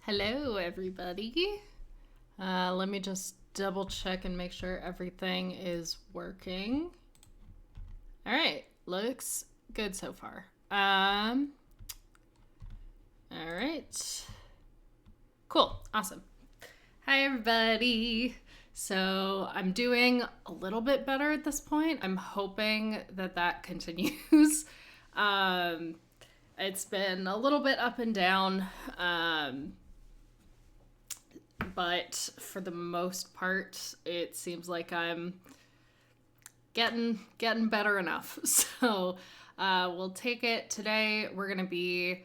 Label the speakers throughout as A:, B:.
A: Hello, everybody. Let me just double check and make sure everything is working. All right, looks good so far. All right. Cool, awesome. Hi, everybody. So I'm doing a little bit better at this point. I'm hoping that continues. It's been a little bit up and down. But for the most part, it seems like I'm getting better enough. So we'll take it. Today we're going to be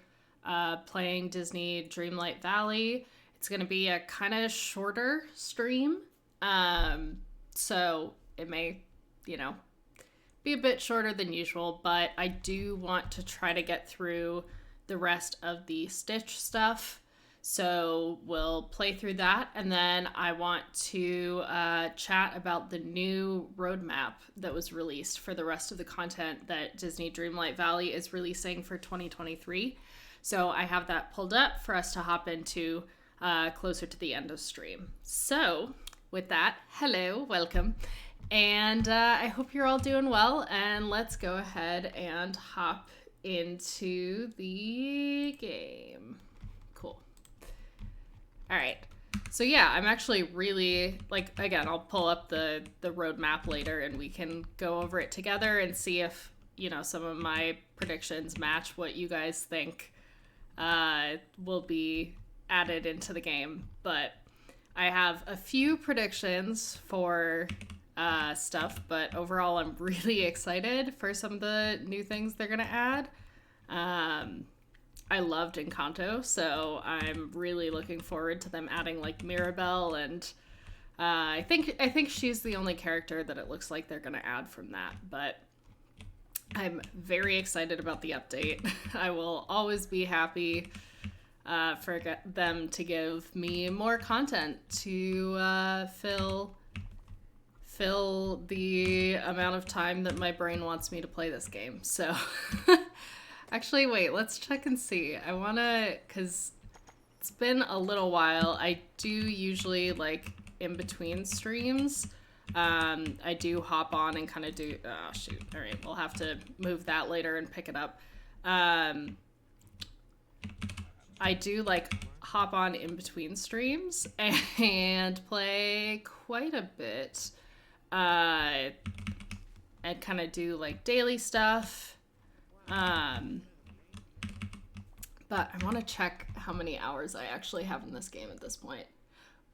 A: playing Disney Dreamlight Valley. It's going to be a kind of shorter stream. So it may, be a bit shorter than usual, but I do want to try to get through the rest of the Stitch stuff. So we'll play through that, and then I want to chat about the new roadmap that was released for the rest of the content that Disney Dreamlight Valley is releasing for 2023. So I have that pulled up for us to hop into closer to the end of stream. So with that, hello, welcome, and I hope you're all doing well, and let's go ahead and hop into the game. Cool. All right. So yeah, I'm actually really, again, I'll pull up the roadmap later and we can go over it together and see if, some of my predictions match what you guys think will be added into the game. But I have a few predictions for stuff, but overall I'm really excited for some of the new things they're going to add. I loved Encanto, so I'm really looking forward to them adding Mirabelle, and I think she's the only character that it looks like they're going to add from that, but I'm very excited about the update. I will always be happy for them to give me more content to fill the amount of time that my brain wants me to play this game. So actually, wait, let's check and see. I want to, because it's been a little while. I do usually, in between streams, I do hop on and kind of do, oh, shoot. All right, we'll have to move that later and pick it up. I do, hop on in between streams and play quite a bit. And kind of do, daily stuff. But I want to check how many hours I actually have in this game at this point.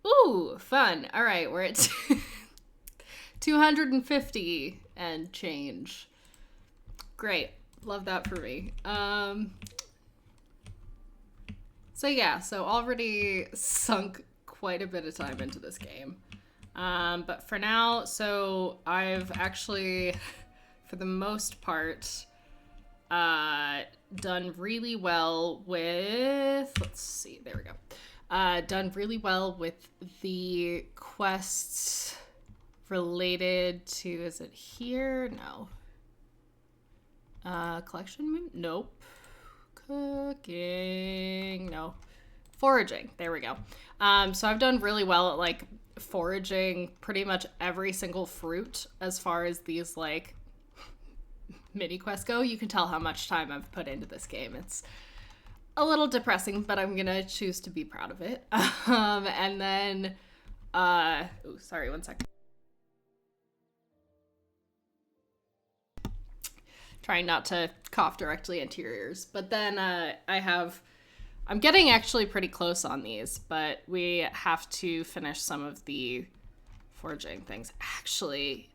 A: Ooh, fun. All right, we're at 250 and change. Great. Love that for me. So yeah, so already sunk quite a bit of time into this game. But for now, so I've actually, for the most part, done really well with, let's see, there we go. Done really well with the quests related to, is it here? No. Collection? Nope. Cooking? No. Foraging. There we go. So I've done really well at foraging pretty much every single fruit as far as these mini quests go. You can tell how much time I've put into this game. It's a little depressing, but I'm gonna choose to be proud of it. And then sorry, one second. Trying not to cough directly into your ears. But then I'm getting actually pretty close on these, but we have to finish some of the foraging things. Actually,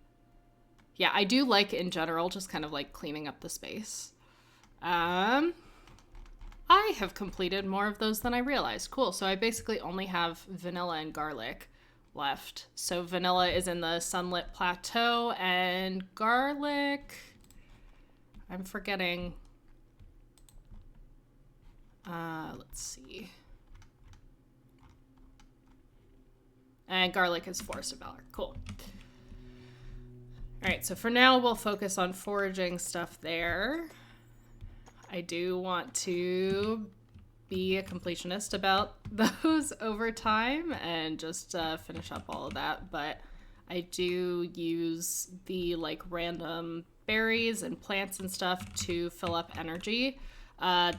A: yeah, I do in general, just kind of cleaning up the space. I have completed more of those than I realized. Cool. So I basically only have vanilla and garlic left. So vanilla is in the Sunlit Plateau, and garlic, I'm forgetting. Let's see. And garlic is Forest of Valor. Cool. All right, so for now, we'll focus on foraging stuff there. I do want to be a completionist about those over time and just finish up all of that. But I do use the like random berries and plants and stuff to fill up energy.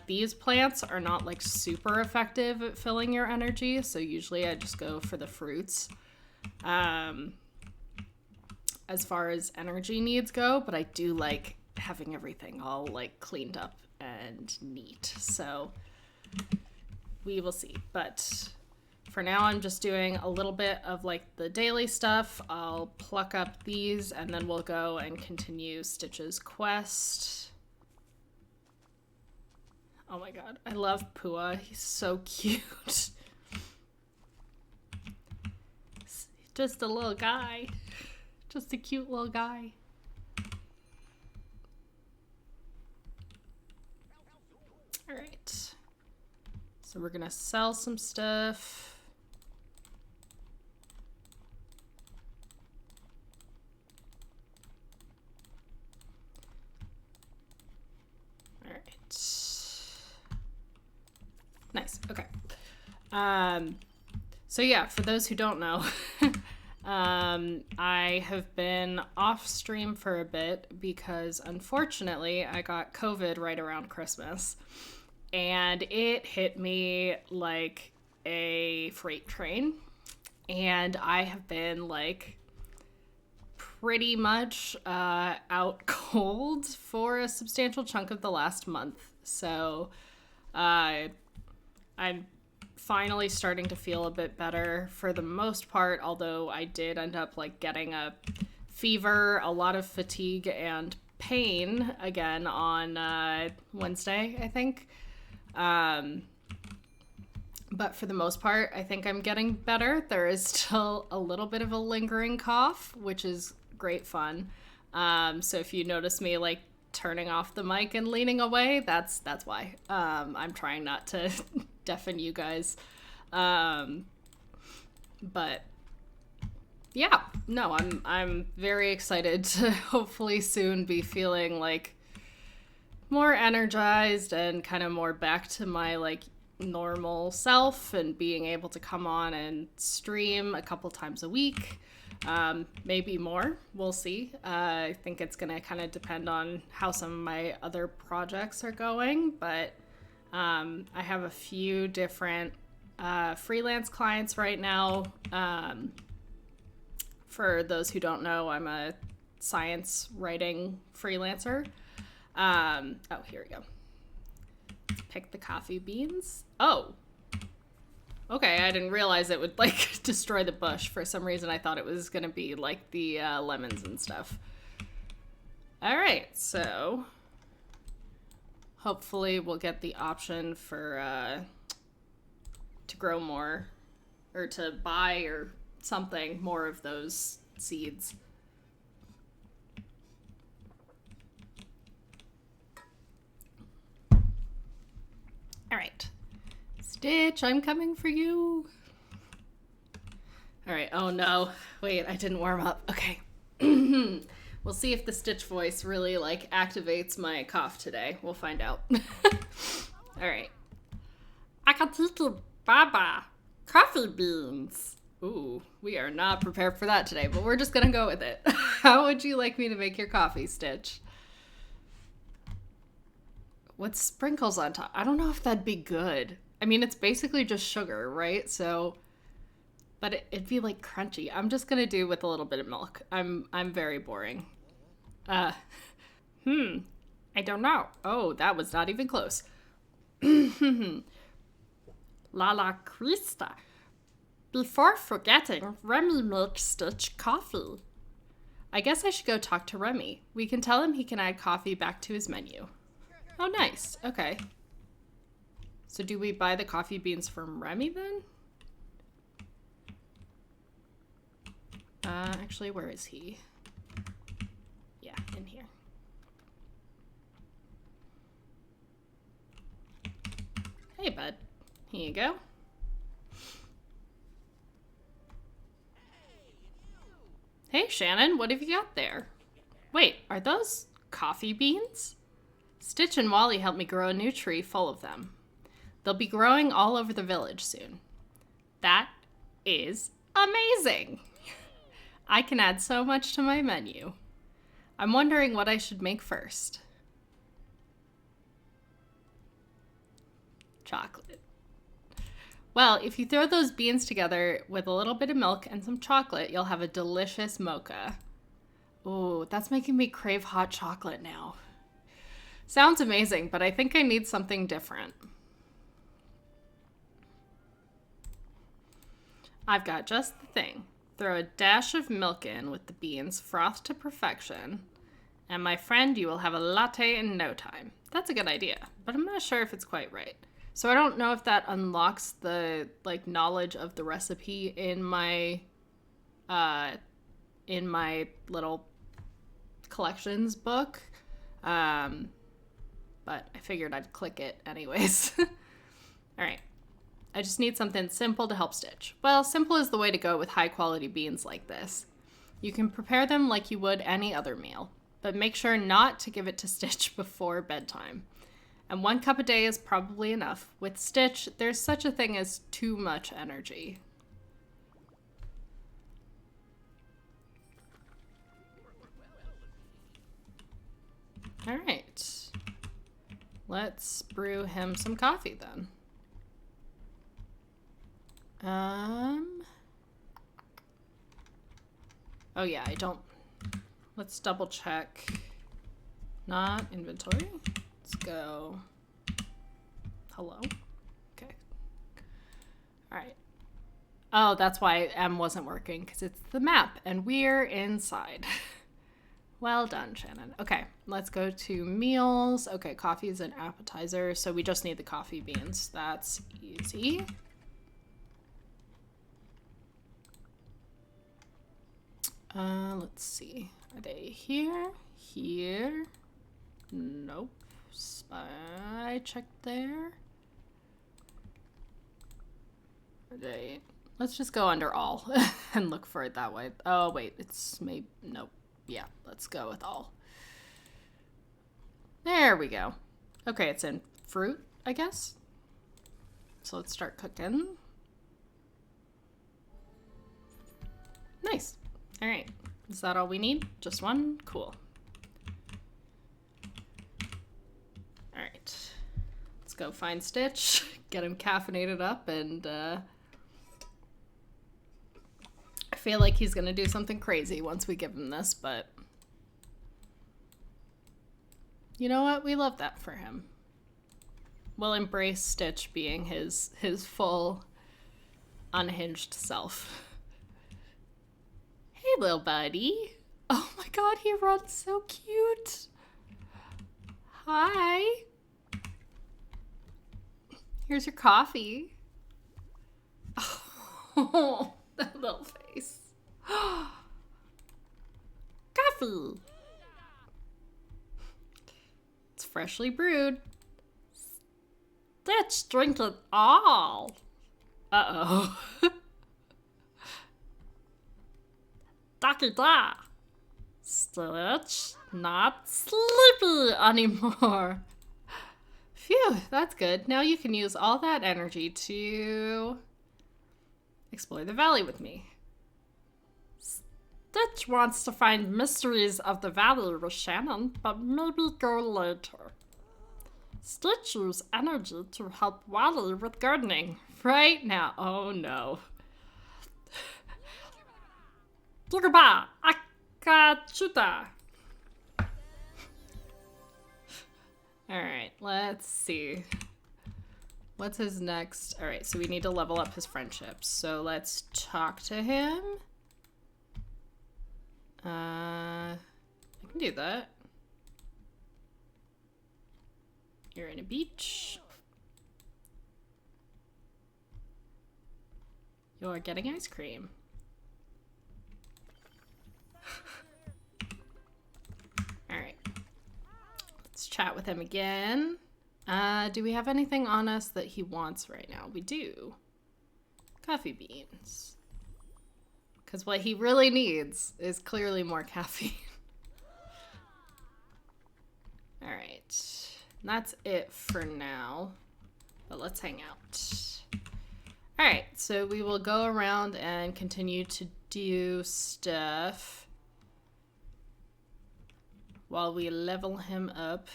A: These plants are not like super effective at filling your energy, so usually I just go for the fruits as far as energy needs go, but I do like having everything all like cleaned up and neat, so we will see. But for now I'm just doing a little bit of like the daily stuff. I'll pluck up these and then we'll go and continue Stitch's quest. Oh my god, I love Pua. He's so cute. Just a little guy. Just a cute little guy. All right. So we're gonna sell some stuff. All right. Nice. Okay. So yeah, for those who don't know, I have been off stream for a bit because unfortunately I got COVID right around Christmas and it hit me like a freight train, and I have been like pretty much out cold for a substantial chunk of the last month. So I'm finally starting to feel a bit better for the most part, although I did end up like getting a fever, a lot of fatigue and pain again on Wednesday, I think. But for the most part, I think I'm getting better. There is still a little bit of a lingering cough, which is great fun. So if you notice me like turning off the mic and leaning away, that's why. I'm trying not to deafen you guys. But yeah, no, I'm very excited to hopefully soon be feeling like more energized and kind of more back to my like normal self and being able to come on and stream a couple times a week. Maybe more. We'll see. I think it's going to kind of depend on how some of my other projects are going, but I have a few different freelance clients right now. For those who don't know, I'm a science writing freelancer. Oh, here we go. Pick the coffee beans. Oh. Okay, I didn't realize it would, like, destroy the bush. For some reason, I thought it was going to be, like, the lemons and stuff. All right, so hopefully we'll get the option for, to grow more, or to buy or something, more of those seeds. All right. Stitch, I'm coming for you. All right. Oh, no. Wait, I didn't warm up. Okay. We'll see if the Stitch voice really, like, activates my cough today. We'll find out. All right. Akatiki Baba. Coffee beans. Ooh, we are not prepared for that today, but we're just going to go with it. How would you like me to make your coffee, Stitch? With sprinkles on top. I don't know if that'd be good. I mean, it's basically just sugar, right? So, but it'd be like crunchy. I'm just gonna do with a little bit of milk. I'm very boring. I don't know. Oh, that was not even close. La Krista. Before forgetting, Remy makes Stitch coffee. I guess I should go talk to Remy. We can tell him he can add coffee back to his menu. Oh, nice. Okay. So do we buy the coffee beans from Remy then? Actually, where is he? Yeah, in here. Hey, bud. Here you go. Hey, Shannon, what have you got there? Wait, are those coffee beans? Stitch and Wally helped me grow a new tree full of them. They'll be growing all over the village soon. That is amazing! I can add so much to my menu. I'm wondering what I should make first. Chocolate. Well, if you throw those beans together with a little bit of milk and some chocolate, you'll have a delicious mocha. Ooh, that's making me crave hot chocolate now. Sounds amazing, but I think I need something different. I've got just the thing. Throw a dash of milk in with the beans, froth to perfection, and my friend, you will have a latte in no time. That's a good idea, but I'm not sure if it's quite right. So I don't know if that unlocks the knowledge of the recipe in my little collections book. But I figured I'd click it anyways. All right. I just need something simple to help Stitch. Well, simple is the way to go with high quality beans like this. You can prepare them like you would any other meal, but make sure not to give it to Stitch before bedtime. And 1 cup a day is probably enough. With Stitch, there's such a thing as too much energy. All right. Let's brew him some coffee then. Oh yeah, I don't. Let's double check. Not inventory. Let's go. Hello. Okay. All right. Oh, that's why M wasn't working, because it's the map and we're inside. Well done, Shannon. Okay, let's go to meals. Okay, coffee is an appetizer, so we just need the coffee beans. That's easy. Let's see. Are they here? Here? Nope. I checked there. Are they? Let's just go under all and look for it that way. Oh, wait. It's maybe... Nope. Yeah, let's go with all. There we go. Okay, it's in fruit, I guess. So let's start cooking. Nice. All right. Is that all we need? Just one? Cool. All right. Let's go find Stitch, get him caffeinated up, and I feel like he's going to do something crazy once we give him this, but you know what? We love that for him. We'll embrace Stitch being his full, unhinged self. Hey, little buddy. Oh my god, he runs so cute. Hi. Here's your coffee. Oh, that little face. Coffee. It's freshly brewed. Stitch, drink it all. Uh-oh. Ducky da. Stitch, not sleepy anymore. Phew, that's good. Now you can use all that energy to explore the valley with me. Stitch wants to find mysteries of the valley with Shannon, but maybe go later. Stitch use energy to help Wally with gardening right now. Oh no. Tukaba, akachuta. Alright, let's see. What's his next? Alright, so we need to level up his friendships. So let's talk to him. I can do that. You're in a beach. You're getting ice cream. Alright. Let's chat with him again. Do we have anything on us that he wants right now? We do. Coffee beans. Because what he really needs is clearly more caffeine. Alright. That's it for now. but let's hang out. All right, so we will go around and continue to do stuff while we level him up.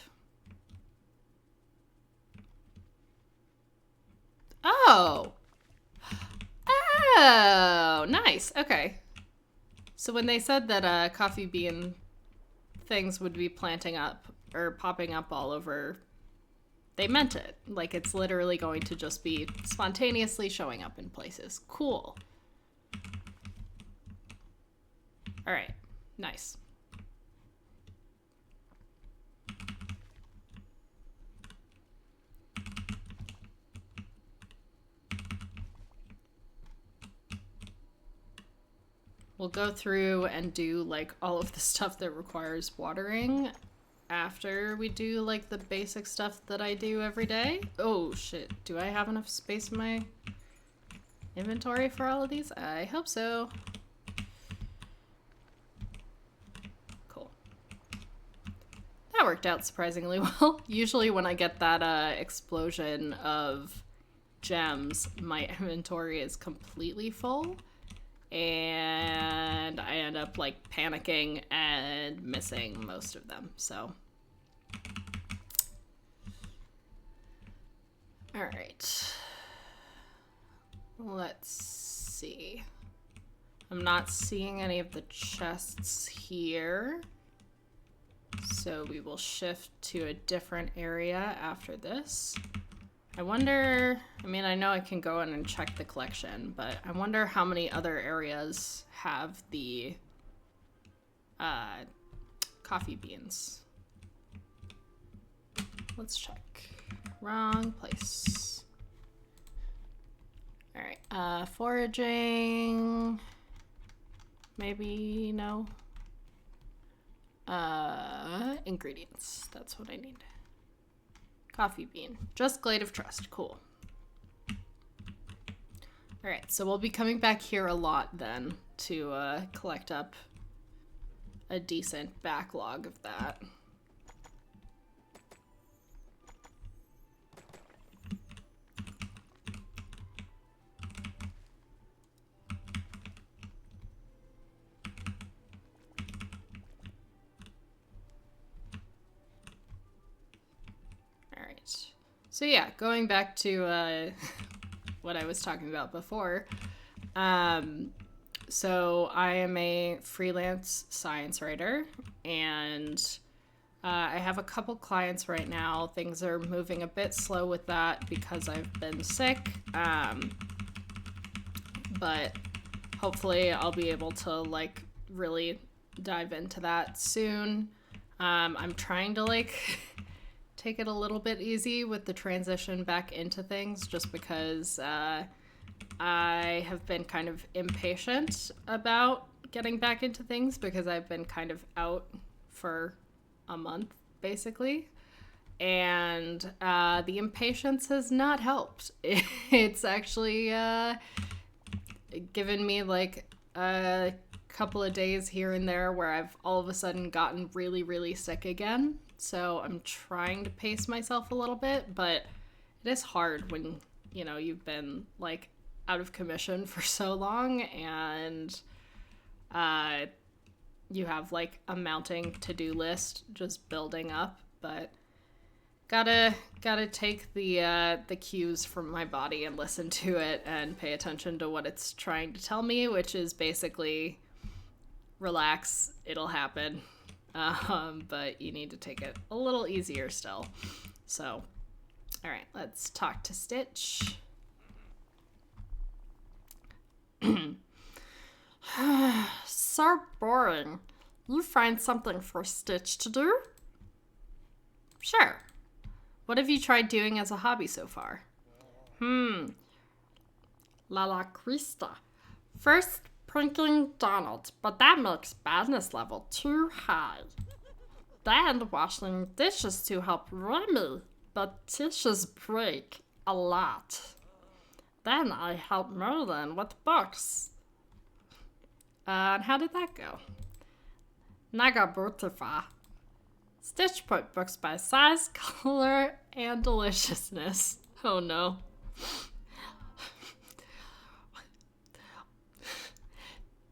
A: Oh! Oh, nice. Okay. So when they said that coffee bean things would be planting up or popping up all over, they meant it. Like, it's literally going to just be spontaneously showing up in places. Cool. All right. Nice. We'll go through and do, like, all of the stuff that requires watering after we do, like, the basic stuff that I do every day. Oh, shit. Do I have enough space in my inventory for all of these? I hope so. Cool. That worked out surprisingly well. Usually when I get that explosion of gems, my inventory is completely full. And I end up, like, panicking and missing most of them, so. All right. Let's see. I'm not seeing any of the chests here. So we will shift to a different area after this. I wonder, I mean, I know I can go in and check the collection, but I wonder how many other areas have the coffee beans. Let's check. Wrong place. All right, foraging, maybe no. Ingredients, that's what I need. Coffee bean. Just Glade of Trust. Cool. Alright, so we'll be coming back here a lot then to collect up a decent backlog of that. So yeah, going back to what I was talking about before. So I am a freelance science writer, and I have a couple clients right now. Things are moving a bit slow with that because I've been sick. But hopefully I'll be able to, like, really dive into that soon. I'm trying to, like... take it a little bit easy with the transition back into things, just because I have been kind of impatient about getting back into things because I've been kind of out for a month, basically. And the impatience has not helped. It's actually given me, like, a couple of days here and there where I've all of a sudden gotten really, really sick again. So I'm trying to pace myself a little bit, but it is hard when, you know, you've been, like, out of commission for so long and you have, like, a mounting to-do list just building up. But gotta take the cues from my body and listen to it and pay attention to what it's trying to tell me, which is basically relax, it'll happen. But you need to take it a little easier still. So, all right, let's talk to Stitch. So boring. You find something for Stitch to do? Sure. What have you tried doing as a hobby so far? La Crista. First, pranking Donald, but that makes badness level too high. Then washing dishes to help Remy, but dishes break a lot. Then I help Merlin with books. And how did that go? Naga Burtifa. Stitch put books by size, color, and deliciousness. Oh no.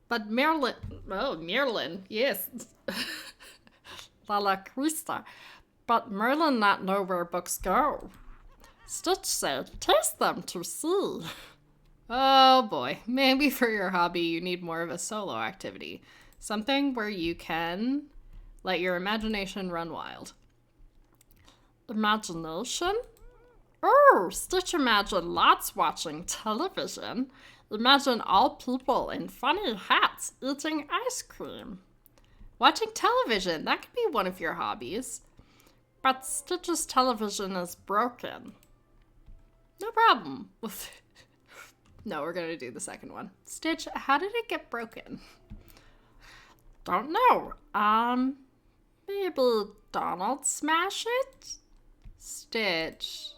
A: But Merlin, yes. La Crista. But Merlin not know where books go. Stitch said, taste them to see. Oh boy, maybe for your hobby you need more of a solo activity. Something where you can let your imagination run wild. Imagination? Oh, Stitch imagine lots watching television. Imagine all people in funny hats eating ice cream. Watching television, that could be one of your hobbies. But Stitch's television is broken. No problem. No, we're gonna do the second one. Stitch, how did it get broken? Don't know. Maybe Donald smash it? Stitch.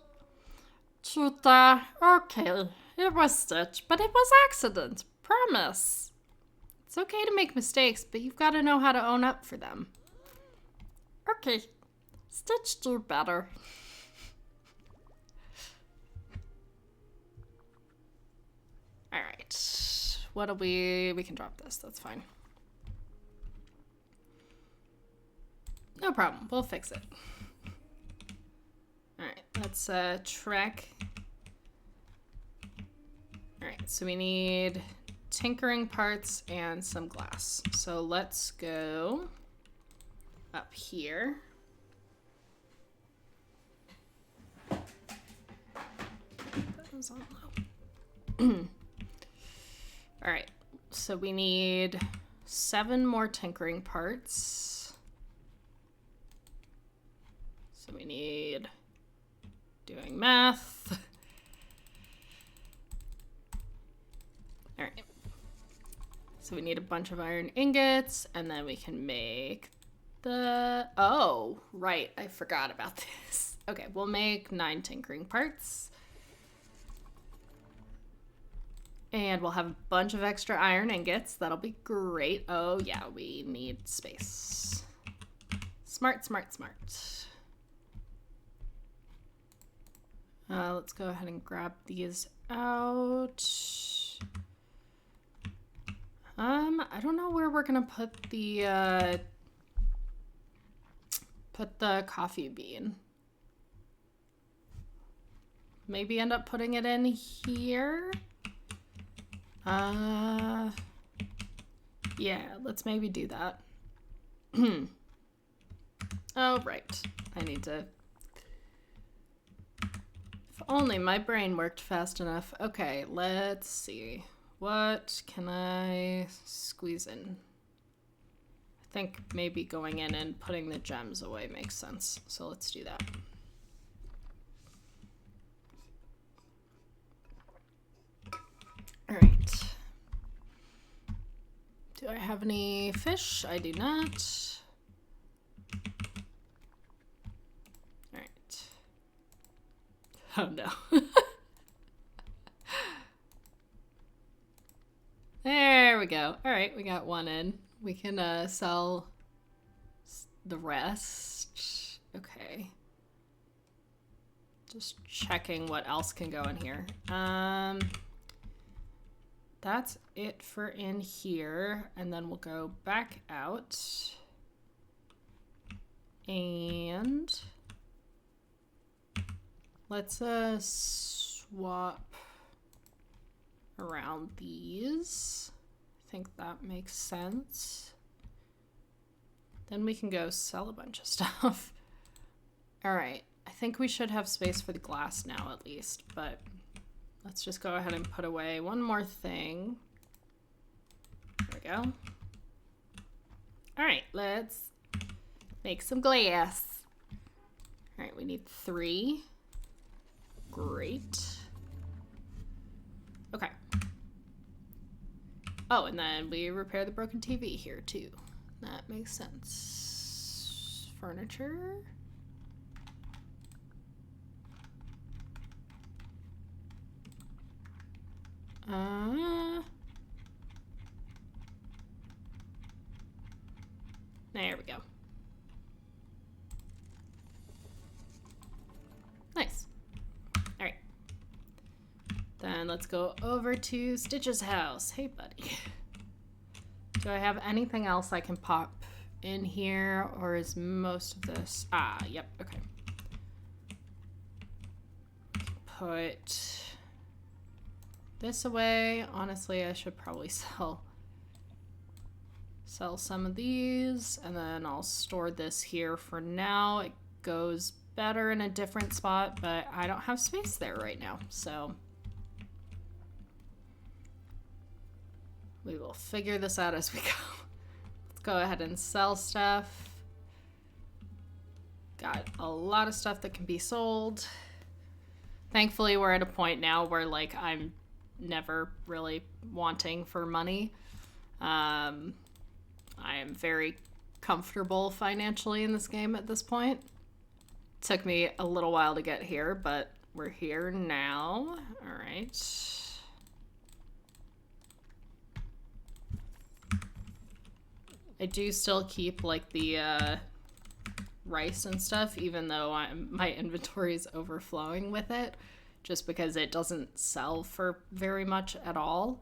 A: Chuta, okay. It was Stitch, but it was accident. Promise. It's okay to make mistakes, but you've got to know how to own up for them. Okay. Stitch do better. Alright. What do we can drop this, that's fine. No problem, we'll fix it. Alright, let's track. Alright, so we need tinkering parts and some glass. So let's go up here. That was on low. Alright, so we need 7 more tinkering parts. So we need doing math. Alright. So we need a bunch of iron ingots, and then we can make the... Oh, right. I forgot about this. Okay, we'll make 9 tinkering parts. And we'll have a bunch of extra iron ingots. That'll be great. Oh, yeah, we need space. Smart, smart, smart. Let's go ahead and grab these out. I don't know where we're gonna put the coffee bean. Maybe end up putting it in here. Yeah, let's maybe do that. Oh, right. I need to... If only my brain worked fast enough. Okay, let's see. What can I squeeze in? I think maybe going in and putting the gems away makes sense. So let's do that. All right. Do I have any fish? I do not. All right. Oh no. There we go. All right, we got one in. We can sell the rest. Okay. Just checking what else can go in here. That's it for in here, and then we'll go back out and let's swap around these. I think that makes sense. Then we can go sell a bunch of stuff. All right, I think we should have space for the glass now at least, but let's just go ahead and put away one more thing. There we go. All right, let's make some glass. All right, we need 3. Great. Okay. Oh, and then we repair the broken TV here too. That makes sense. Furniture. There we go. Nice. All right. let's go over to Stitch's house. Hey, buddy. Do I have anything else I can pop in here, or is most of this... Ah, yep, okay. Put this away. Honestly, I should probably sell some of these, and then I'll store this here for now. It goes better in a different spot, but I don't have space there right now, so we will figure this out as we go. Let's go ahead and sell stuff. Got a lot of stuff that can be sold. Thankfully, we're at a point now where, like, I'm never really wanting for money. I am very comfortable financially in this game at this point. Took me a little while to get here, but we're here now. All right. I do still keep, like, the rice and stuff, even though my inventory is overflowing with it, just because it doesn't sell for very much at all.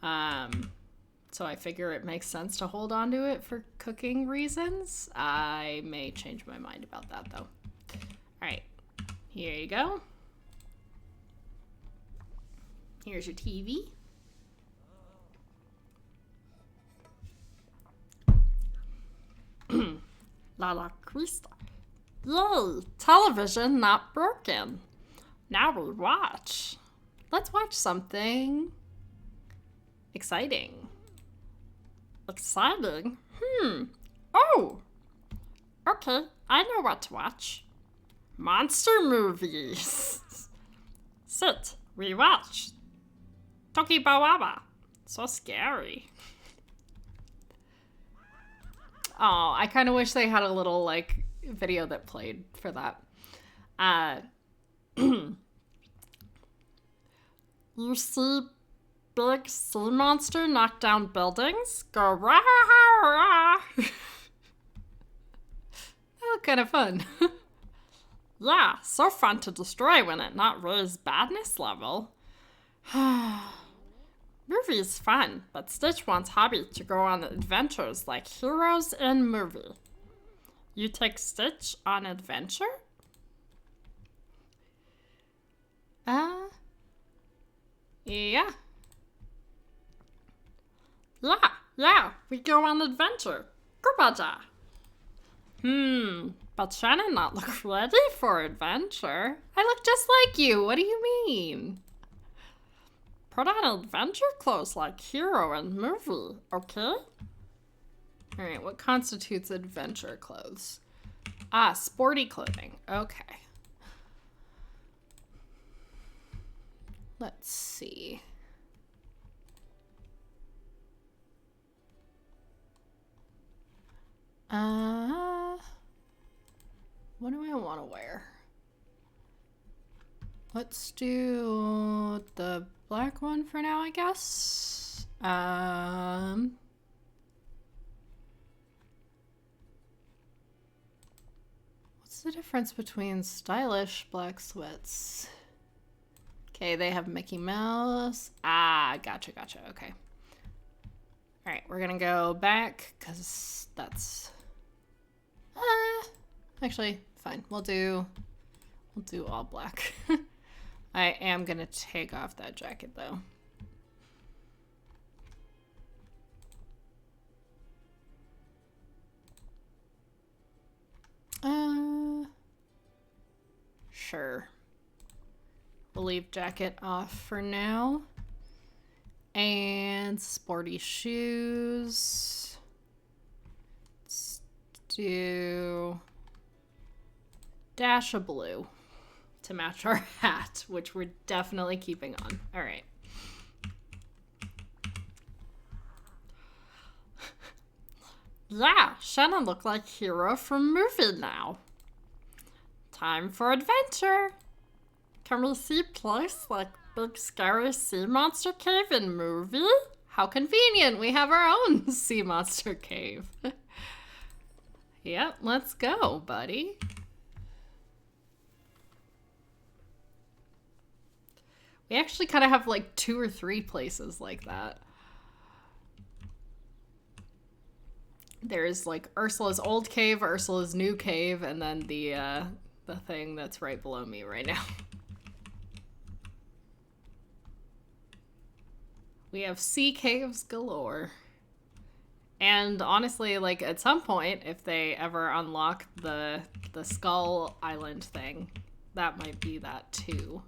A: So I figure it makes sense to hold on to it for cooking reasons. I may change my mind about that, though. All right, here you go. Here's your TV. La la Krista. Yay! Television not broken. Now we watch. Let's watch something exciting. Exciting? Oh! Okay, I know what to watch. Monster movies. Sit, we watch. Toki Bawaba. So scary. Oh, I kind of wish they had a little, like, video that played for that. You see big sea monster knock down buildings? Go rah rah rah. That looked kind of fun. Yeah, so fun to destroy when it not raise badness level. Movie's fun, but Stitch wants Hobby to go on adventures like heroes in movie. You take Stitch on adventure? Yeah. Yeah, we go on adventure. Kubaja. But Shannon not look ready for adventure. I look just like you, what do you mean? Put on adventure clothes like hero and movie, okay? Alright, what constitutes adventure clothes? Ah, sporty clothing, okay. Let's see. What do I want to wear? Let's do the black one for now, I guess. What's the difference between stylish black sweats? Okay, they have Mickey Mouse. Ah, gotcha, okay. All right, we're gonna go back because that's actually fine. We'll do all black. I am gonna take off that jacket though. Sure. We'll leave jacket off for now. And sporty shoes. Let's do dash of blue to match our hat, which we're definitely keeping on. All right. Yeah, Shannon look like hero from movie now. Time for adventure. Can we see place like big scary sea monster cave in movie? How convenient, we have our own sea monster cave. Yep, let's go, buddy. We actually kind of have like 2 or 3 places like that. There's like Ursula's old cave, Ursula's new cave, and then the thing that's right below me right now. We have sea caves galore. And honestly, like at some point, if they ever unlock the Skull Island thing, that might be that too.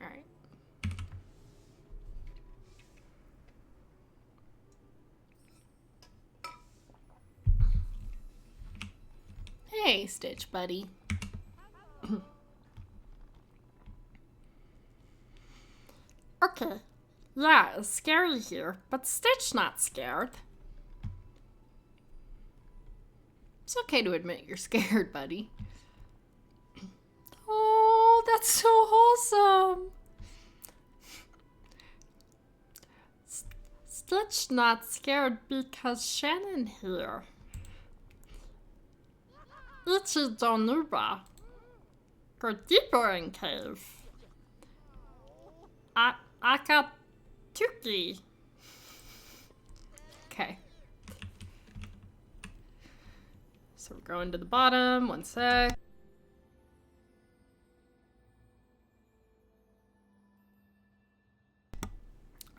A: All right. Hey, Stitch buddy.
B: Okay. Yeah, it's scary here, but Stitch not scared.
A: It's okay to admit you're scared, buddy. Oh, that's so wholesome.
B: Stitch not scared because Shannon here. Ichi Donuba. Go deeper in cave. I got Tuki.
A: Okay. So we're going to the bottom. One sec.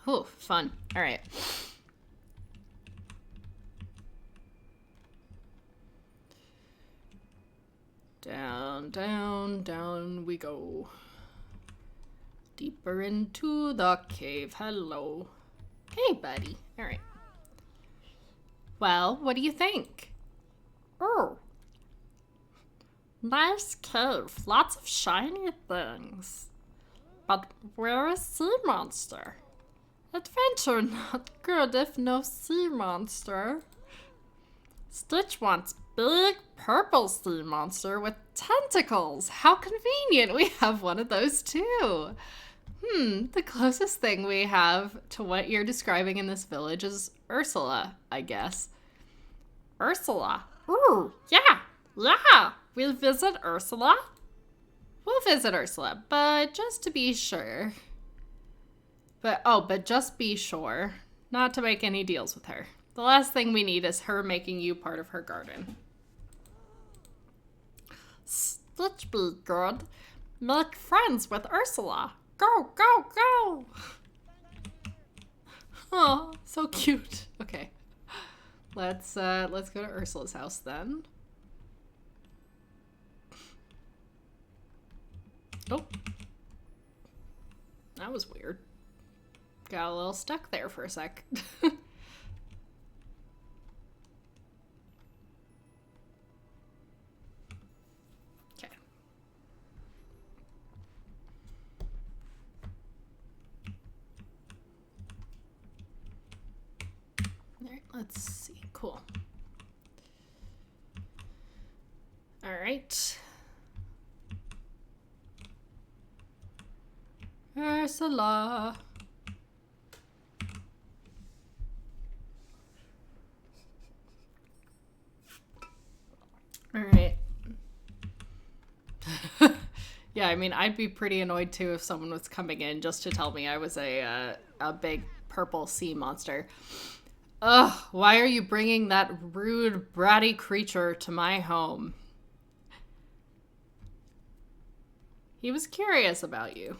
A: Oh, fun. All right. Down, down, down we go. Deeper into the cave. Hello. Hey, buddy. All right. Well, what do you think?
B: Oh. Nice cave. Lots of shiny things. But where is sea monster? Adventure not good if no sea monster. Stitch wants big purple sea monster with tentacles.
A: How convenient. We have one of those too. The closest thing we have to what you're describing in this village is Ursula, I guess.
B: Ursula? Ooh, yeah. We'll visit Ursula.
A: We'll visit Ursula, but just to be sure. But just be sure not to make any deals with her. The last thing we need is her making you part of her garden.
B: Stitch be good. Make friends with Ursula. Go, go, go!
A: Oh, so cute. Okay. Let's go to Ursula's house then. Oh. That was weird. Got a little stuck there for a sec. Let's see. Cool. All right. Ursula. All right. Yeah, I mean, I'd be pretty annoyed too if someone was coming in just to tell me I was a big purple sea monster. Ugh, why are you bringing that rude, bratty creature to my home? He was curious about you.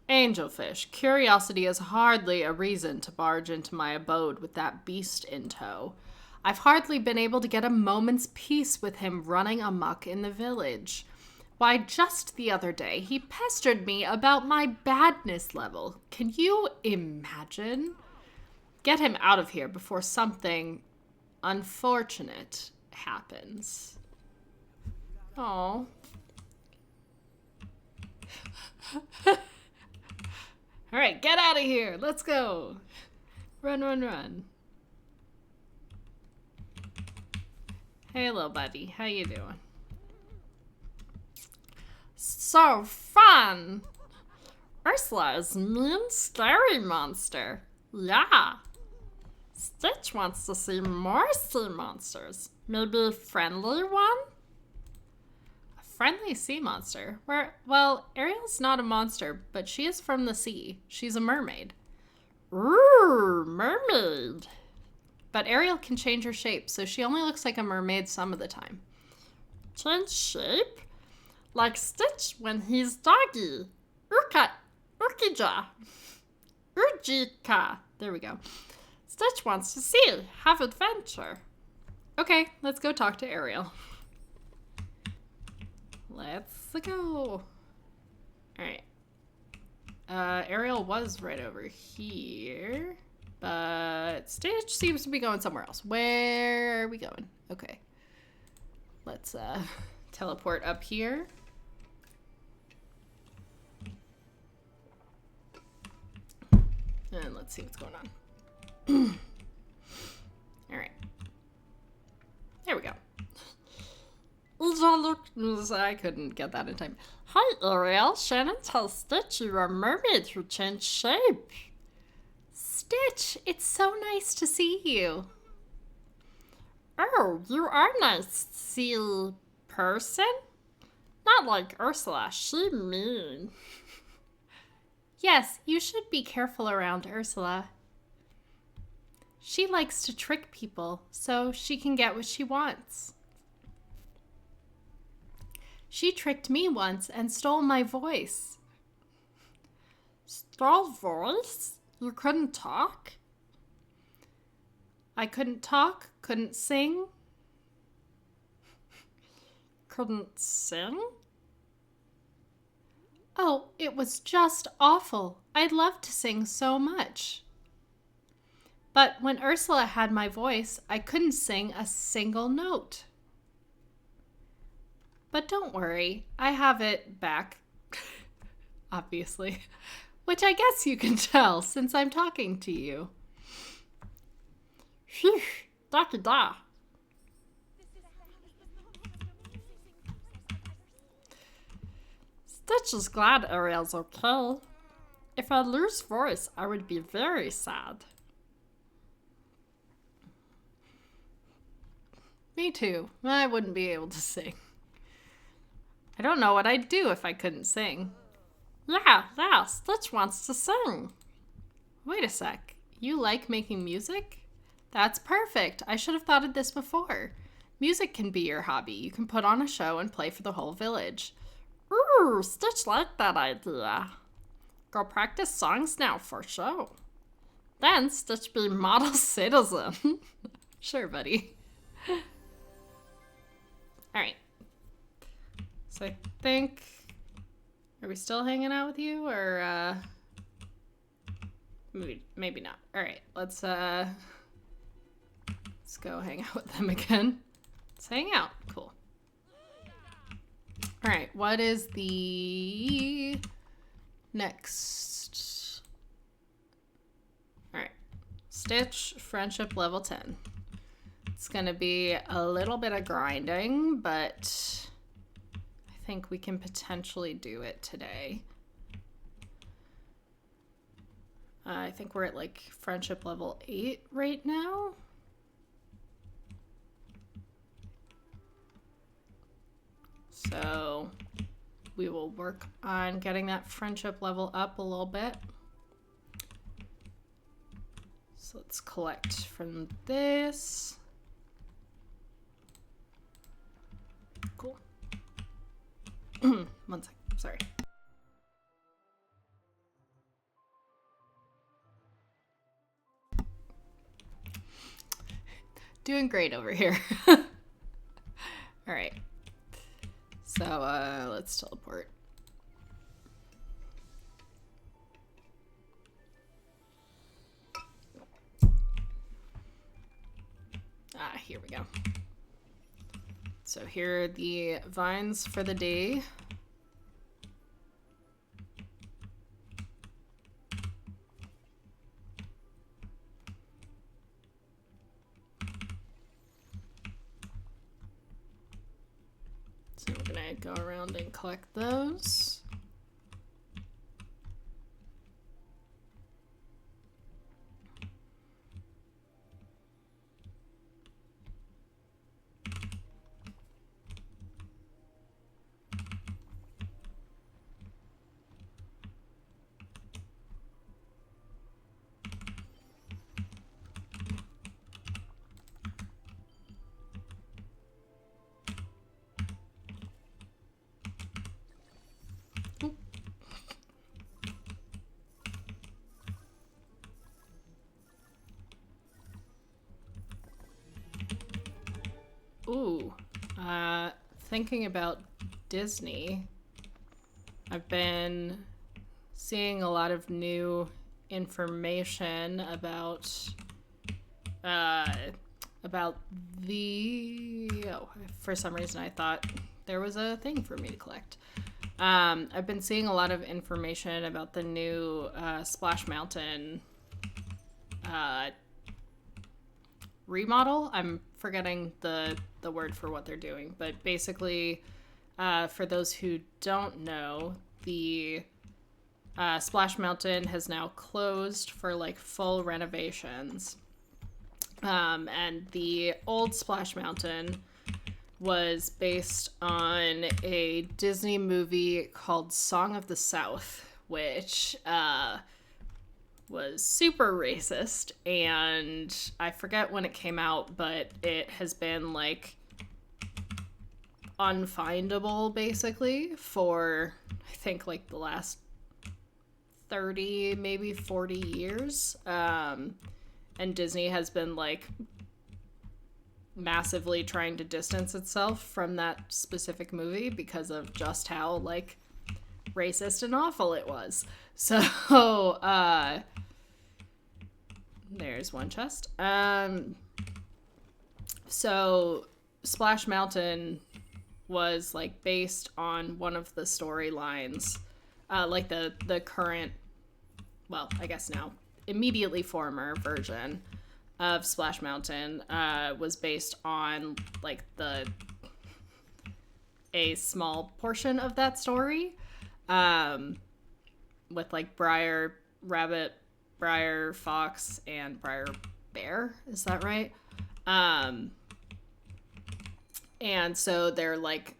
A: Angelfish, curiosity is hardly a reason to barge into my abode with that beast in tow. I've hardly been able to get a moment's peace with him running amok in the village. Why, just the other day, he pestered me about my badness level. Can you imagine? Get him out of here before something unfortunate happens. Oh. All right, get out of here. Let's go. Run, run, run. Hey, little buddy. How you doing?
B: So fun. Ursula is mean, scary monster. Yeah. Stitch wants to see more sea monsters. Maybe a friendly one? A
A: friendly sea monster. Well, Ariel's not a monster, but she is from the sea. She's a mermaid.
B: Ooh, mermaid.
A: But Ariel can change her shape, so she only looks like a mermaid some of the time.
B: Change shape? Like Stitch when he's doggy. Urkija. Urjika.
A: There we go.
B: Stitch wants to see. Have adventure.
A: Okay, let's go talk to Ariel. Let's go. Alright. Ariel was right over here. But Stitch seems to be going somewhere else. Where are we going? Okay. Let's teleport up here. And let's see what's going on. Alright. There we go. I couldn't get that in time.
B: Hi, Ariel. Shannon tells Stitch you're a mermaid who changed shape.
A: Stitch, it's so nice to see you.
B: Oh, you are nice, sea person? Not like Ursula. She mean.
A: Yes, you should be careful around Ursula. She likes to trick people so she can get what she wants. She tricked me once and stole my voice.
B: Stole voice? You couldn't talk?
A: I couldn't talk, couldn't sing.
B: Couldn't sing?
A: Oh, it was just awful. I'd love to sing so much. But when Ursula had my voice, I couldn't sing a single note. But don't worry, I have it back. Obviously. Which I guess you can tell since I'm talking to you.
B: Phew, da. Stitch is glad Ariel's okay. If I lose voice, I would be very sad.
A: Me too. I wouldn't be able to sing. I don't know what I'd do if I couldn't sing.
B: Yeah, Stitch wants to sing.
A: Wait a sec. You like making music? That's perfect. I should have thought of this before. Music can be your hobby. You can put on a show and play for the whole village.
B: Ooh, Stitch liked that idea. Go practice songs now for show. Then Stitch be model citizen.
A: Sure, buddy. Alright. So I think... Are we still hanging out with you, or, maybe not. Alright, let's go hang out with them again. Let's hang out. Cool. Alright, what is the next? Alright. Stitch, friendship level 10. It's gonna be a little bit of grinding, but I think we can potentially do it today. I think we're at like friendship level 8 right now. So we will work on getting that friendship level up a little bit. So let's collect from this. Cool. 1 sec, sorry. Doing great over here. All right. So let's teleport. Here we go. So here are the vines for the day. So we're gonna go around and collect those. thinking about Disney, I've been seeing a lot of new information about for some reason I thought there was a thing for me to collect. I've been seeing a lot of information about the new Splash Mountain remodel. I'm forgetting the word for what they're doing, but basically, for those who don't know, the Splash Mountain has now closed for like full renovations. And the old Splash Mountain was based on a Disney movie called Song of the South, which was super racist, and I forget when it came out, but it has been like unfindable basically for I think like the last 30, maybe 40 years. And Disney has been like massively trying to distance itself from that specific movie because of just how like racist and awful it was. So there's one chest. So Splash Mountain was like based on one of the storylines, like the current, well, I guess now immediately former version of Splash Mountain was based on like a small portion of that story, with like Briar Rabbit, Briar Fox, and Briar Bear. Is that right? And so they're like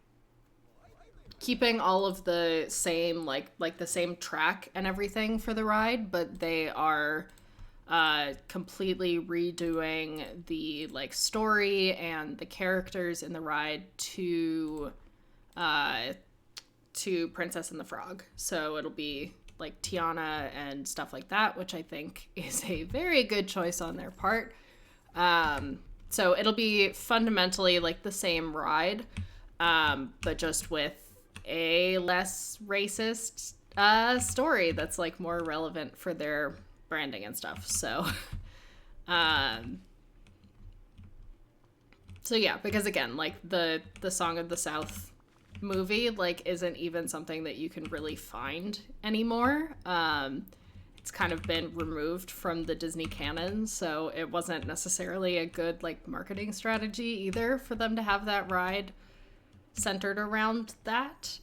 A: keeping all of the same like the same track and everything for the ride, but they are completely redoing the like story and the characters in the ride to Princess and the Frog. So it'll be like Tiana and stuff like that, which I think is a very good choice on their part. So it'll be fundamentally like the same ride, but just with a less racist story that's like more relevant for their branding and stuff. So so yeah, because again, like the Song of the South movie like isn't even something that you can really find anymore. It's kind of been removed from the Disney canon, so it wasn't necessarily a good like marketing strategy either for them to have that ride centered around that.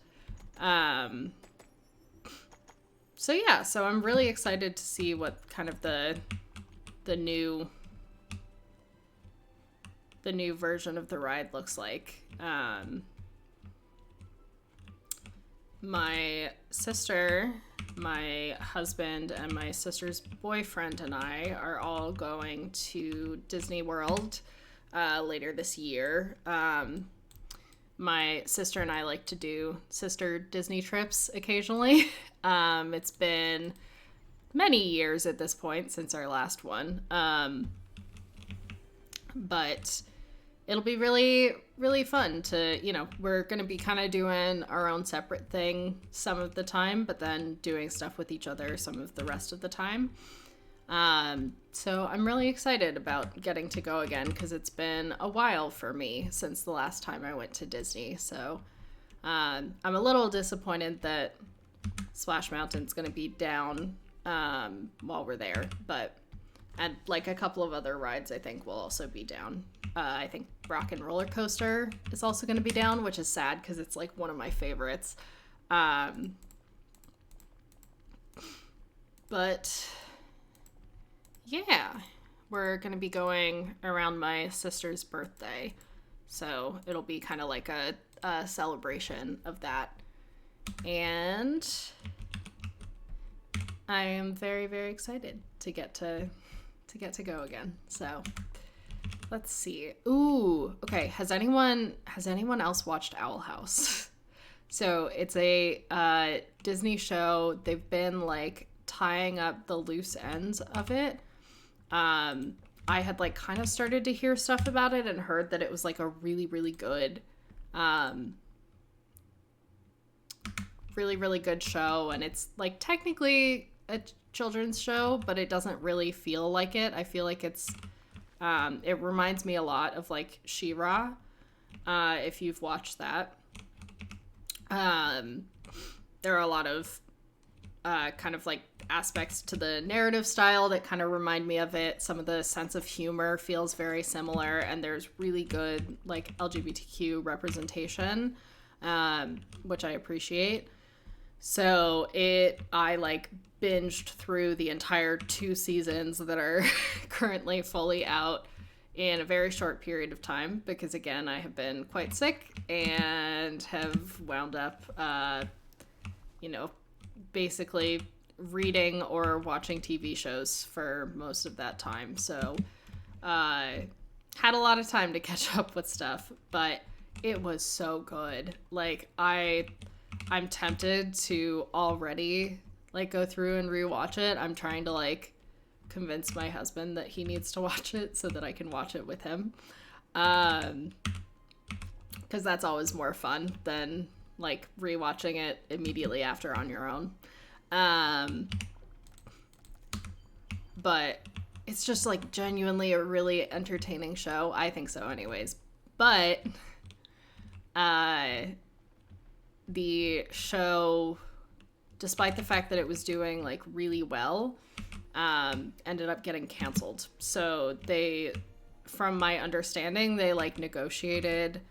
A: So yeah, so I'm really excited to see what kind of the new version of the ride looks like. My sister, my husband, and my sister's boyfriend and I are all going to Disney World later this year. My sister and I like to do sister Disney trips occasionally. It's been many years at this point since our last one. But it'll be really, really fun to, you know, we're going to be kind of doing our own separate thing some of the time, but then doing stuff with each other some of the rest of the time. So I'm really excited about getting to go again because it's been a while for me since the last time I went to Disney. So I'm a little disappointed that Splash Mountain's going to be down while we're there, but and like a couple of other rides I think will also be down. I think Rock and Roller Coaster is also going to be down, which is sad because it's like one of my favorites. But yeah, we're going to be going around my sister's birthday. So it'll be kind of like a celebration of that. And I am very, very excited to get to go again. So let's see. Ooh, okay. Has anyone else watched Owl House? So it's a Disney show. They've been like tying up the loose ends of it. I had like kind of started to hear stuff about it and heard that it was like a really, really good Um, really, really good show. And it's like technically a children's show, but it doesn't really feel like it. I feel like it reminds me a lot of like She-Ra, if you've watched that. There are a lot of kind of like aspects to the narrative style that kind of remind me of it. Some of the sense of humor feels very similar, and there's really good like LGBTQ representation, which I appreciate. So I like binged through the entire 2 seasons that are currently fully out in a very short period of time because, again, I have been quite sick and have wound up, basically reading or watching TV shows for most of that time. So had a lot of time to catch up with stuff, but it was so good. Like, I'm tempted to already like go through and rewatch it. I'm trying to like convince my husband that he needs to watch it so that I can watch it with him. Because that's always more fun than like rewatching it immediately after on your own. But it's just like genuinely a really entertaining show. I think so anyways. But the show, despite the fact that it was doing like really well, ended up getting canceled. So from my understanding, they like negotiated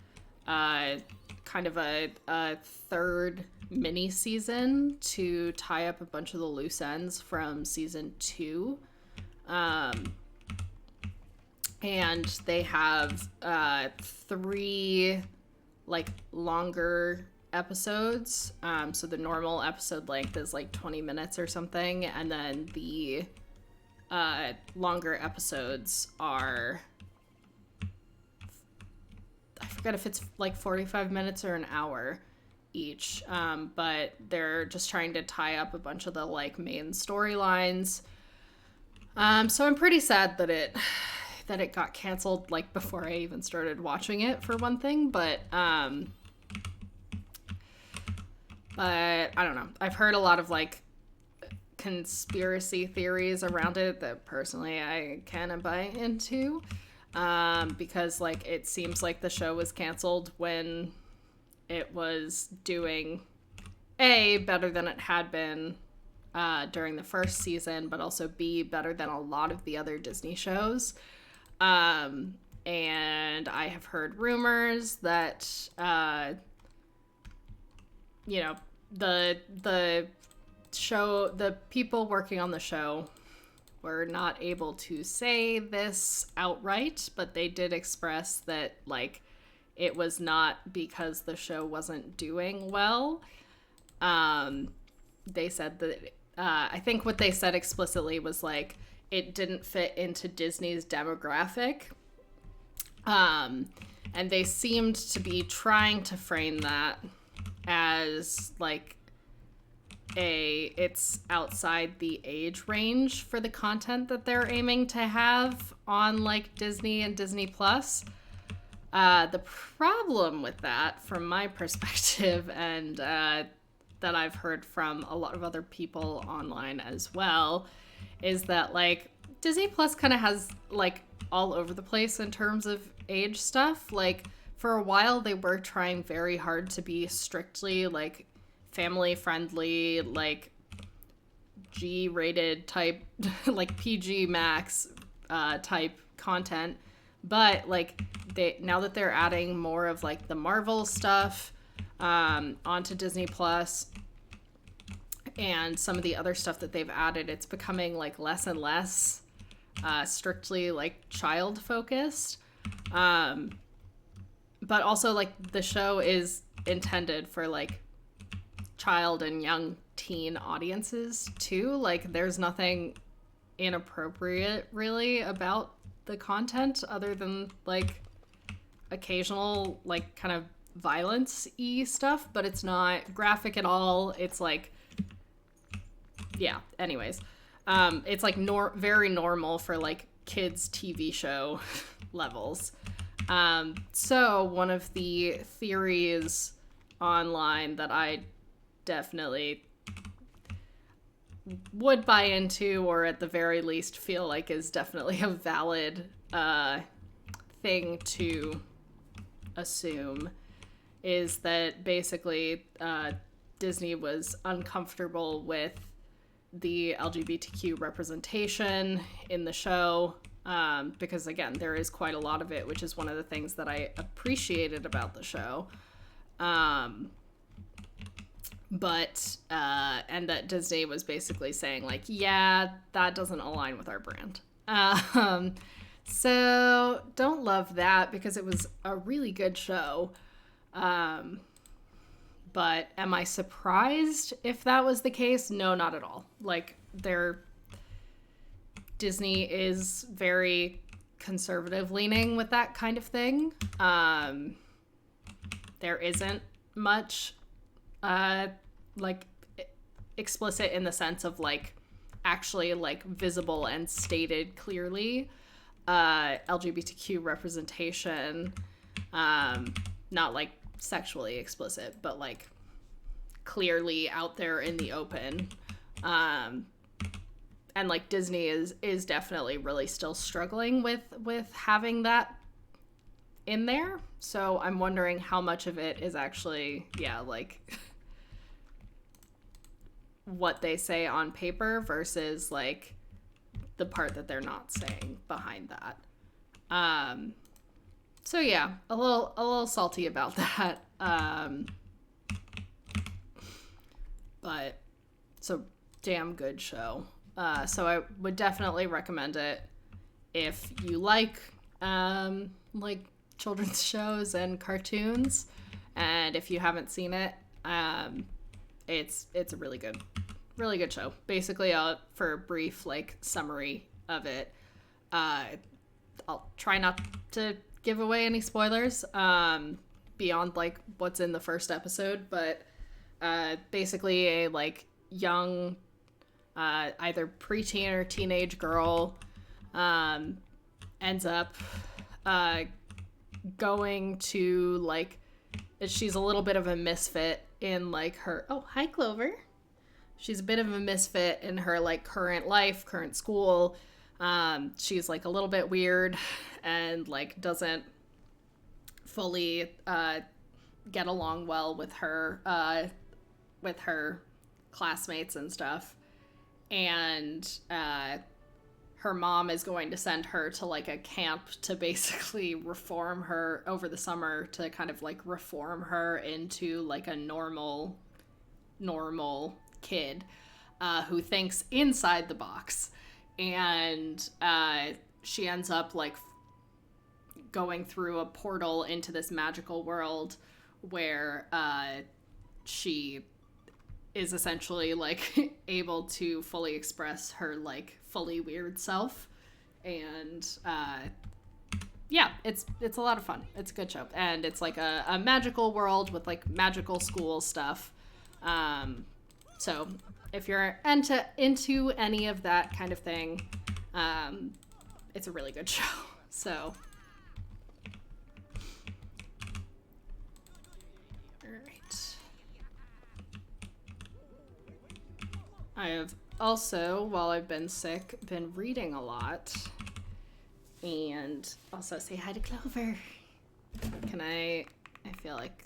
A: kind of a third mini season to tie up a bunch of the loose ends from season 2. And they have 3 like longer episodes. So the normal episode length is like 20 minutes or something, and then the longer episodes are, I forget if it's like 45 minutes or an hour each, but they're just trying to tie up a bunch of the like main storylines. So I'm pretty sad that it got canceled like before I even started watching it, for one thing, but I don't know. I've heard a lot of like conspiracy theories around it that personally I kind of buy into, because like it seems like the show was canceled when it was doing better than it had been during the first season, but also B, better than a lot of the other Disney shows. And I have heard rumors that the show, the people working on the show were not able to say this outright, but they did express that like it was not because the show wasn't doing well. They said that I think what they said explicitly was like it didn't fit into Disney's demographic. And they seemed to be trying to frame that as like it's outside the age range for the content that they're aiming to have on like Disney and Disney Plus. The problem with that, from my perspective, and that I've heard from a lot of other people online as well, is that like Disney Plus kind of has like all over the place in terms of age stuff. Like for a while they were trying very hard to be strictly like family friendly, like G-rated type, like PG Max type content, but like now that they're adding more of like the Marvel stuff onto Disney Plus and some of the other stuff that they've added, it's becoming like less and less strictly like child focused, but also like the show is intended for like child and young teen audiences too. Like there's nothing inappropriate really about the content other than like occasional like kind of violence-y stuff, but it's not graphic at all. It's like, yeah, anyways, it's like very normal for like kids TV show levels. So one of the theories online that I definitely would buy into, or at the very least feel like is definitely a valid thing to assume, is that basically Disney was uncomfortable with the LGBTQ representation in the show, because again, there is quite a lot of it, which is one of the things that I appreciated about the show. But and that Disney was basically saying like, yeah, that doesn't align with our brand. So don't love that, because it was a really good show. But am I surprised if that was the case? No, not at all. Like, Disney is very conservative leaning with that kind of thing. There isn't much like explicit in the sense of like actually like visible and stated clearly LGBTQ representation, not like sexually explicit, but like clearly out there in the open. And like Disney is definitely really still struggling with having that in there. So I'm wondering how much of it is actually, yeah, like what they say on paper versus like the part that they're not saying behind that. So yeah, a little salty about that. But so damn good show. So I would definitely recommend it if you like children's shows and cartoons, and if you haven't seen it, it's a really good show. Basically, for a brief like summary of it, I'll try not to give away any spoilers beyond like what's in the first episode, but basically a like young either preteen or teenage girl ends up going to like, she's a little bit of a misfit in like her, oh hi Clover, she's a bit of a misfit in her like current life, current school. She's like a little bit weird and like doesn't fully get along well with her classmates and stuff. And her mom is going to send her to like a camp to basically reform her over the summer, to kind of like reform her into like a normal kid who thinks inside the box. And she ends up like going through a portal into this magical world where she is essentially like able to fully express her like fully weird self. And yeah, it's a lot of fun. It's a good show, and it's like a magical world with like magical school stuff. So if you're into any of that kind of thing, it's a really good show. So I have also, while I've been sick, been reading a lot. And also say hi to Clover. I feel like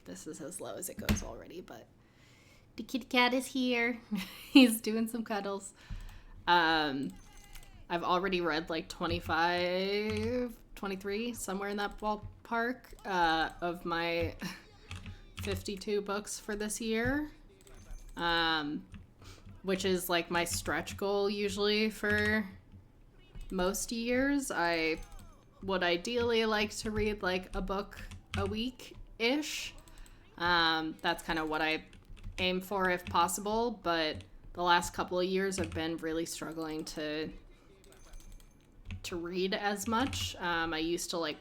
A: this is as low as it goes already, but the kitty cat is here. He's doing some cuddles. I've already read like 25, 23, somewhere in that ballpark, of my 52 books for this year. Which is like my stretch goal usually for most years. I would ideally like to read like a book a week-ish. That's kind of what I aim for if possible, but the last couple of years I've been really struggling to read as much. I used to like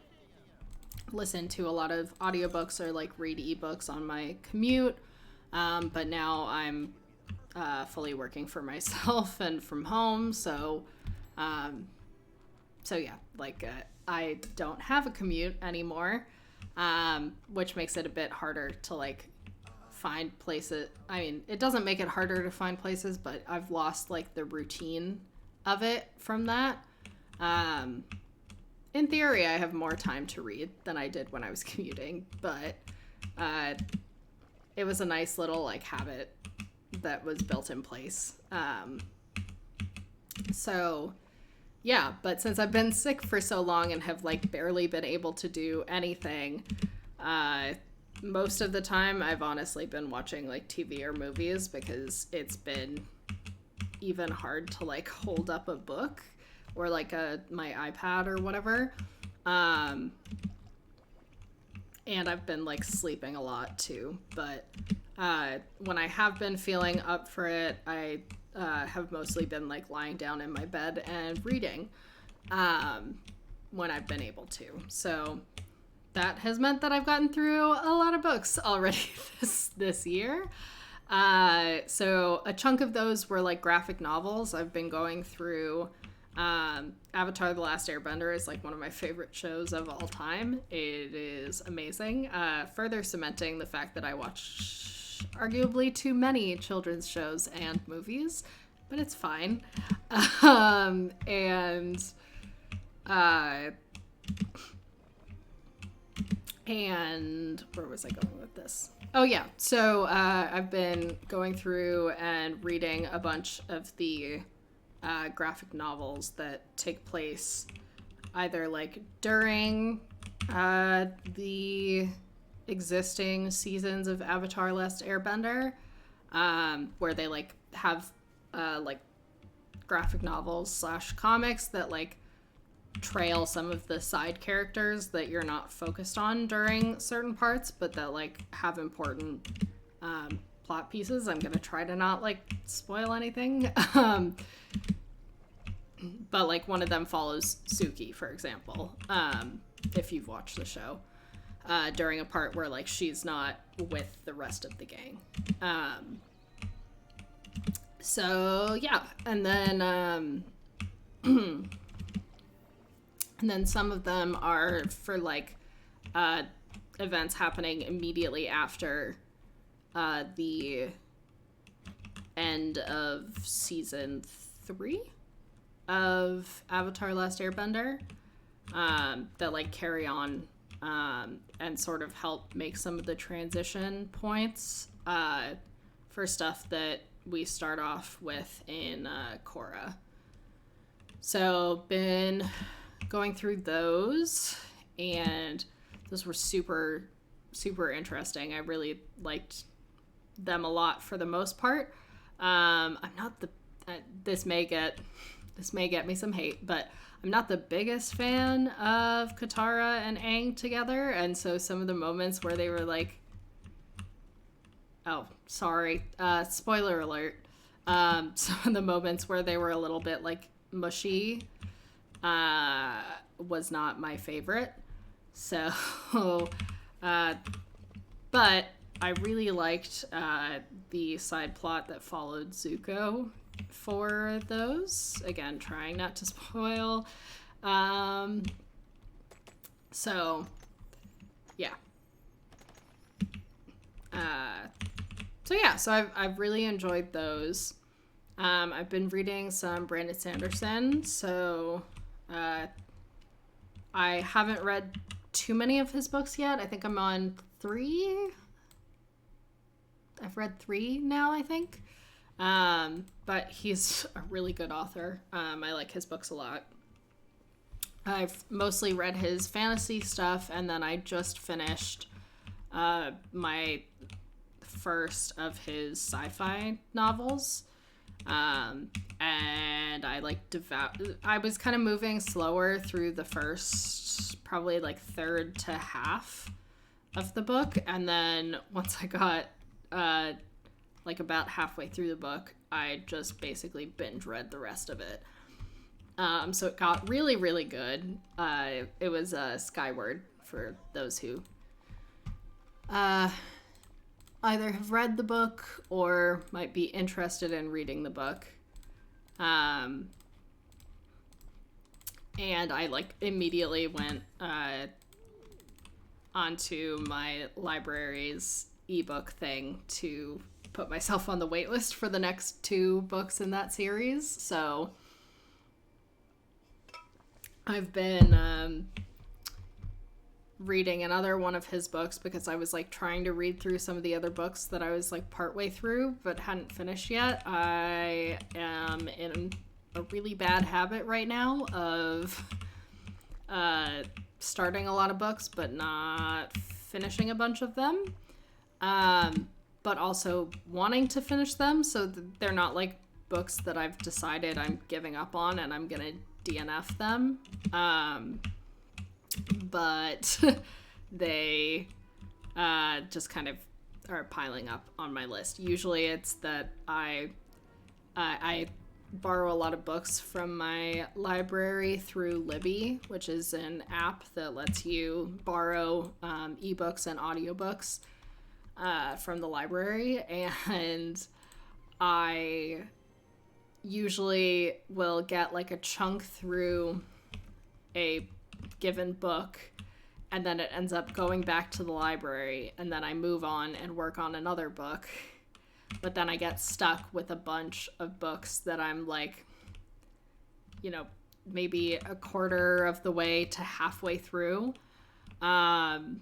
A: listen to a lot of audiobooks or like read ebooks on my commute, but now I'm fully working for myself and from home, so yeah, like I don't have a commute anymore, which makes it a bit harder to like find places. I mean, it doesn't make it harder to find places, but I've lost like the routine of it from that. In theory, I have more time to read than I did when I was commuting, but it was a nice little like habit that was built in place. So yeah, but since I've been sick for so long and have like barely been able to do anything, most of the time I've honestly been watching like TV or movies because it's been even hard to like hold up a book or like my iPad or whatever. And I've been like sleeping a lot too, but when I have been feeling up for it, I have mostly been like lying down in my bed and reading when I've been able to. So that has meant that I've gotten through a lot of books already this year. So a chunk of those were like graphic novels. I've been going through Avatar: The Last Airbender is like one of my favorite shows of all time. It is amazing. Further cementing the fact that I watch arguably too many children's shows and movies, but it's fine. And where was I going with this? Oh yeah, so I've been going through and reading a bunch of the graphic novels that take place either like during the existing seasons of Avatar: Last Airbender, where they like have like graphic novels / comics that like trail some of the side characters that you're not focused on during certain parts, but that like have important plot pieces. I'm gonna try to not like spoil anything. But like one of them follows Suki, for example, if you've watched the show, during a part where like she's not with the rest of the gang. So yeah, and then and then some of them are for like events happening immediately after the end of season 3 of Avatar: Last Airbender, that like carry on and sort of help make some of the transition points for stuff that we start off with in Korra. So been going through those, and those were super, super interesting. I really liked them a lot for the most part. I'm not the this may get me some hate, but I'm not the biggest fan of Katara and Aang together, and so some of the moments where they were like, oh, sorry, spoiler alert, some of the moments where they were a little bit like mushy was not my favorite. So but I really liked the side plot that followed Zuko for those. Again, trying not to spoil. So yeah. So I've really enjoyed those. I've been reading some Brandon Sanderson, so I haven't read too many of his books yet. I think I'm on 3. I've read 3 now, I think. But he's a really good author. I like his books a lot. I've mostly read his fantasy stuff, and then I just finished my first of his sci-fi novels. And I like I was kind of moving slower through the first, probably like third to half of the book, and then once I got like about halfway through the book, I just basically binge read the rest of it. So it got really, really good. It was Skyward, for those who either have read the book or might be interested in reading the book. And I like immediately went onto my library's ebook thing to put myself on the wait list for the next 2 books in that series. So I've been reading another one of his books because I was like trying to read through some of the other books that I was like partway through but hadn't finished yet. I am in a really bad habit right now of starting a lot of books but not finishing a bunch of them, but also wanting to finish them, so they're not like books that I've decided I'm giving up on and I'm gonna DNF them, but they just kind of are piling up on my list. Usually it's that I borrow a lot of books from my library through Libby, which is an app that lets you borrow ebooks and audiobooks from the library, and I usually will get like a chunk through a given book, and then it ends up going back to the library, and then I move on and work on another book. But then I get stuck with a bunch of books that I'm like, maybe a quarter of the way to halfway through. And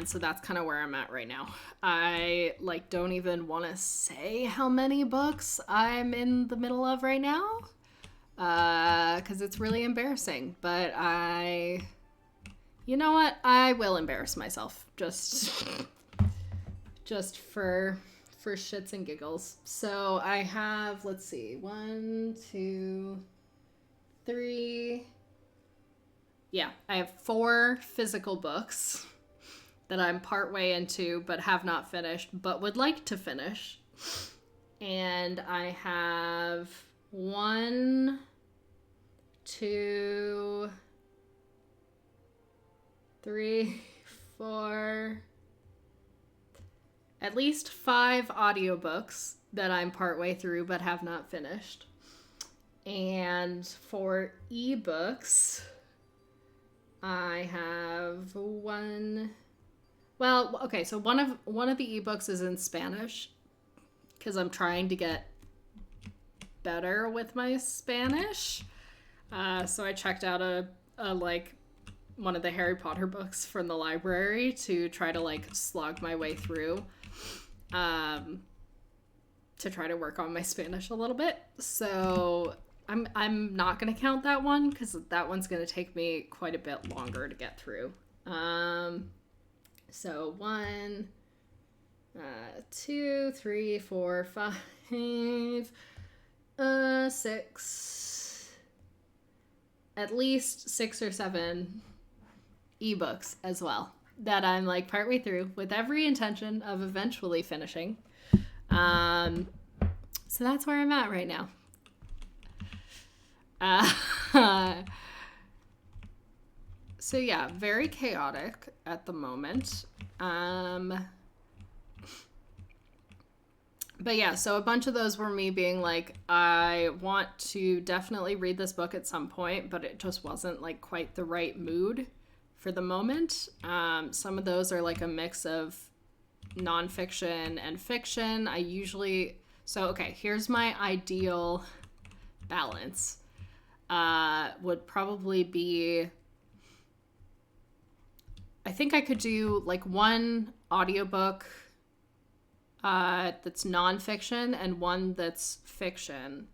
A: so that's kind of where I'm at right now. I don't even want to say how many books I'm in the middle of right now, because it's really embarrassing. But you know what? I will embarrass myself just for shits and giggles. So I have, let's see, 1, 2, 3. Yeah, I have 4 physical books that I'm partway into but have not finished but would like to finish. And I have 1, 2, 3, 4, at least 5 audiobooks that I'm partway through but have not finished. And for ebooks, I have 1. Well, okay, so one of the ebooks is in Spanish because I'm trying to get better with my Spanish. So I checked out a one of the Harry Potter books from the library to try to slog my way through, to try to work on my Spanish a little bit. So I'm not gonna count that one because that one's gonna take me quite a bit longer to get through. So 1, 2, 3, 4, 5, 6, at least 6 or 7 ebooks as well that I'm partway through with every intention of eventually finishing. So that's where I'm at right now. So yeah, very chaotic at the moment. But yeah, so a bunch of those were me being I want to definitely read this book at some point, but it just wasn't quite the right mood for the moment. Some of those are a mix of nonfiction and fiction. Okay, here's my ideal balance. Would probably be, I think I could do 1 audiobook that's nonfiction and 1 that's fiction,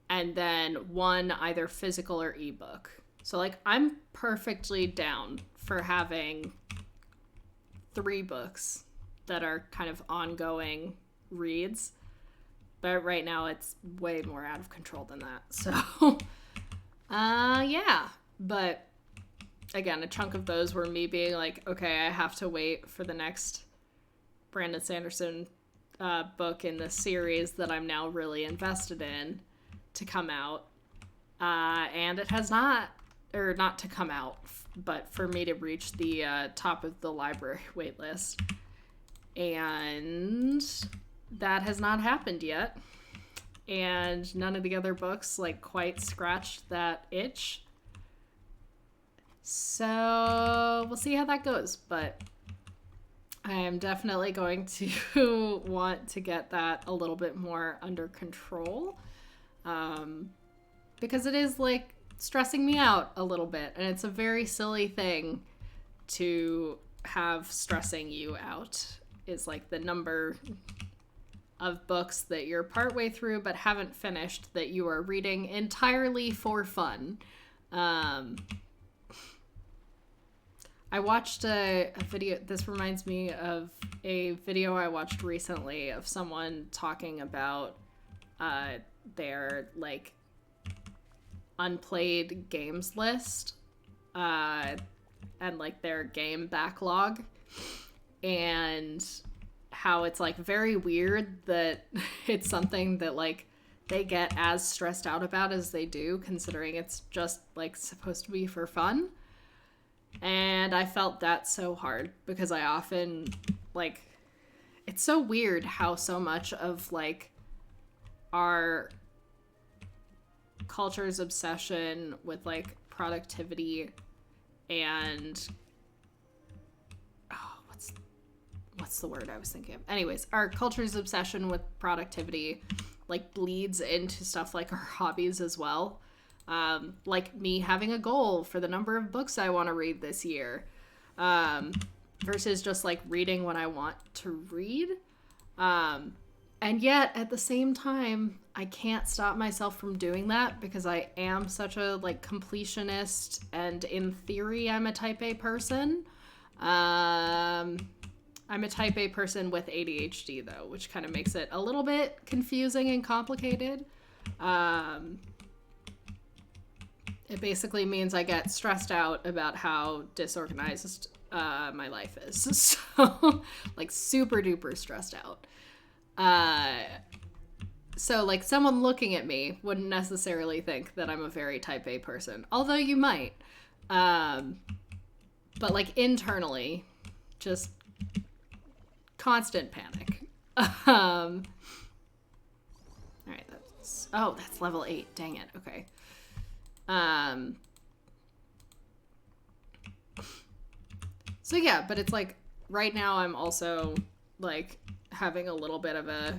A: and then 1 either physical or ebook. So I'm perfectly down for having 3 books that are kind of ongoing reads, but right now it's way more out of control than that. So yeah, but again, a chunk of those were me being okay, I have to wait for the next Brandon Sanderson book in the series that I'm now really invested in to come out. And it has not to come out, but for me to reach the top of the library wait list. And that has not happened yet. and none of the other books like quite scratched that itch. So we'll see how that goes, but I am definitely going to want to get that a little bit more under control, because it is like stressing me out a little bit, and it's a very silly thing to have stressing you out, is like the number of books that you're partway through but haven't finished that you are reading entirely for fun. I watched a video, this reminds me of a video I watched recently of someone talking about their like unplayed games list and like their game backlog, and how it's like very weird that it's something that like they get as stressed out about as they do, considering it's just like supposed to be for fun. And I felt that so hard because I often like, it's so weird how so much of like our culture's obsession with like productivity and what's the word I was thinking of? Anyways, our culture's obsession with productivity like bleeds into stuff like our hobbies as well. Like me having a goal for the number of books I want to read this year, versus just like reading what I want to read. And yet at the same time, I can't stop myself from doing that because I am such a like completionist, and in theory, I'm a type A person. I'm a type A person with ADHD though, which kind of makes it a little bit confusing and complicated. It basically means I get stressed out about how disorganized my life is. So, like, super duper stressed out. So, like, someone looking at me wouldn't necessarily think that I'm a very type A person. Although you might. But, like, internally, just constant panic. Alright, that's level 8. Dang it. Okay. So yeah, but it's like right now I'm also like having a little bit of a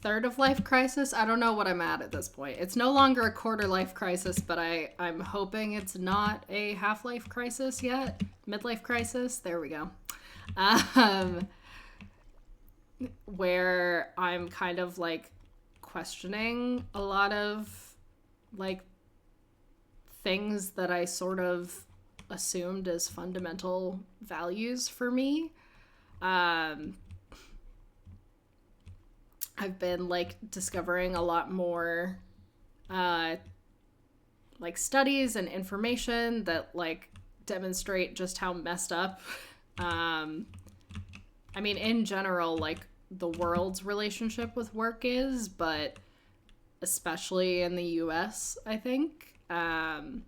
A: third of life crisis. I don't know what I'm at this point. It's no longer a quarter life crisis, but I'm hoping it's not a half life crisis yet. Midlife crisis. There we go. Where I'm kind of like questioning a lot of like things that I sort of assumed as fundamental values for me. I've been like discovering a lot more like studies and information that like demonstrate just how messed up I mean in general like the world's relationship with work is, but especially in the US, I think. And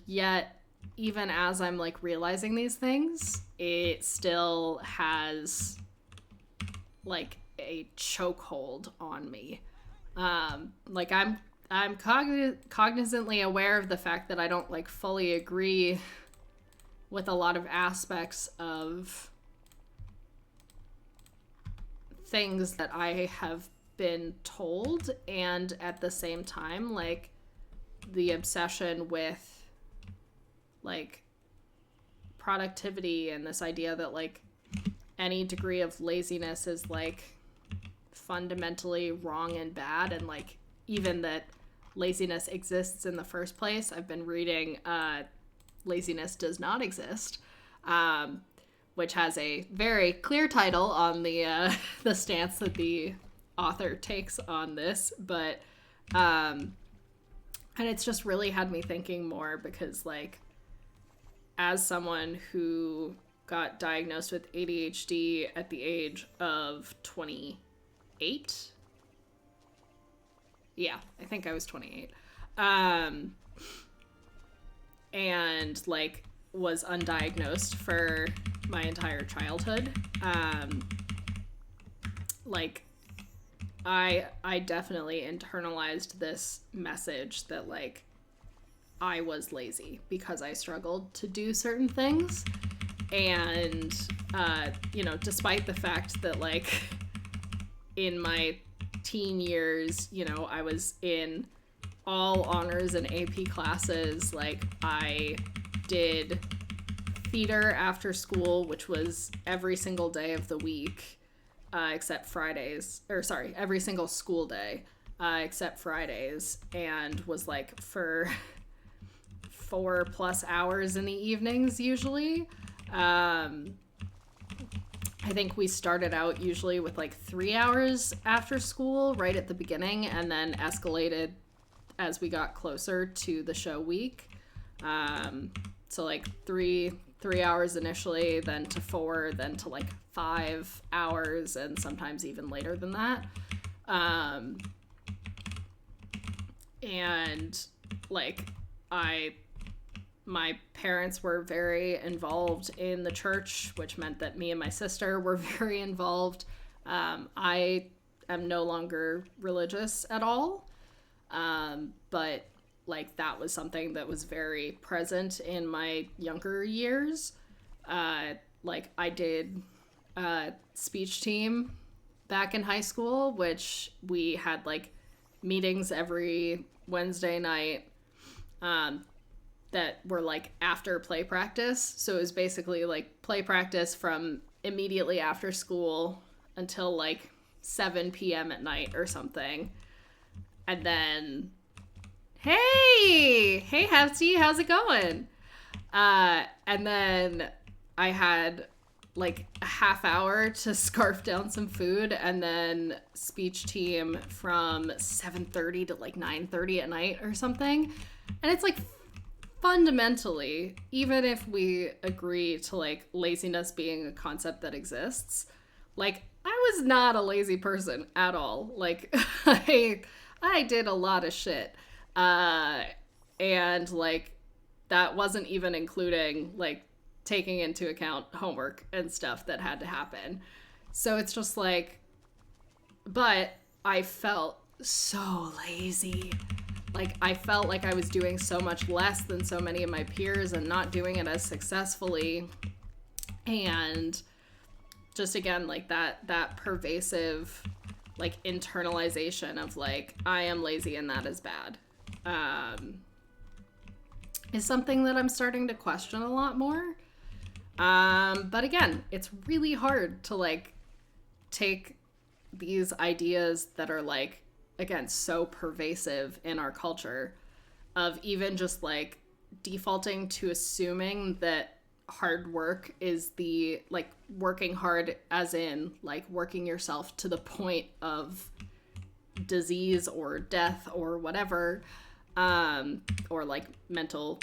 A: yet, even as I'm like realizing these things, it still has like a chokehold on me. Like I'm cognizantly aware of the fact that I don't like fully agree with a lot of aspects of things that I have been told, and at the same time like the obsession with like productivity and this idea that like any degree of laziness is like fundamentally wrong and bad, and like even that laziness exists in the first place. I've been reading Laziness Does Not Exist, which has a very clear title on the stance that the author takes on this, but and it's just really had me thinking more because like as someone who got diagnosed with ADHD at the age of 28, yeah, I think I was 28, and like was undiagnosed for my entire childhood. Like, I definitely internalized this message that, like, I was lazy because I struggled to do certain things. And, you know, despite the fact that, like, in my teen years, you know, I was in all honors and AP classes. Like, I did theater after school, which was every single day of the week, except Fridays. Or, sorry, every single school day, except Fridays. And was, like, for 4+ hours in the evenings, usually. I think we started out usually with, like, 3 hours after school right at the beginning, and then escalated as we got closer to the show week. So, like, three hours initially, then to 4, then to, like, 5 hours, and sometimes even later than that. And, like, my parents were very involved in the church, which meant that me and my sister were very involved. I am no longer religious at all. But, like, that was something that was very present in my younger years. Like, I did speech team back in high school, which we had, like, meetings every Wednesday night that were, like, after play practice. So it was basically, like, play practice from immediately after school until, like, 7 p.m. at night or something. And then, hey, Hefty, how's it going? And then I had, like, a half hour to scarf down some food, and then speech team from 7:30 to, like, 9:30 at night or something. And it's, like, fundamentally, even if we agree to, like, laziness being a concept that exists, like, I was not a lazy person at all. Like, I did a lot of shit. And, like, that wasn't even including, like, taking into account homework and stuff that had to happen. So it's just like, but I felt so lazy. Like, I felt like I was doing so much less than so many of my peers and not doing it as successfully. And just, again, like, that pervasive, like, internalization of, like, I am lazy and that is bad, is something that I'm starting to question a lot more. But again, it's really hard to, like, take these ideas that are, like, again, so pervasive in our culture, of even just, like, defaulting to assuming that hard work is the, like, working hard as in, like, working yourself to the point of disease or death or whatever, or, like, mental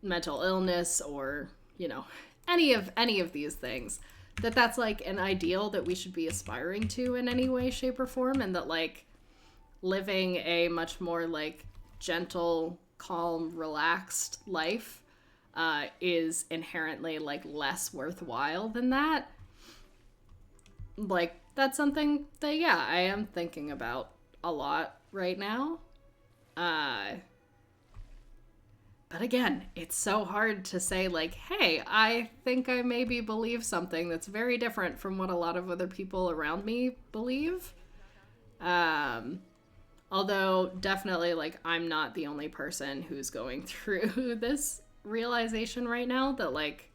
A: illness, or, you know, any of these things, that's, like, an ideal that we should be aspiring to in any way, shape, or form, and that, like, living a much more, like, gentle, calm, relaxed life is inherently, like, less worthwhile than that. Like, that's something that, yeah, I am thinking about a lot right now. But again, it's so hard to say, like, hey, I think I maybe believe something that's very different from what a lot of other people around me believe. Although, definitely, like, I'm not the only person who's going through this realization right now that, like,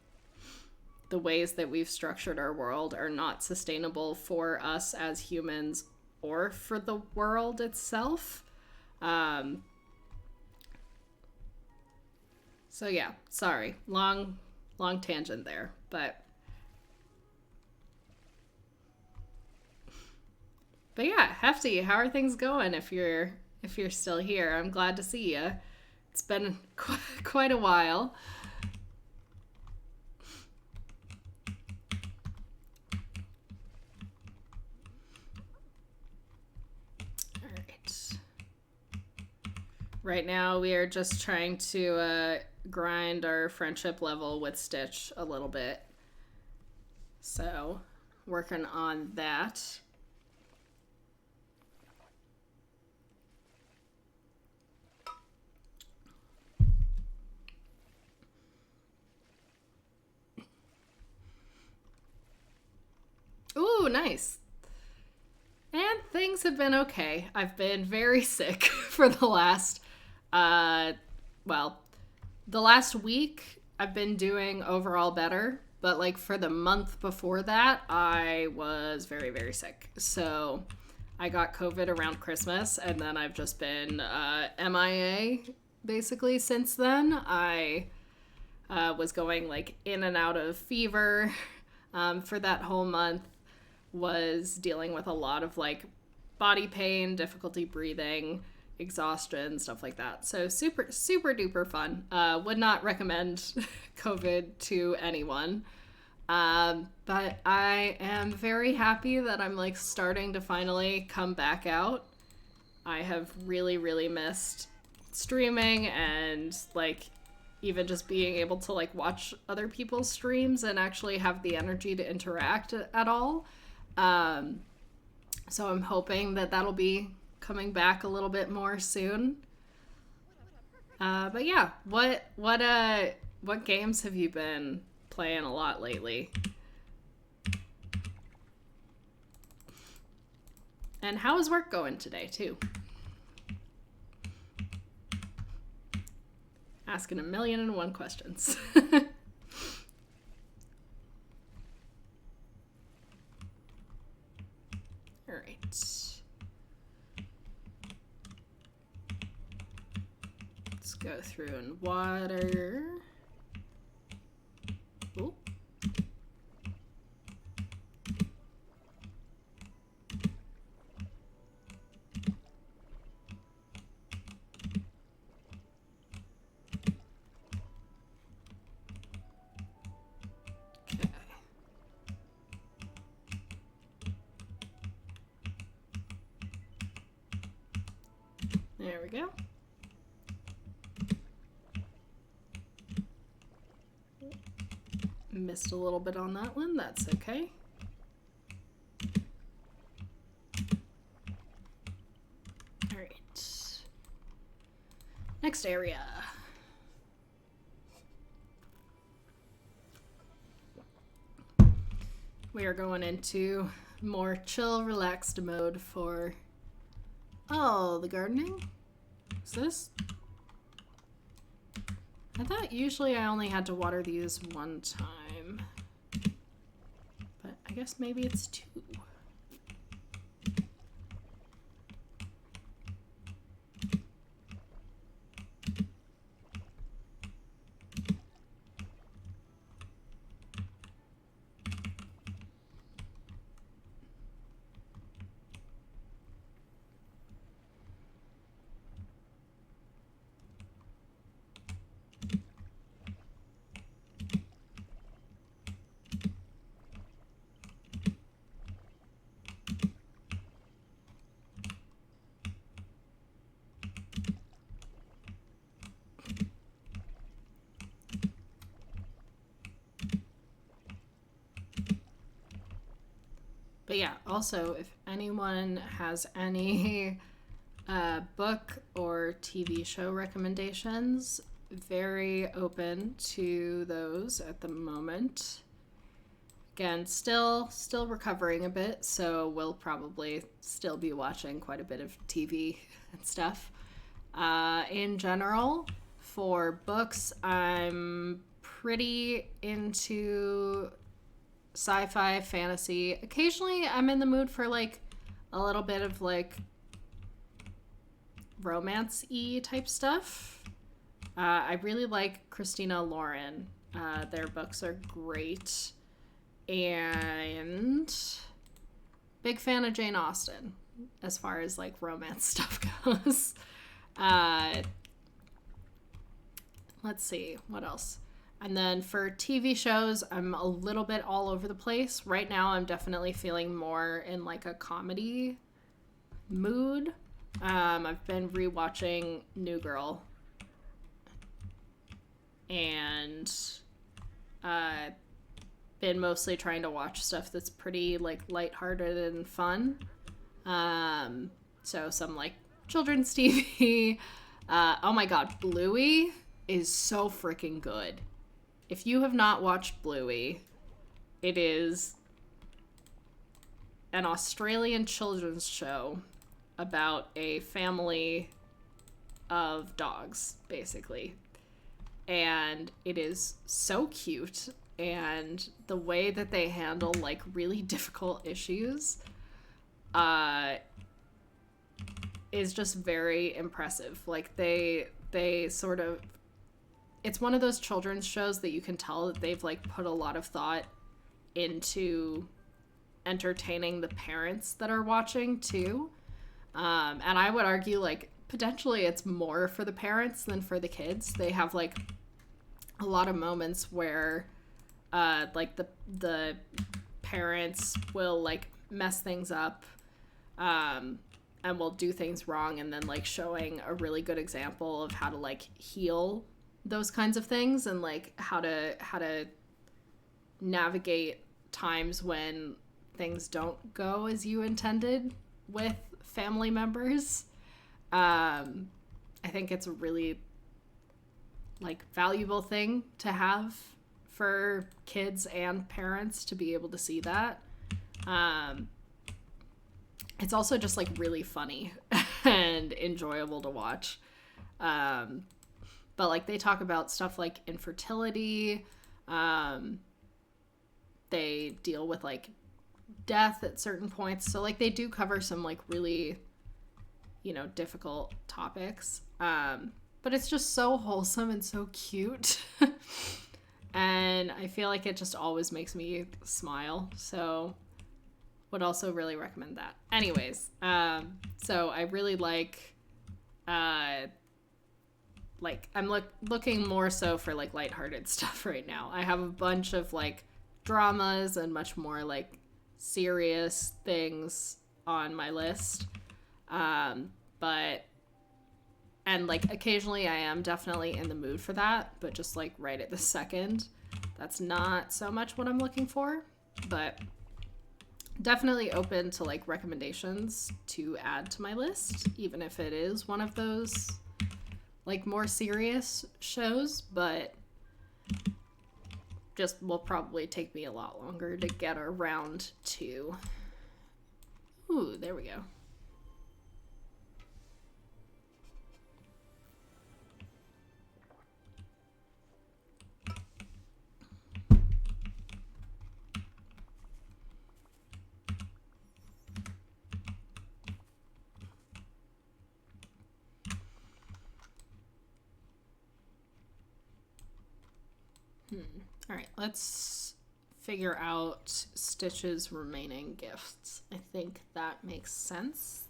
A: the ways that we've structured our world are not sustainable for us as humans or for the world itself. So yeah, sorry, long tangent there, but yeah, Hefty, how are things going? If you're still here, I'm glad to see you. It's been quite a while. All right. Right now, we are just trying to grind our friendship level with Stitch a little bit. So, working on that. Ooh, nice. And things have been okay. I've been very sick for the last, the last week. I've been doing overall better, but like for the month before that, I was very, very sick. So I got COVID around Christmas, and then I've just been MIA basically since then. I was going like in and out of fever for that whole month. Was dealing with a lot of like body pain, difficulty breathing, exhaustion, stuff like that. So super duper fun. Would not recommend COVID to anyone. But I am very happy that I'm like starting to finally come back out. I have really missed streaming and like even just being able to like watch other people's streams and actually have the energy to interact at all. So I'm hoping that that'll be coming back a little bit more soon. But yeah, what games have you been playing a lot lately? And how is work going today too? Asking 1,000,001 questions. All right. Let's go through and water. Ooh. There we go. Missed a little bit on that one. That's okay. All right. Next area. We are going into more chill, relaxed mode for... Oh, the gardening? Is this? I thought usually I only had to water these one time. But I guess maybe it's two. But yeah, also, if anyone has any book or TV show recommendations, very open to those at the moment. Again, still recovering a bit, so we'll probably still be watching quite a bit of TV and stuff. In general, for books, I'm pretty into sci-fi, fantasy. Occasionally I'm in the mood for like a little bit of like romance-y type stuff. I really like Christina Lauren. Their books are great. And big fan of Jane Austen as far as like romance stuff goes. Let's see, what else? And then for TV shows, I'm a little bit all over the place. Right now, I'm definitely feeling more in like a comedy mood. I've been rewatching New Girl. and been mostly trying to watch stuff that's pretty like lighthearted and fun. So some like children's TV. Oh my god, Bluey is so freaking good. If you have not watched Bluey, it is an Australian children's show about a family of dogs, basically. And it is so cute, and the way that they handle like really difficult issues is just very impressive. Like they sort of, it's one of those children's shows that you can tell that they've like put a lot of thought into entertaining the parents that are watching too. And I would argue like potentially it's more for the parents than for the kids. They have like a lot of moments where like the parents will like mess things up and will do things wrong, and then like showing a really good example of how to like heal those kinds of things, and like how to navigate times when things don't go as you intended with family members. I think it's a really like valuable thing to have for kids and parents to be able to see that. It's also just like really funny and enjoyable to watch. But like they talk about stuff like infertility. They deal with like death at certain points. So like they do cover some like really, you know, difficult topics. But it's just so wholesome and so cute. And I feel like it just always makes me smile. So would also really recommend that. Anyways, so I really like I'm looking more so for like lighthearted stuff right now. I have a bunch of like dramas and much more like serious things on my list. But and like occasionally I am definitely in the mood for that, but just like right at the second, that's not so much what I'm looking for. But definitely open to like recommendations to add to my list, even if it is one of those like more serious shows, but just will probably take me a lot longer to get around to. Ooh, there we go. All right, let's figure out Stitch's remaining gifts. I think that makes sense.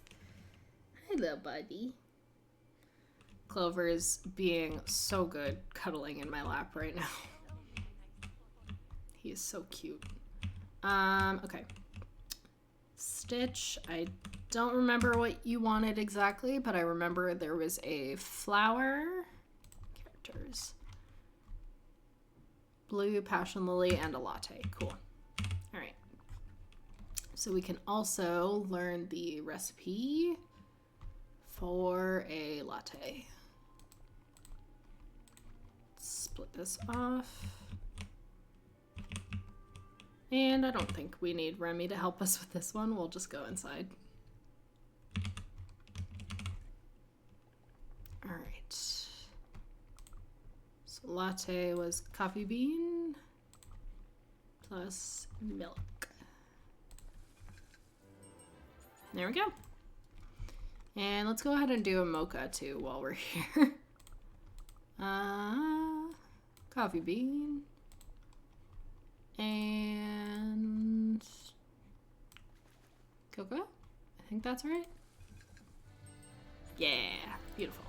A: Hello, buddy. Clover is being so good cuddling in my lap right now. He is so cute. Okay. Stitch, I don't remember what you wanted exactly, but I remember there was a flower. Characters. Blue, passion lily, and a latte. Cool. All right. So we can also learn the recipe for a latte. Split this off. And I don't think we need Remy to help us with this one. We'll just go inside. All right. So latte was coffee bean plus milk. There we go. And let's go ahead and do a mocha too while we're here. Coffee bean. And cocoa? I think that's right. Yeah, beautiful.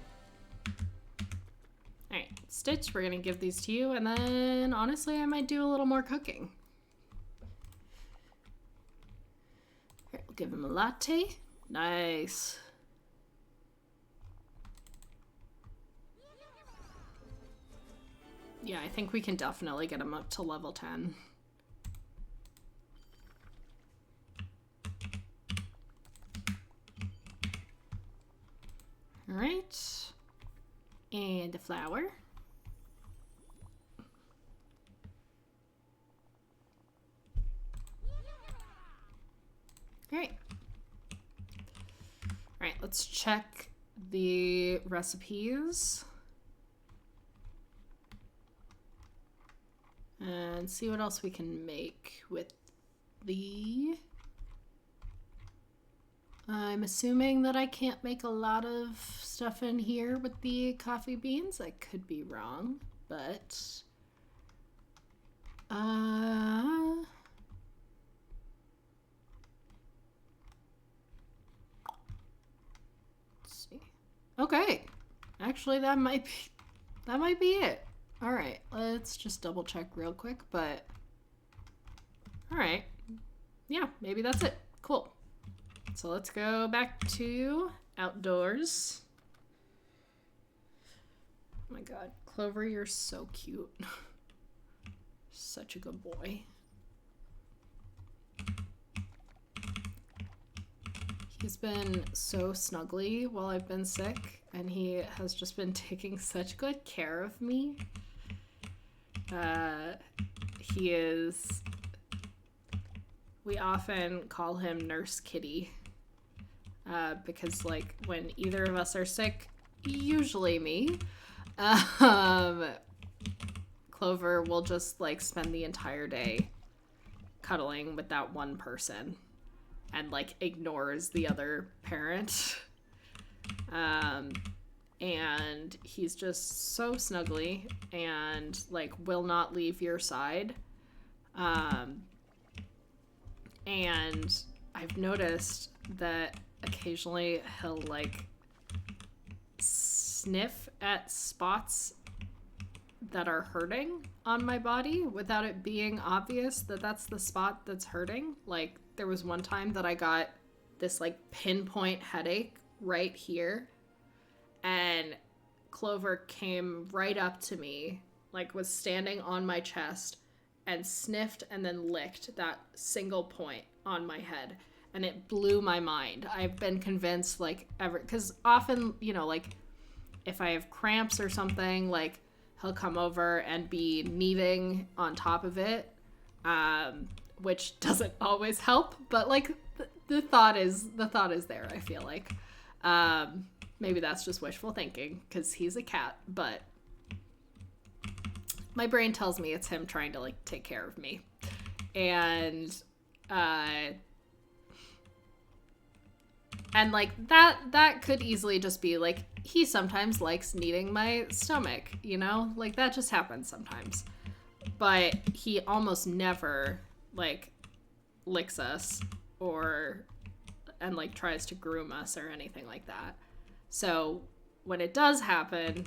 A: All right, Stitch, we're gonna give these to you, and then honestly, I might do a little more cooking. Here, we'll give him a latte. Nice. Yeah, I think we can definitely get him up to level 10. All right. And the flower. All right. All right, let's check the recipes. And see what else we can make with the... I'm assuming that I can't make a lot of stuff in here with the coffee beans. I could be wrong, but... let's see. Okay. Actually, that might be it. All right, let's just double check real quick, but all right. Yeah, maybe that's it. Cool. So let's go back to outdoors. Oh my God, Clover, you're so cute. Such a good boy. He's been so snuggly while I've been sick, and he has just been taking such good care of me. He is... We often call him Nurse Kitty. Because, like, when either of us are sick, usually me, Clover will just, like, spend the entire day cuddling with that one person and, like, ignores the other parent. And he's just so snuggly and, like, will not leave your side. And I've noticed that occasionally he'll, like, sniff at spots that are hurting on my body without it being obvious that that's the spot that's hurting. Like, there was one time that I got this, like, pinpoint headache right here, and Clover came right up to me, like, was standing on my chest and sniffed and then licked that single point on my head. And it blew my mind. I've been convinced, like, because often, you know, like, if I have cramps or something, like, he'll come over and be kneading on top of it, which doesn't always help, but, like, the thought is there, I feel like. Maybe that's just wishful thinking, because he's a cat, but my brain tells me it's him trying to, like, take care of me. And like, that could easily just be, like, he sometimes likes kneading my stomach, you know? Like, that just happens sometimes. But he almost never, like, licks us and, like, tries to groom us or anything like that. So when it does happen,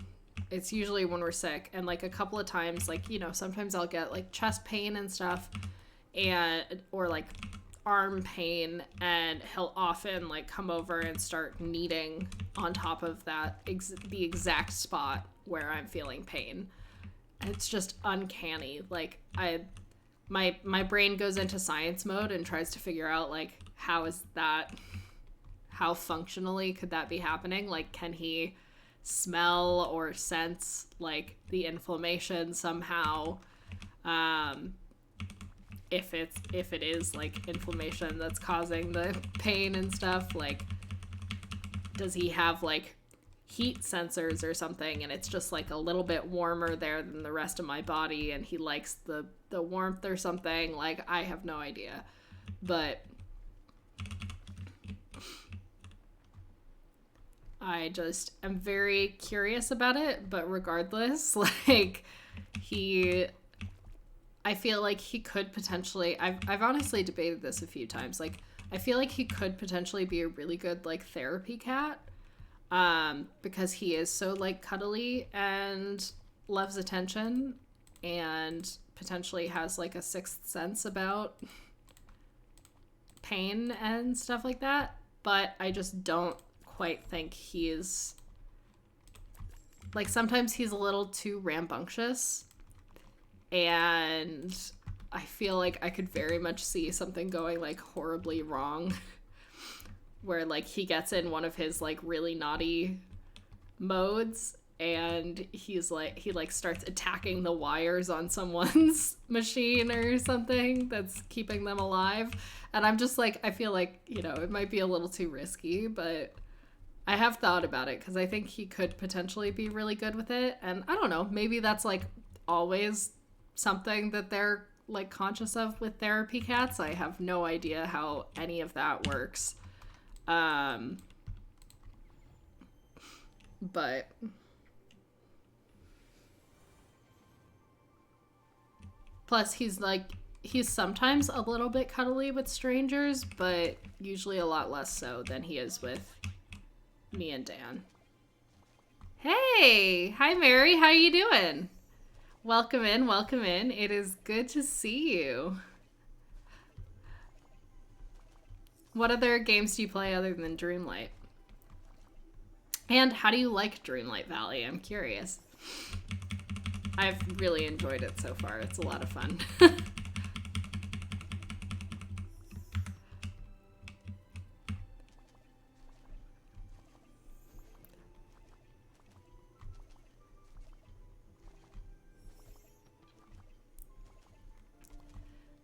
A: it's usually when we're sick. And, like, a couple of times, like, you know, sometimes I'll get, like, chest pain and stuff, or, like, arm pain, and he'll often, like, come over and start kneading on top of that the exact spot where I'm feeling pain. And it's just uncanny. Like, my brain goes into science mode and tries to figure out, like, how functionally could that be happening? Like, can he smell or sense, like, the inflammation somehow? If it is, like, inflammation that's causing the pain and stuff, like, does he have, like, heat sensors or something, and it's just, like, a little bit warmer there than the rest of my body, and he likes the warmth or something? Like, I have no idea. But I just am very curious about it. But regardless, like, I feel like he could potentially, I've honestly debated this a few times. Like, I feel like he could potentially be a really good, like, therapy cat, because he is so, like, cuddly and loves attention, and potentially has, like, a sixth sense about pain and stuff like that. But I just don't quite think he's, like, sometimes he's a little too rambunctious. And I feel like I could very much see something going like horribly wrong where like he gets in one of his like really naughty modes and he starts attacking the wires on someone's machine or something that's keeping them alive. And I'm just like, I feel like, you know, it might be a little too risky, but I have thought about it because I think he could potentially be really good with it. And I don't know, maybe that's like always something that they're like conscious of with therapy cats. I have no idea how any of that works. But plus he's sometimes a little bit cuddly with strangers, but usually a lot less so than he is with me and Dan. Hey, hi Mary, how you doing? Welcome in, welcome in. It is good to see you. What other games do you play other than Dreamlight? And how do you like Dreamlight Valley? I'm curious. I've really enjoyed it so far. It's a lot of fun.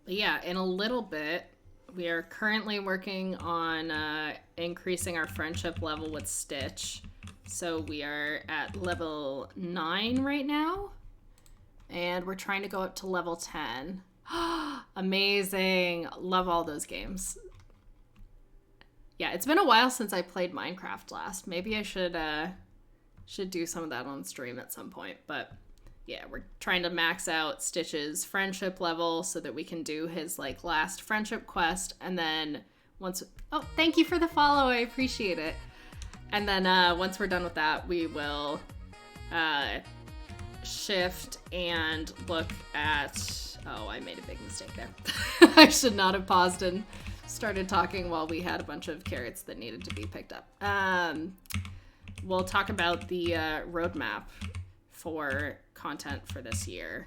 A: But yeah, in a little bit, we are currently working on increasing our friendship level with Stitch. So we are at level 9 right now. And we're trying to go up to level 10. Amazing. Love all those games. Yeah, it's been a while since I played Minecraft last. Maybe I should do some of that on stream at some point. But yeah, we're trying to max out Stitch's friendship level so that we can do his like last friendship quest. And then oh, thank you for the follow. I appreciate it. And then once we're done with that, we will shift and look at... Oh, I made a big mistake there. I should not have paused and started talking while we had a bunch of carrots that needed to be picked up. We'll talk about the roadmap for content for this year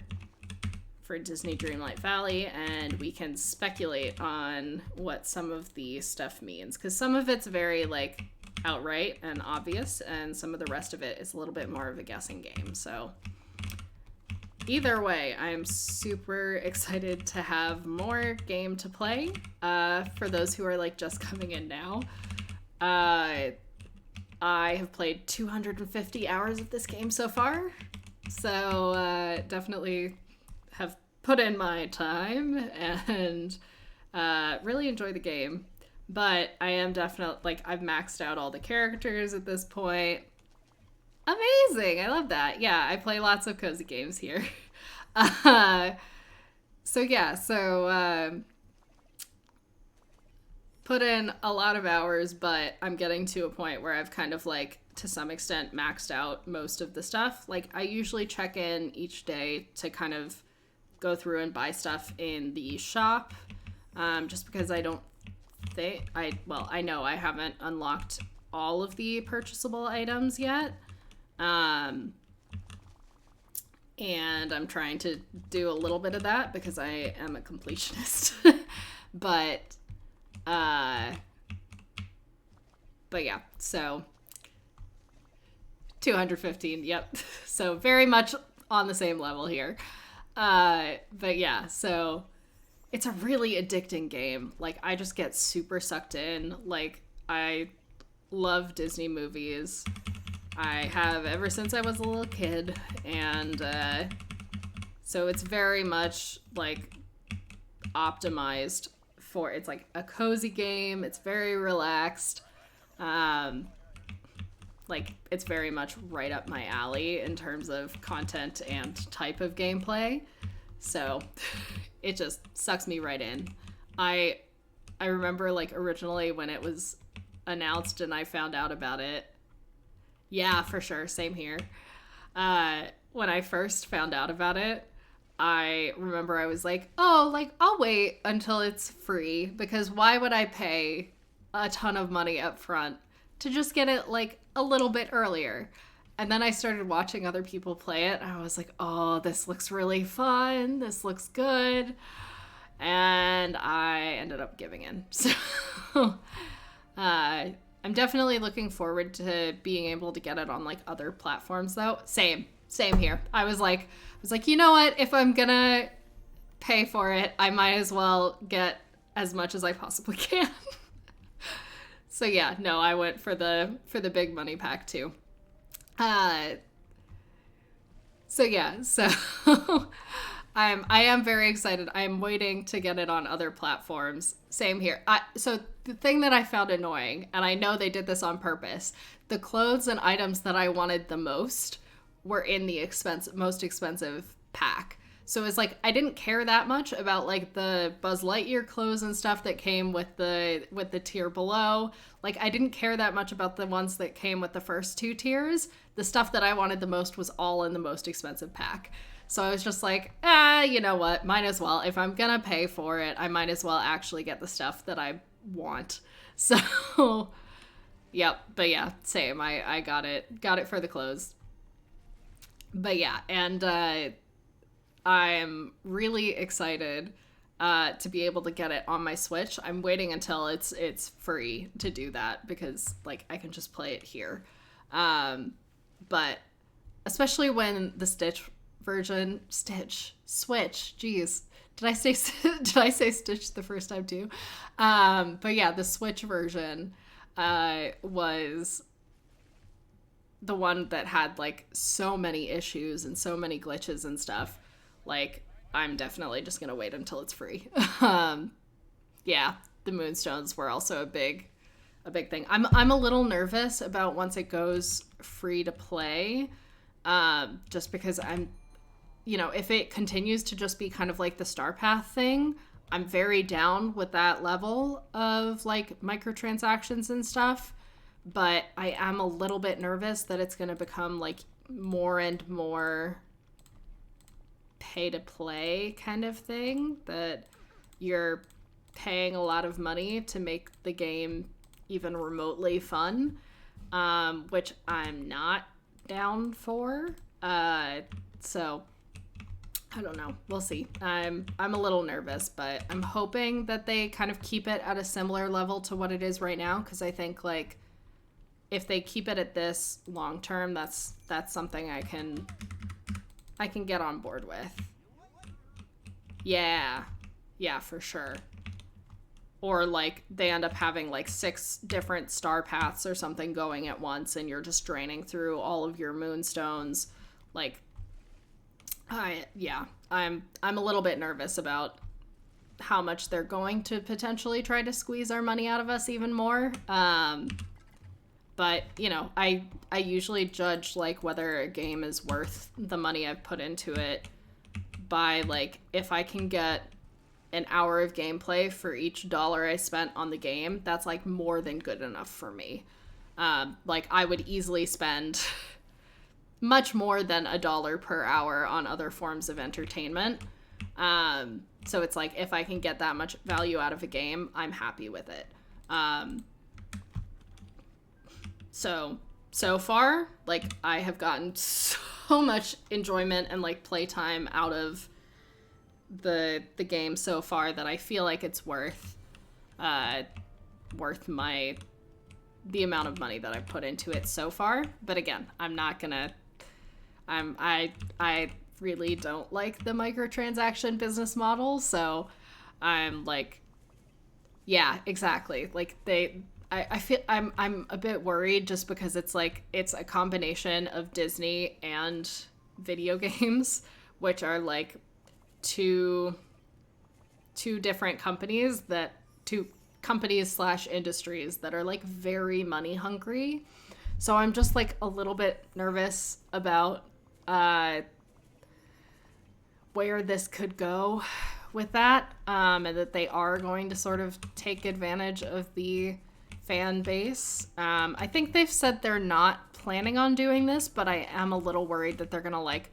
A: for Disney Dreamlight Valley, and we can speculate on what some of the stuff means, because some of it's very like outright and obvious, and some of the rest of it is a little bit more of a guessing game. So either way, I'm super excited to have more game to play. For those who are like just coming in now, I have played 250 hours of this game so far. So definitely have put in my time and really enjoy the game. But I am definitely, like, I've maxed out all the characters at this point. Amazing! I love that. Yeah, I play lots of cozy games here. So put in a lot of hours, but I'm getting to a point where I've kind of, like, to some extent maxed out most of the stuff. Like, I usually check in each day to kind of go through and buy stuff in the shop, just because I don't think... I know I haven't unlocked all of the purchasable items yet. And I'm trying to do a little bit of that because I am a completionist. But yeah, so 215, yep. So very much on the same level here. But yeah, so it's a really addicting game. Like, I just get super sucked in. Like, I love Disney movies. I have ever since I was a little kid, and so it's very much like optimized for, it's like a cozy game. It's very relaxed. Like, it's very much right up my alley in terms of content and type of gameplay. So it just sucks me right in. I remember, like, originally when it was announced and I found out about it. Yeah, for sure. Same here. When I first found out about it, I remember I was like, oh, like, I'll wait until it's free, because why would I pay a ton of money up front to just get it, like, a little bit earlier? And then I started watching other people play it. And I was like, oh, this looks really fun. This looks good. And I ended up giving in. So I'm definitely looking forward to being able to get it on like other platforms though. Same here. I was like, you know what? If I'm gonna pay for it, I might as well get as much as I possibly can. So yeah, no, I went for the big money pack too. So I am very excited. I am waiting to get it on other platforms. Same here. So the thing that I found annoying, and I know they did this on purpose, the clothes and items that I wanted the most were in the most expensive pack. So it's like I didn't care that much about like the Buzz Lightyear clothes and stuff that came with the tier below. Like I didn't care that much about the ones that came with the first 2 tiers. The stuff that I wanted the most was all in the most expensive pack. So I was just like, you know what? Might as well. If I'm gonna pay for it, I might as well actually get the stuff that I want. So, yep. But yeah, same. I got it for the clothes. But yeah, and I'm really excited to be able to get it on my Switch. I'm waiting until it's free to do that because like I can just play it here. But especially when the Switch, geez. Did I say Stitch the first time too? But yeah, the Switch version was the one that had like so many issues and so many glitches and stuff. Like I'm definitely just gonna wait until it's free. Yeah, the Moonstones were also a big thing. I'm a little nervous about once it goes free to play, just because if it continues to just be kind of like the Star Path thing, I'm very down with that level of like microtransactions and stuff. But I am a little bit nervous that it's going to become like more and more pay to play kind of thing, that you're paying a lot of money to make the game even remotely fun, which I'm not down for. So I don't know. We'll see. I'm a little nervous, but I'm hoping that they kind of keep it at a similar level to what it is right now, because I think like if they keep it at this long term, that's something I can get on board with. Yeah, for sure. Or like they end up having like 6 different star paths or something going at once, and you're just draining through all of your moonstones. Like, I'm a little bit nervous about how much they're going to potentially try to squeeze our money out of us even more. But I usually judge like whether a game is worth the money I've put into it by like if I can get an hour of gameplay for each dollar I spent on the game, that's like more than good enough for me. Like I would easily spend much more than $1 per hour on other forms of entertainment. So it's like if I can get that much value out of a game, I'm happy with it. So far, like I have gotten so much enjoyment and like playtime out of the game so far that I feel like it's worth the amount of money that I've put into it so far. But again, I really don't like the microtransaction business model, so I'm like, yeah, exactly. Like I feel I'm a bit worried just because it's like it's a combination of Disney and video games, which are like two different companies / industries that are like very money hungry. So I'm just like a little bit nervous about where this could go with that, and that they are going to sort of take advantage of the fan base. I think they've said they're not planning on doing this, but I am a little worried that they're gonna like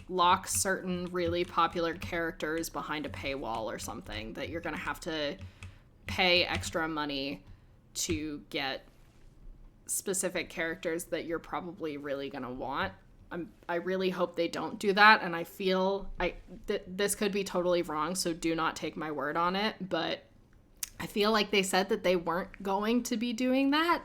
A: lock certain really popular characters behind a paywall or something, that you're gonna have to pay extra money to get specific characters that you're probably really going to want. I really hope they don't do that, and I feel this could be totally wrong, so do not take my word on it, but I feel like they said that they weren't going to be doing that,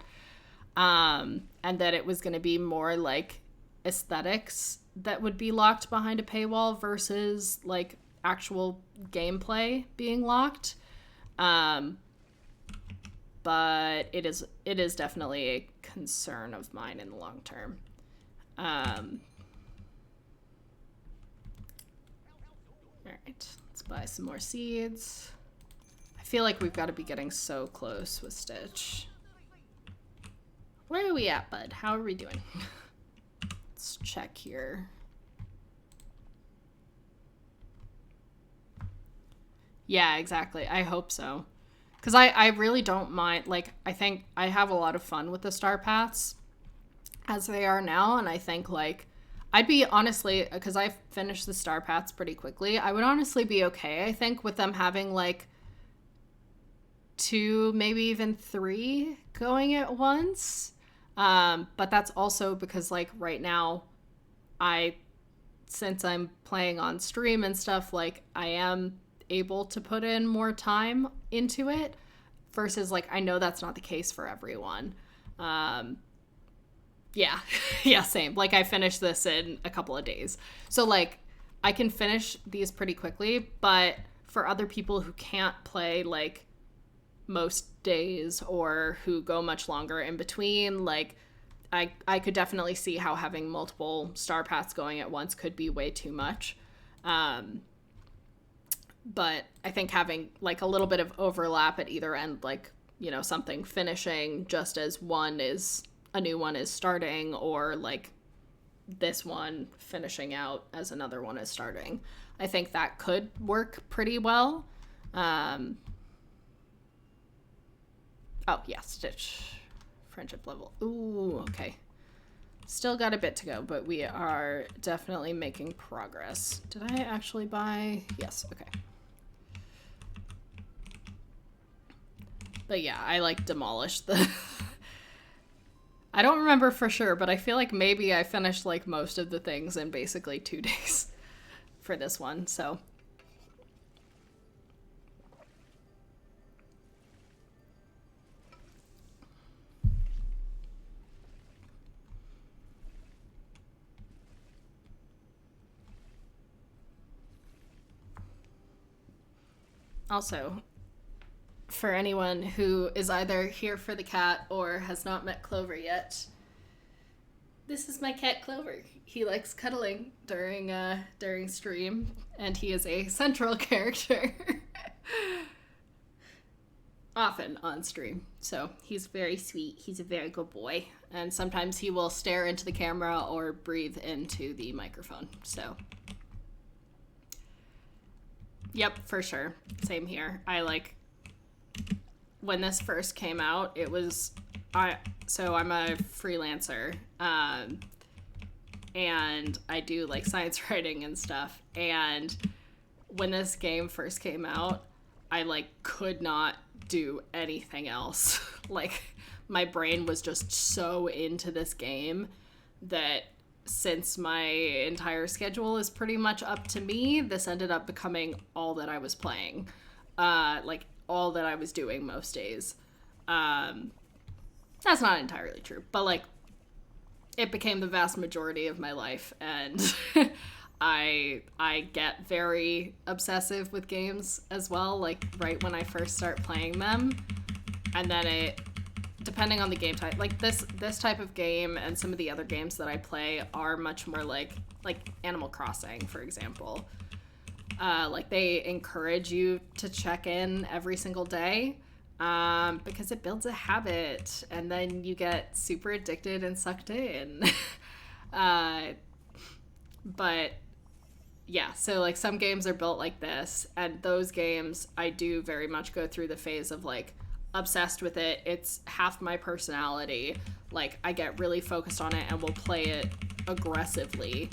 A: and that it was going to be more like aesthetics that would be locked behind a paywall versus like actual gameplay being locked. But it is definitely a concern of mine in the long term. All right, let's buy some more seeds. I feel like we've got to be getting so close with Stitch. Where are we at, bud? How are we doing? Let's check here. Yeah, exactly. I hope so. Because I really don't mind. Like, I think I have a lot of fun with the star paths as they are now. And I think, like, I'd be honestly, because I finished the star paths pretty quickly, I would honestly be okay, I think, with them having, like, 2, maybe even 3 going at once. But that's also because, like, right now, since I'm playing on stream and stuff, like, I am able to put in more time into it versus, like, I know that's not the case for everyone. Yeah. Yeah, same. Like, I finished this in a couple of days. So, like, I can finish these pretty quickly, but for other people who can't play, like, most days or who go much longer in between, like, I could definitely see how having multiple star paths going at once could be way too much. But I think having, like, a little bit of overlap at either end, like, you know, something finishing just as a new one is starting, or, like, this one finishing out as another one is starting. I think that could work pretty well. Oh, yeah, Stitch. Friendship level. Ooh, okay. Still got a bit to go, but we are definitely making progress. Did I actually buy? Yes, okay. But yeah, I, like, demolished the... I don't remember for sure, but I feel like maybe I finished, like, most of the things in basically 2 days for this one, so... Also, for anyone who is either here for the cat or has not met Clover yet, this is my cat Clover. He likes cuddling during stream, and he is a central character often on stream. So he's very sweet. He's a very good boy, and sometimes he will stare into the camera or breathe into the microphone. So yep, for sure. Same here. When this first came out, it was, so I'm a freelancer, and I do, like, science writing and stuff, and when this game first came out, I, like, could not do anything else. Like, my brain was just so into this game that since my entire schedule is pretty much up to me, this ended up becoming all that I was playing. Like, all that I was doing most days. That's not entirely true, but, like, it became the vast majority of my life, and I get very obsessive with games as well, like, right when I first start playing them, and then depending on the game type, like, this type of game and some of the other games that I play are much more like Animal Crossing, for example. Like, they encourage you to check in every single day, because it builds a habit, and then you get super addicted and sucked in. But yeah, so, like, some games are built like this, and those games I do very much go through the phase of, like, obsessed with it. It's half my personality. Like, I get really focused on it and will play it aggressively,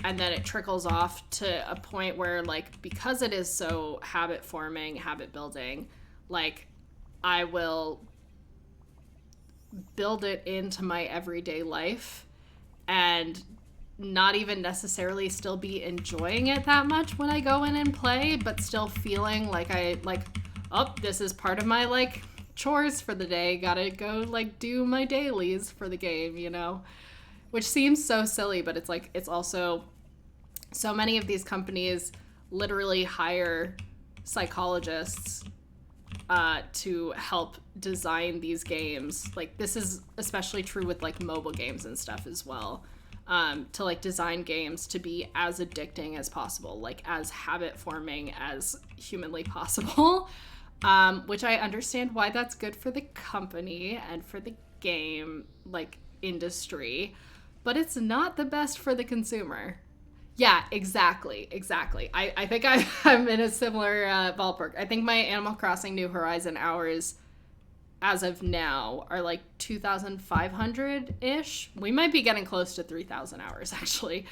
A: and then it trickles off to a point where, like, because it is so habit forming, habit building, like, I will build it into my everyday life and not even necessarily still be enjoying it that much when I go in and play, but still feeling like oh, this is part of my like chores for the day. Gotta go like do my dailies for the game, you know? Which seems so silly, but it's like, it's also so many of these companies literally hire psychologists to help design these games. Like, this is especially true with like mobile games and stuff as well. To like design games to be as addicting as possible, like as habit forming as humanly possible. Which I understand why that's good for the company and for the game like industry, but it's not the best for the consumer. Yeah, exactly. I think I'm in a similar ballpark. I think my Animal Crossing New Horizon hours as of now are like 2,500-ish. We might be getting close to 3,000 hours, actually.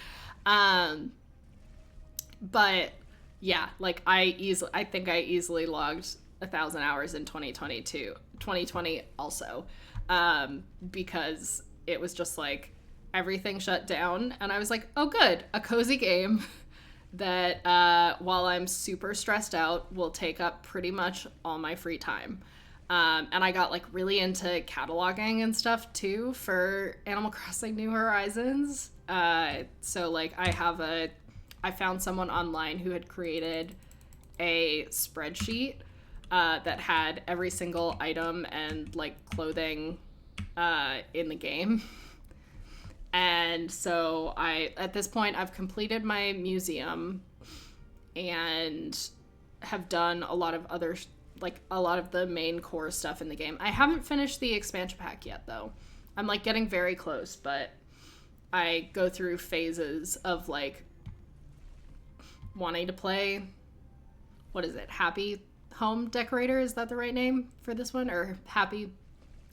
A: But yeah, like I think I easily logged 1,000 hours in 2020 also, because it was just like everything shut down, and I was like, oh good, a cozy game that while I'm super stressed out will take up pretty much all my free time. And I got like really into cataloging and stuff too for Animal Crossing New Horizons. So like I found someone online who had created a spreadsheet that had every single item and like clothing in the game. And so at this point, I've completed my museum and have done a lot of other, like a lot of the main core stuff in the game. I haven't finished the expansion pack yet though. I'm like getting very close, but I go through phases of like wanting to play, what is it? Happy Home Decorator? Is that the right name for this one? Or Happy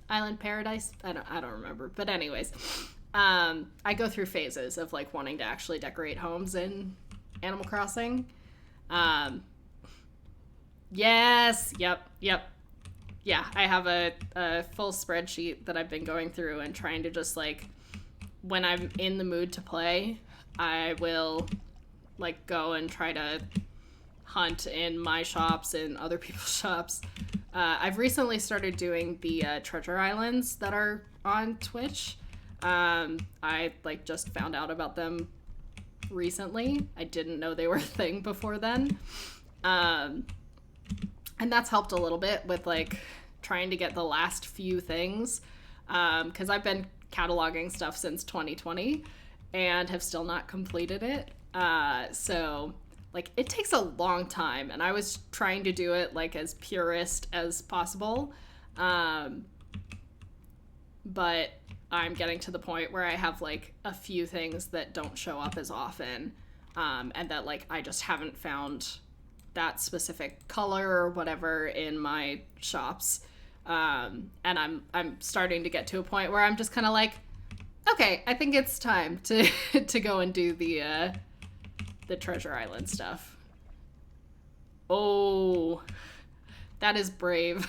A: Island Paradise? I don't remember. But anyways, I go through phases of like wanting to actually decorate homes in Animal Crossing. Yes, yep. Yeah, I have a full spreadsheet that I've been going through and trying to just like, when I'm in the mood to play, I will like go and try to hunt in my shops and other people's shops. I've recently started doing the treasure islands that are on Twitch. I like just found out about them recently. I didn't know they were a thing before then. And that's helped a little bit with like trying to get the last few things. 'Cause I've been cataloging stuff since 2020 and have still not completed it. So like it takes a long time, and I was trying to do it like as purist as possible. But I'm getting to the point where I have like a few things that don't show up as often, and that like I just haven't found that specific color or whatever in my shops. And I'm starting to get to a point where I'm just kind of like, okay, I think it's time to to go and do the Treasure Island stuff. Oh, that is brave.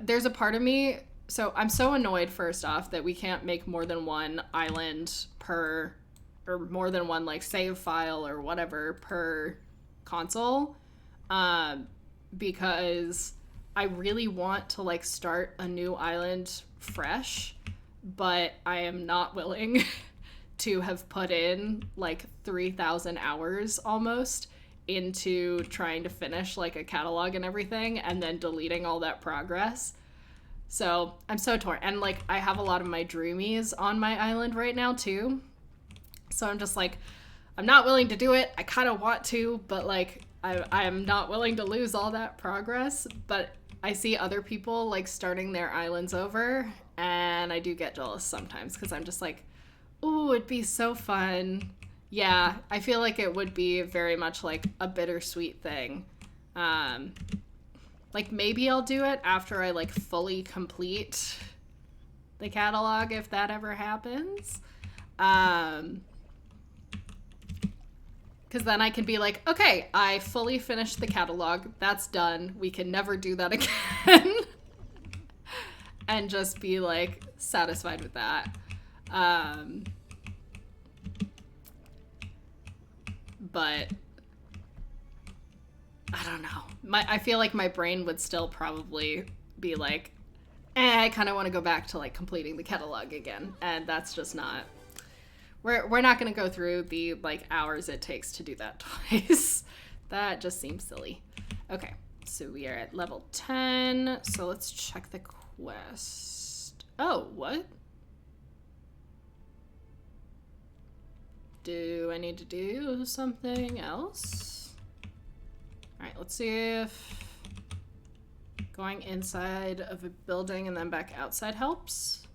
A: There's a part of me, so I'm so annoyed first off that we can't make more than one island per, or more than one like save file or whatever per console, because I really want to like start a new island fresh, but I am not willing to have put in like 3,000 hours almost into trying to finish like a catalog and everything and then deleting all that progress. So I'm so torn. And like I have a lot of my dreamies on my island right now too. So I'm just like, I'm not willing to do it. I kind of want to, but like I'm not willing to lose all that progress. But I see other people like starting their islands over, and I do get jealous sometimes because I'm just like, ooh, it'd be so fun. Yeah, I feel like it would be very much like a bittersweet thing. Like maybe I'll do it after I like fully complete the catalog, if that ever happens. Because then I can be like, okay, I fully finished the catalog. That's done. We can never do that again. and just be like satisfied with that. But I don't know. I feel like my brain would still probably be like, I kind of want to go back to like completing the catalog again, and that's just not. We're not going to go through the like hours it takes to do that twice. That just seems silly. Okay, so we are at level 10. So let's check the quest. Oh, what? Do I need to do something else? All right, let's see if going inside of a building and then back outside helps.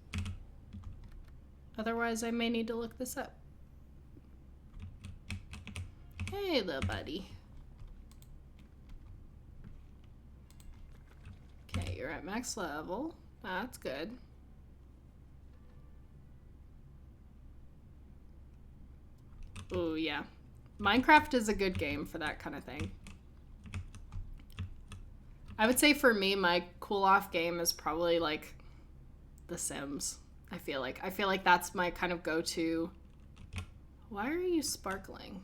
A: Otherwise, I may need to look this up. Hey, little buddy. Okay, you're at max level. That's good. Ooh, yeah. Minecraft is a good game for that kind of thing. I would say for me, my cool-off game is probably like The Sims. I feel like that's my kind of go-to. Why are you sparkling?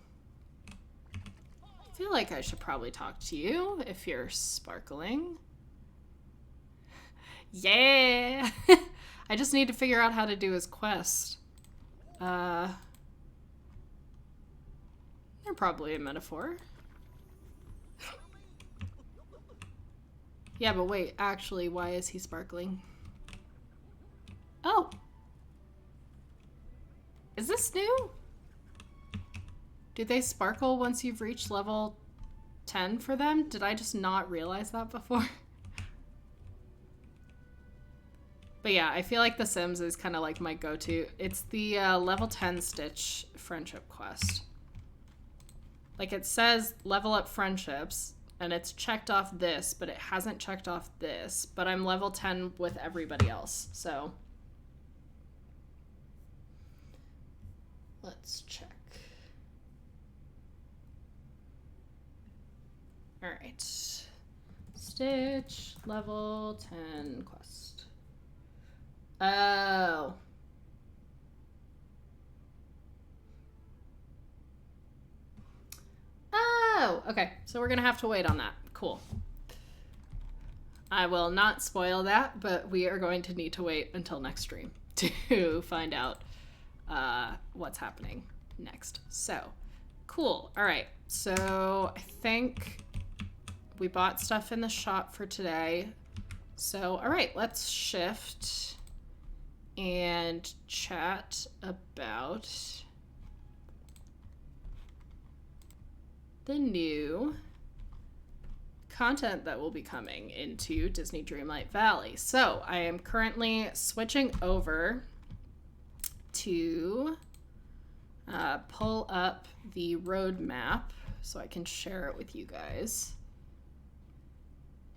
A: I feel like I should probably talk to you if you're sparkling. Yeah! I just need to figure out how to do his quest. They're probably a metaphor. Yeah, but wait, actually, why is he sparkling? Oh! Is this new? Do they sparkle once you've reached level 10 for them? Did I just not realize that before? But yeah, I feel like The Sims is kind of like my go-to. It's the level 10 Stitch friendship quest. Like it says level up friendships, and it's checked off this, but it hasn't checked off this. But I'm level 10 with everybody else, so. Let's check. All right. Stitch, level 10 quest. Oh. Oh, okay. So we're going to have to wait on that. Cool. I will not spoil that, but we are going to need to wait until next stream to find out what's happening next. So, cool. All right. So I think we bought stuff in the shop for today. So, all right, let's shift and chat about the new content that will be coming into Disney Dreamlight Valley. So I am currently switching over to pull up the roadmap so I can share it with you guys.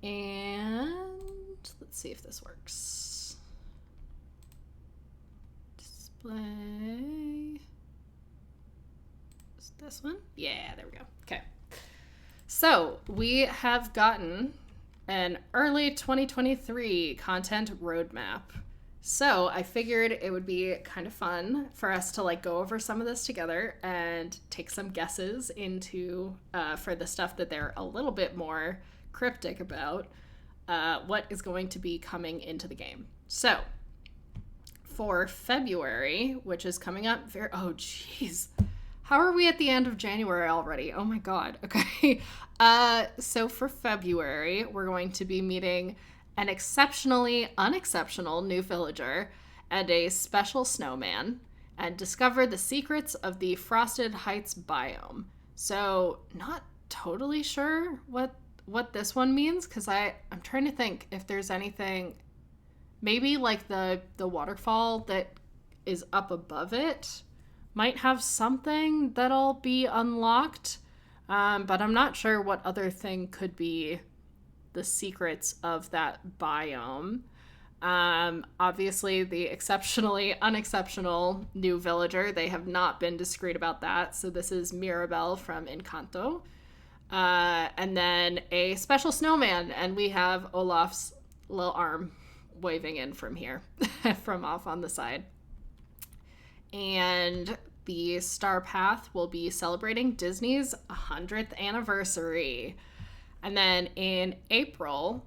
A: And let's see if this works. Display. Is this one? Yeah, there we go. Okay. So we have gotten an early 2023 content roadmap. So I figured it would be kind of fun for us to like go over some of this together and take some guesses into for the stuff that they're a little bit more cryptic about what is going to be coming into the game. So for February, which is coming up oh geez, how are we at the end of January already? Oh my god. Okay. So for February, we're going to be meeting an exceptionally unexceptional new villager and a special snowman, and discover the secrets of the Frosted Heights biome. So not totally sure what this one means, because I'm trying to think if there's anything, maybe like the waterfall that is up above it might have something that'll be unlocked, but I'm not sure what other thing could be the secrets of that biome. Obviously the exceptionally unexceptional new villager, they have not been discreet about that, so this is Mirabelle from Encanto. And then a special snowman, and we have Olaf's little arm waving in from here, from off on the side. And the Star Path will be celebrating Disney's 100th anniversary. And then in April,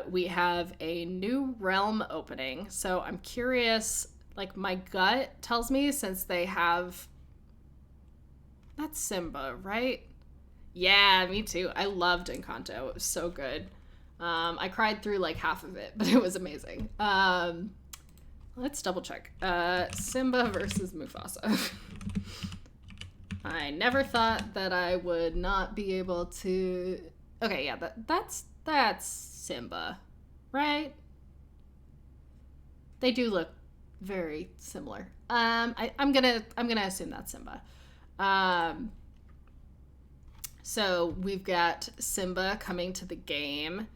A: we have a new realm opening. So I'm curious, like my gut tells me since they have... That's Simba, right? Yeah, me too. I loved Encanto. It was so good. I cried through like half of it, but it was amazing. Let's double check. Simba versus Mufasa. I never thought that I would not be able to... Okay, yeah, that's Simba, right? They do look very similar. I'm gonna assume that's Simba. So we've got Simba coming to the game.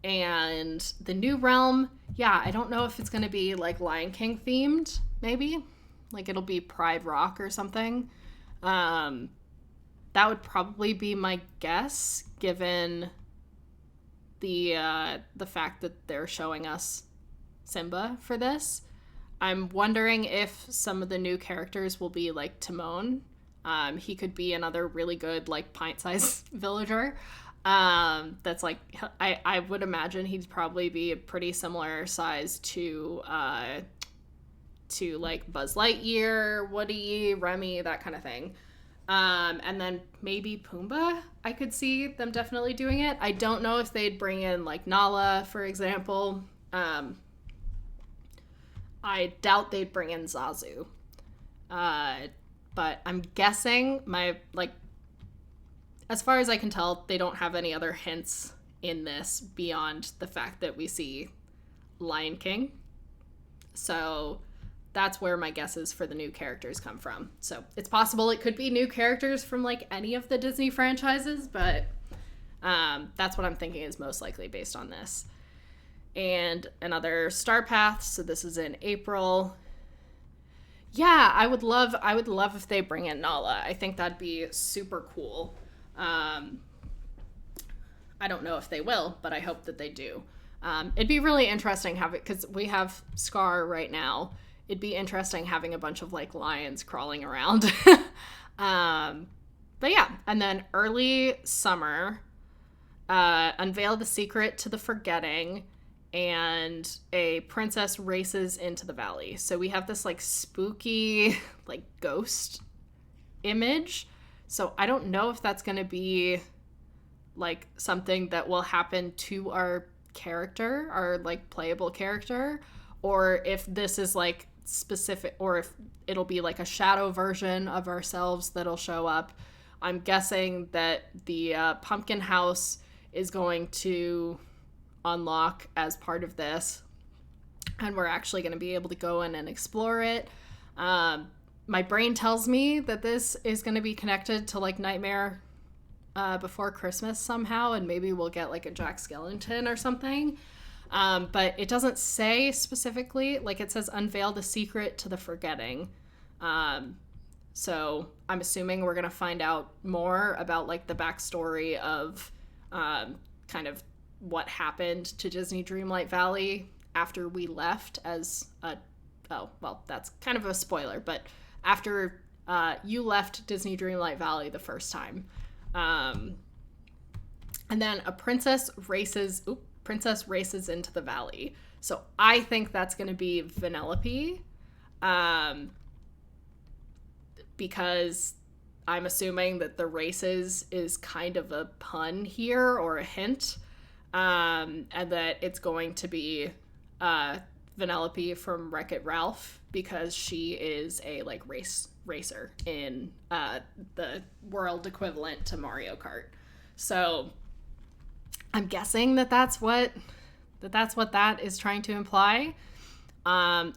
A: And the new realm, yeah, I don't know if it's going to be like Lion King themed, maybe. Like it'll be Pride Rock or something. That would probably be my guess, given the fact that they're showing us Simba for this. I'm wondering if some of the new characters will be like Timon. He could be another really good like pint-sized villager. That's like I would imagine he'd probably be a pretty similar size to like Buzz Lightyear, Woody, Remy, that kind of thing. And then maybe Pumbaa, I could see them definitely doing it. I don't know if they'd bring in like Nala, for example. I doubt they'd bring in Zazu. But I'm guessing as far as I can tell, they don't have any other hints in this beyond the fact that we see Lion King. So that's where my guesses for the new characters come from. So it's possible it could be new characters from like any of the Disney franchises, but that's what I'm thinking is most likely based on this. And another Star Path, so this is in April. Yeah, I would love if they bring in Nala. I think that'd be super cool. I don't know if they will, but I hope that they do. It'd be really interesting because we have Scar right now. It'd be interesting having a bunch of like lions crawling around. But yeah, and then early summer, Unveil the Secret to the Forgetting, and a princess races into the valley. So we have this like spooky like ghost image. So I don't know if that's going to be like something that will happen to our character, our like playable character, or if this is like specific, or if it'll be like a shadow version of ourselves that'll show up. I'm guessing that the pumpkin house is going to unlock as part of this, and we're actually going to be able to go in and explore it. My brain tells me that this is going to be connected to like Nightmare Before Christmas somehow, and maybe we'll get like a Jack Skellington or something, but it doesn't say specifically. Like it says Unveil the Secret to the Forgetting, so I'm assuming we're going to find out more about like the backstory of kind of what happened to Disney Dreamlight Valley after we left as a... Oh, well, that's kind of a spoiler, but after you left Disney Dreamlight Valley the first time. And then a princess races into the valley. So I think that's going to be Vanellope, because I'm assuming that the races is kind of a pun here or a hint, and that it's going to be Vanellope from Wreck-It Ralph, because she is a like racer in the world equivalent to Mario Kart. So I'm guessing that's what that is trying to imply.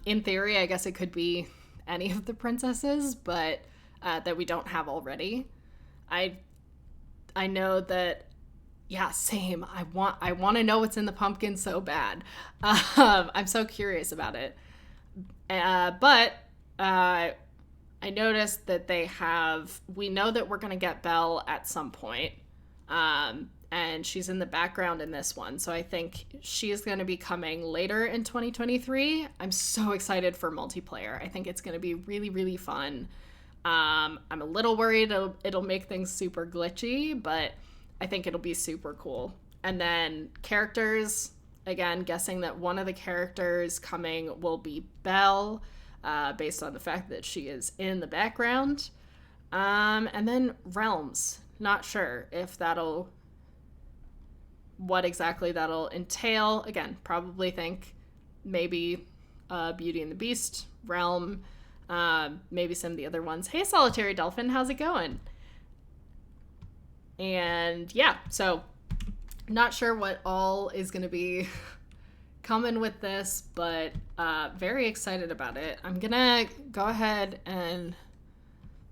A: In theory, I guess it could be any of the princesses, but that we don't have already. I know that. Yeah, same. I want to know what's in the pumpkin so bad. I'm so curious about it. But I noticed that we know that we're going to get Belle at some point. And and she's in the background in this one. So I think she's going to be coming later in 2023. I'm so excited for multiplayer. I think it's going to be really, really fun. I'm a little worried it'll make things super glitchy, but I think it'll be super cool. And then characters, again, guessing that one of the characters coming will be Belle, based on the fact that she is in the background. And then realms. Not sure if what exactly that'll entail. Again, probably think maybe Beauty and the Beast realm, maybe some of the other ones. Hey, Solitary Dolphin, how's it going? And yeah, so not sure what all is going to be coming with this, but very excited about it. I'm going to go ahead and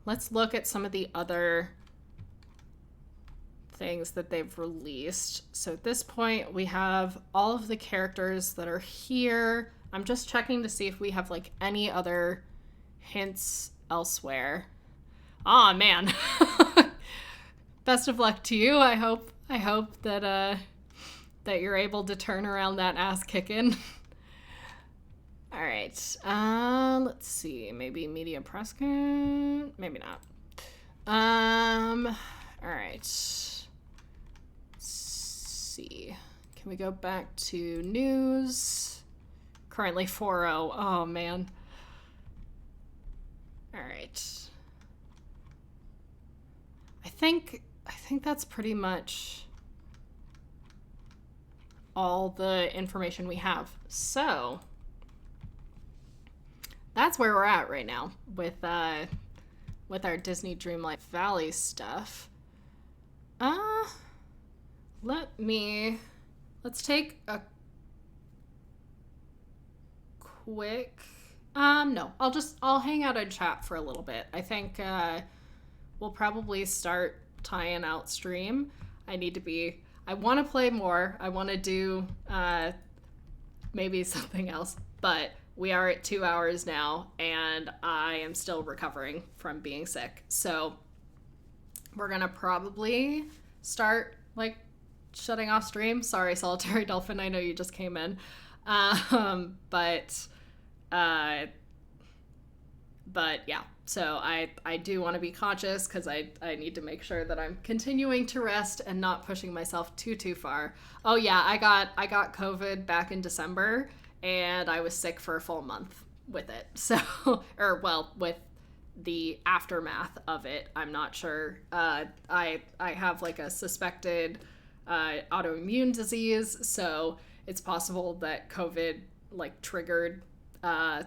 A: let's look at some of the other things that they've released. So at this point, we have all of the characters that are here. I'm just checking to see if we have like any other hints elsewhere. Aw, man. Best of luck to you. I hope that that you're able to turn around that ass kicking. All right. Let's see. Maybe media press con? Maybe not. All right. Let's see. Can we go back to news? Currently 4-0. Oh, man. All right. I think that's pretty much all the information we have. So that's where we're at right now with our Disney Dreamlight Valley stuff. Let's take a quick no, I'll hang out in chat for a little bit. I think we'll probably start tying out stream. I want to play more. I want to do maybe something else, but we are at 2 hours now and I am still recovering from being sick. So we're going to probably start like shutting off stream. Sorry, Solitary Dolphin. I know you just came in. But yeah, so I do want to be conscious because I need to make sure that I'm continuing to rest and not pushing myself too far. Oh yeah, I got COVID back in December and I was sick for a full month with it. So, with the aftermath of it, I'm not sure. I have like a suspected autoimmune disease, so it's possible that COVID like triggered a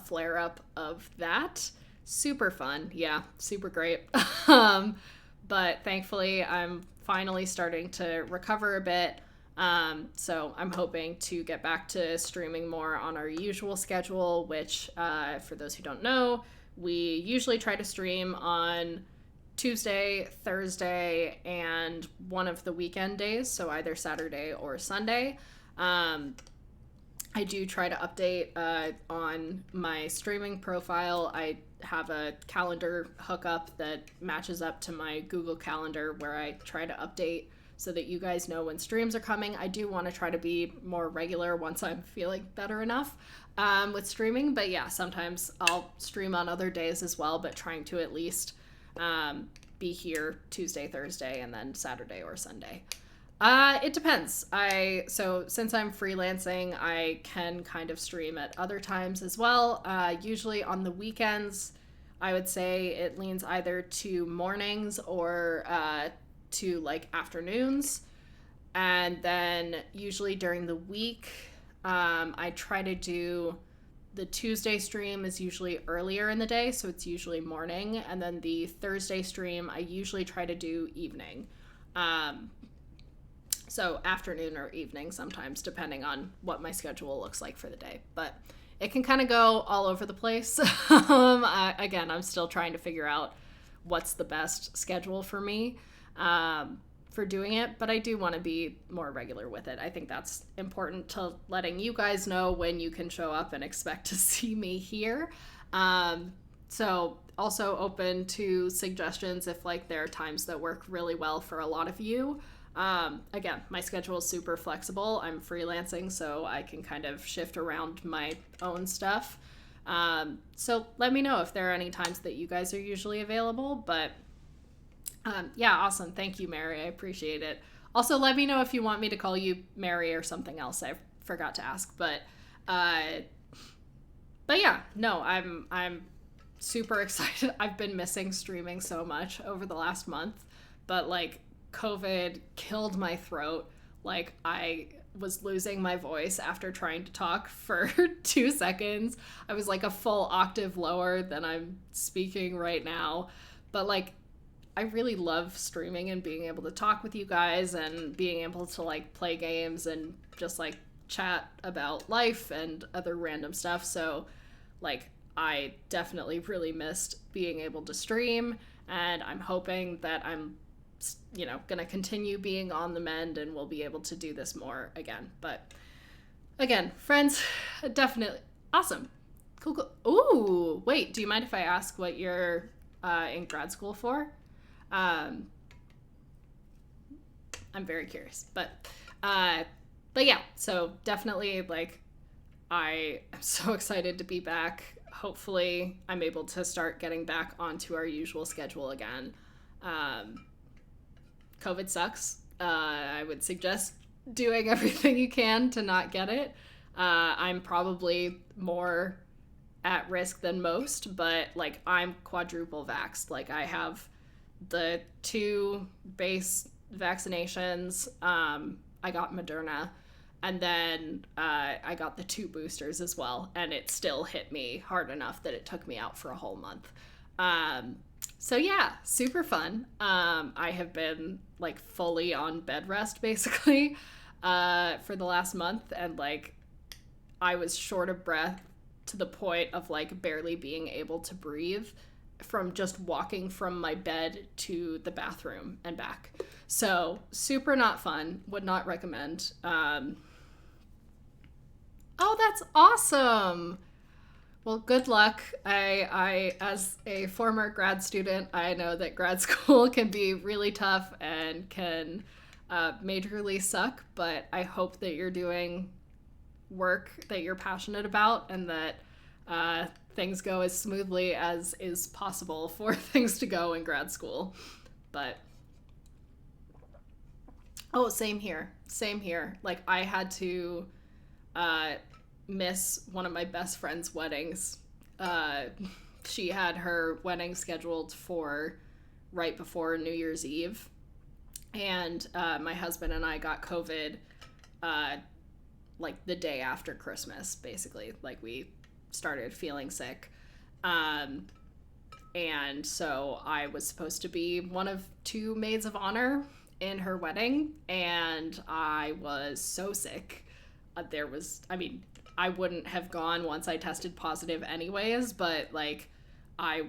A: flare-up of that. Super fun. Yeah, super great. But thankfully I'm finally starting to recover a bit. So I'm hoping to get back to streaming more on our usual schedule, which for those who don't know, we usually try to stream on Tuesday, Thursday, and one of the weekend days, so either Saturday or Sunday. I do try to update on my streaming profile. I have a calendar hookup that matches up to my Google Calendar where I try to update so that you guys know when streams are coming. I do want to try to be more regular once I'm feeling better enough with streaming. But yeah, sometimes I'll stream on other days as well, but trying to at least be here Tuesday, Thursday, and then Saturday or Sunday. It depends. So since I'm freelancing, I can kind of stream at other times as well. Usually on the weekends, I would say it leans either to mornings or to like afternoons. And then usually during the week, I try to do the Tuesday stream is usually earlier in the day, so it's usually morning. And then the Thursday stream, I usually try to do evening. So afternoon or evening sometimes, depending on what my schedule looks like for the day. But it can kind of go all over the place. Again, I'm still trying to figure out what's the best schedule for me for doing it. But I do want to be more regular with it. I think that's important to letting you guys know when you can show up and expect to see me here. So also open to suggestions if like there are times that work really well for a lot of you. Again, my schedule is super flexible. I'm freelancing, so I can kind of shift around my own stuff. So let me know if there are any times that you guys are usually available. But yeah, awesome. Thank you, Mary. I appreciate it. Also, let me know if you want me to call you Mary or something else. I forgot to ask, but yeah, no, I'm super excited. I've been missing streaming so much over the last month, but like COVID killed my throat. Like I was losing my voice after trying to talk for 2 seconds. I was like a full octave lower than I'm speaking right now. But like I really love streaming and being able to talk with you guys and being able to like play games and just like chat about life and other random stuff. So like I definitely really missed being able to stream, and I'm hoping that I'm gonna continue being on the mend and we'll be able to do this more again. But again, friends, definitely awesome. Cool. Ooh, wait, do you mind if I ask what you're in grad school for? I'm very curious, but yeah, so definitely like I am so excited to be back. Hopefully I'm able to start getting back onto our usual schedule again. COVID sucks. I would suggest doing everything you can to not get it. I'm probably more at risk than most, but like I'm quadruple vaxxed. Like I have the 2 base vaccinations. I got Moderna, and then I got the 2 boosters as well, and it still hit me hard enough that it took me out for a whole month. So yeah, super fun. I have been like fully on bed rest basically for the last month, and like I was short of breath to the point of like barely being able to breathe from just walking from my bed to the bathroom and back. So super not fun. Would not recommend. Oh, that's awesome. Well, good luck. I as a former grad student, I know that grad school can be really tough and can majorly suck, but I hope that you're doing work that you're passionate about and that things go as smoothly as is possible for things to go in grad school. But oh, same here. Like I had to miss one of my best friend's weddings. She had her wedding scheduled for right before New Year's Eve, and my husband and I got COVID like the day after Christmas, basically. Like we started feeling sick. And so I was supposed to be one of 2 maids of honor in her wedding, and I was so sick. I wouldn't have gone once I tested positive anyways, but like I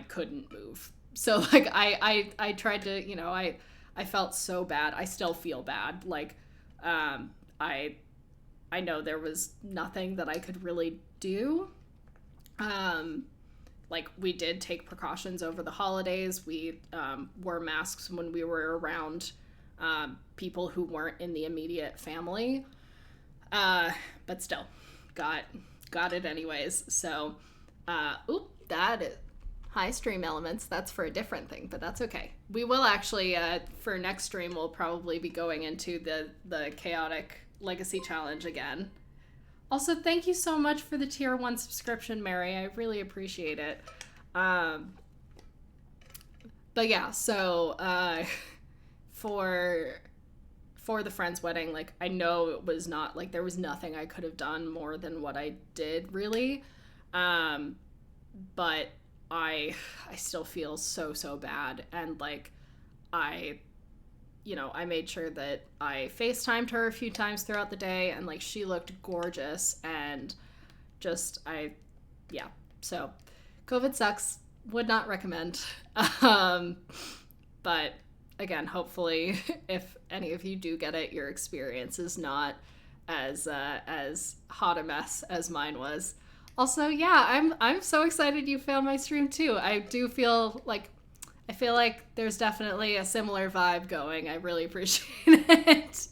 A: couldn't move. So like I tried to, I felt so bad. I still feel bad. Like I know there was nothing that I could really do. Like we did take precautions over the holidays. We wore masks when we were around people who weren't in the immediate family. But still got it anyways. So, that is high stream elements. That's for a different thing, but that's okay. We will actually, for next stream, we'll probably be going into the chaotic legacy challenge again. Also, thank you so much for the tier 1 subscription, Mary. I really appreciate it. But yeah, so for the friend's wedding, like I know it was not like there was nothing I could have done more than what I did, really. But I still feel so bad, and like I made sure that I FaceTimed her a few times throughout the day, and like she looked gorgeous, and just so COVID sucks. Would not recommend. But again, hopefully if any of you do get it, your experience is not as hot a mess as mine was. Also, yeah, I'm so excited you found my stream too. I do feel like I feel like there's definitely a similar vibe going. I really appreciate it.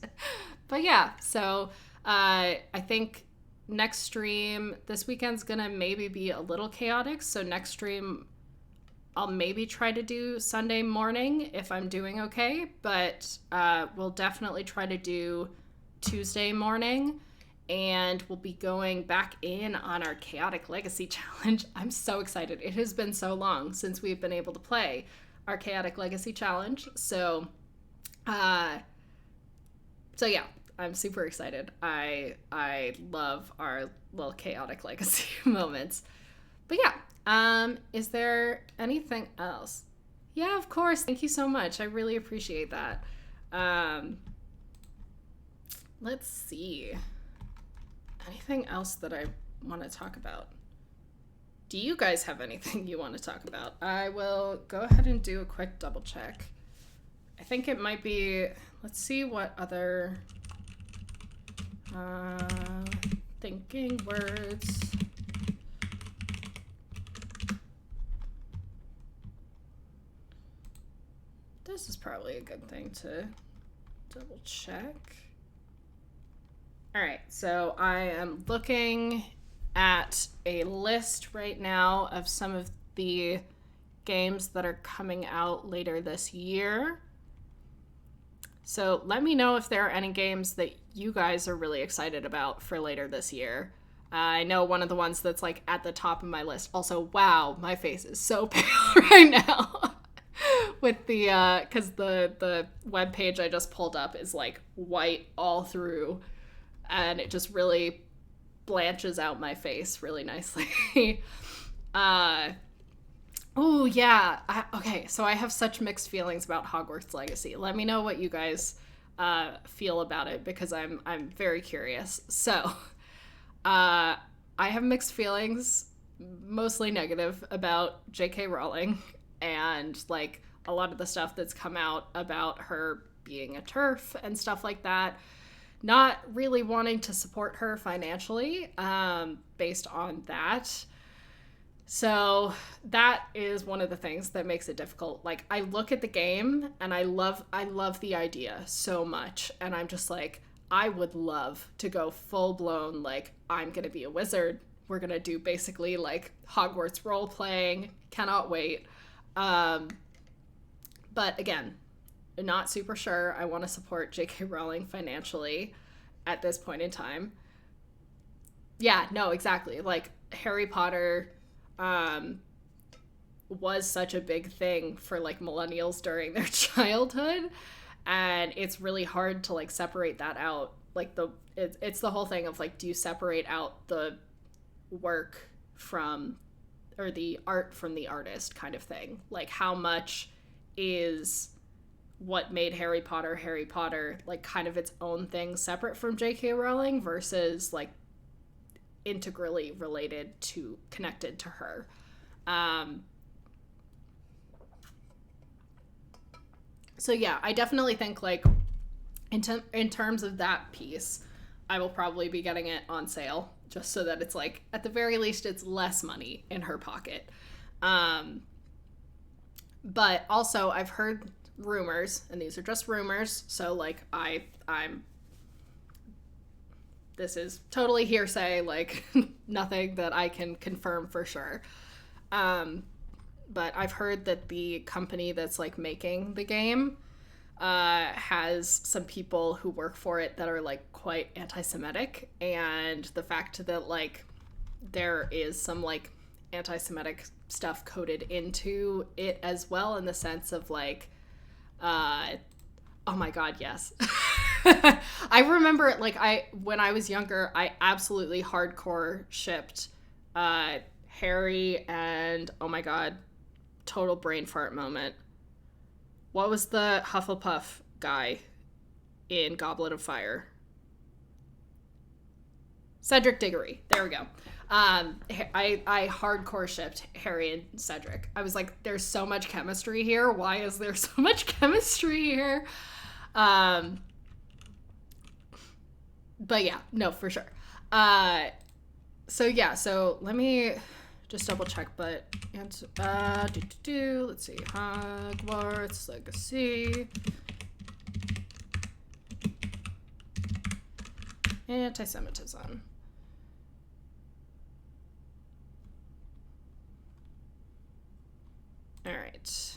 A: But yeah, so I think next stream this weekend's gonna maybe be a little chaotic. So next stream I'll maybe try to do Sunday morning if I'm doing okay, but we'll definitely try to do Tuesday morning, and we'll be going back in on our Chaotic Legacy Challenge. I'm so excited. It has been so long since we've been able to play our Chaotic Legacy Challenge. So yeah, I'm super excited. I love our little Chaotic Legacy moments. But yeah, is there anything else? Yeah, of course. Thank you so much. I really appreciate that. Let's see. Anything else that I want to talk about? Do you guys have anything you want to talk about? I will go ahead and do a quick double check. I think it might be, let's see what other thinking words. This is probably a good thing to double check. All right, so I am looking at a list right now of some of the games that are coming out later this year. So let me know if there are any games that you guys are really excited about for later this year. I know one of the ones that's like at the top of my list. Also, wow, my face is so pale right now. With the, because the web page I just pulled up is like white all through, and it just really blanches out my face really nicely. Oh yeah. Okay, so I have such mixed feelings about Hogwarts Legacy. Let me know what you guys feel about it, because I'm very curious. So, I have mixed feelings, mostly negative, about J.K. Rowling and like a lot of the stuff that's come out about her being a TERF and stuff like that. Not really wanting to support her financially based on that. So that is one of the things that makes it difficult. Like, I look at the game and I love the idea so much, and I'm just like, I would love to go full blown, like, I'm gonna be a wizard. We're gonna do basically like Hogwarts role playing. Cannot wait. But again, not super sure I want to support J.K. Rowling financially at this point in time. Yeah, no, exactly. Like, Harry Potter was such a big thing for like millennials during their childhood, and it's really hard to like separate that out. Like, it's the whole thing of like, do you separate out the work from, or the art from the artist kind of thing? Like, how much is what made Harry Potter, like kind of its own thing separate from J.K. Rowling versus like integrally connected to her. So yeah, I definitely think like in terms of that piece, I will probably be getting it on sale just so that it's like, at the very least, it's less money in her pocket. But also I've heard rumors, and these are just rumors, so like I'm this is totally hearsay, like nothing that I can confirm for sure. But I've heard that the company that's like making the game has some people who work for it that are like quite anti-Semitic, and the fact that like there is some like anti-Semitic stuff coded into it as well, in the sense of like oh my god, yes. I remember like when I was younger, I absolutely hardcore shipped Harry and, oh my god, total brain fart moment. What was the Hufflepuff guy in Goblet of Fire? Cedric Diggory. There we go. I hardcore shipped Harry and Cedric. I was like, there's so much chemistry here. Why is there so much chemistry here? But yeah, no, for sure. So let me just double check, but let's see, Hogwarts Legacy, anti-Semitism. All right.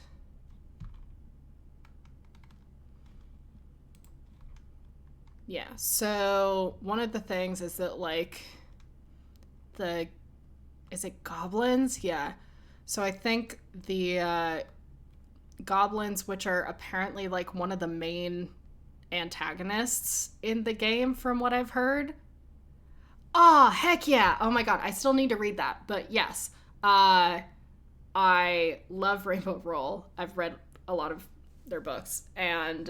A: Yeah, so one of the things is that, like, is it goblins? Yeah. So I think the goblins, which are apparently, like, one of the main antagonists in the game, from what I've heard. Oh, heck yeah. Oh my god, I still need to read that. But yes, I love Rainbow Roll. I've read a lot of their books, and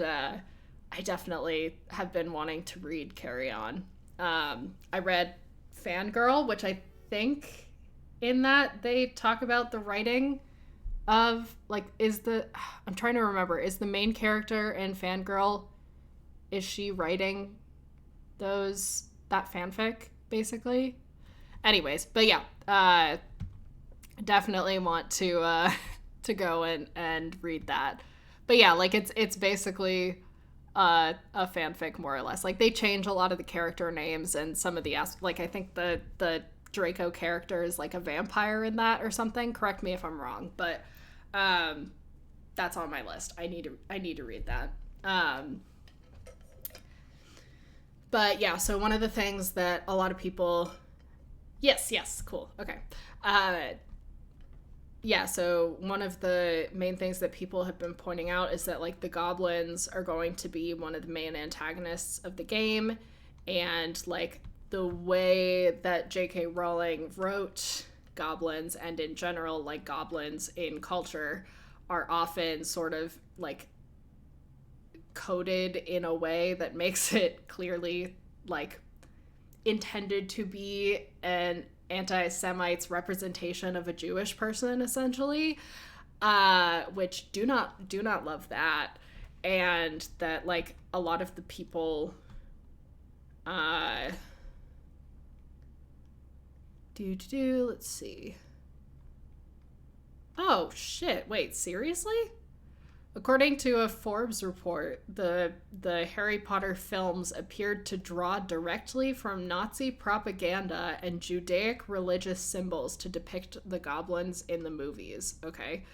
A: I definitely have been wanting to read Carry On. I read Fangirl, which I think in that they talk about the writing of, like, I'm trying to remember, is the main character in Fangirl, is she writing that fanfic, basically? Anyways, but yeah, definitely want to go and read that. But yeah, like, it's basically a fanfic, more or less. Like, they change a lot of the character names and some of the like, I think the Draco character is like a vampire in that or something. Correct me if I'm wrong, but that's on my list. I need to read that. But yeah, so one of the things that a lot of people, yes, cool, okay. Yeah, so one of the main things that people have been pointing out is that, like, the goblins are going to be one of the main antagonists of the game, and, like, the way that J.K. Rowling wrote goblins, and in general, like, goblins in culture, are often sort of, like, coded in a way that makes it clearly, like, intended to be an anti-Semite's representation of a Jewish person, essentially, which do not love that. And that, like, a lot of the people let's see. Oh shit, wait, seriously? According to a Forbes report, the Harry Potter films appeared to draw directly from Nazi propaganda and Judaic religious symbols to depict the goblins in the movies. Okay.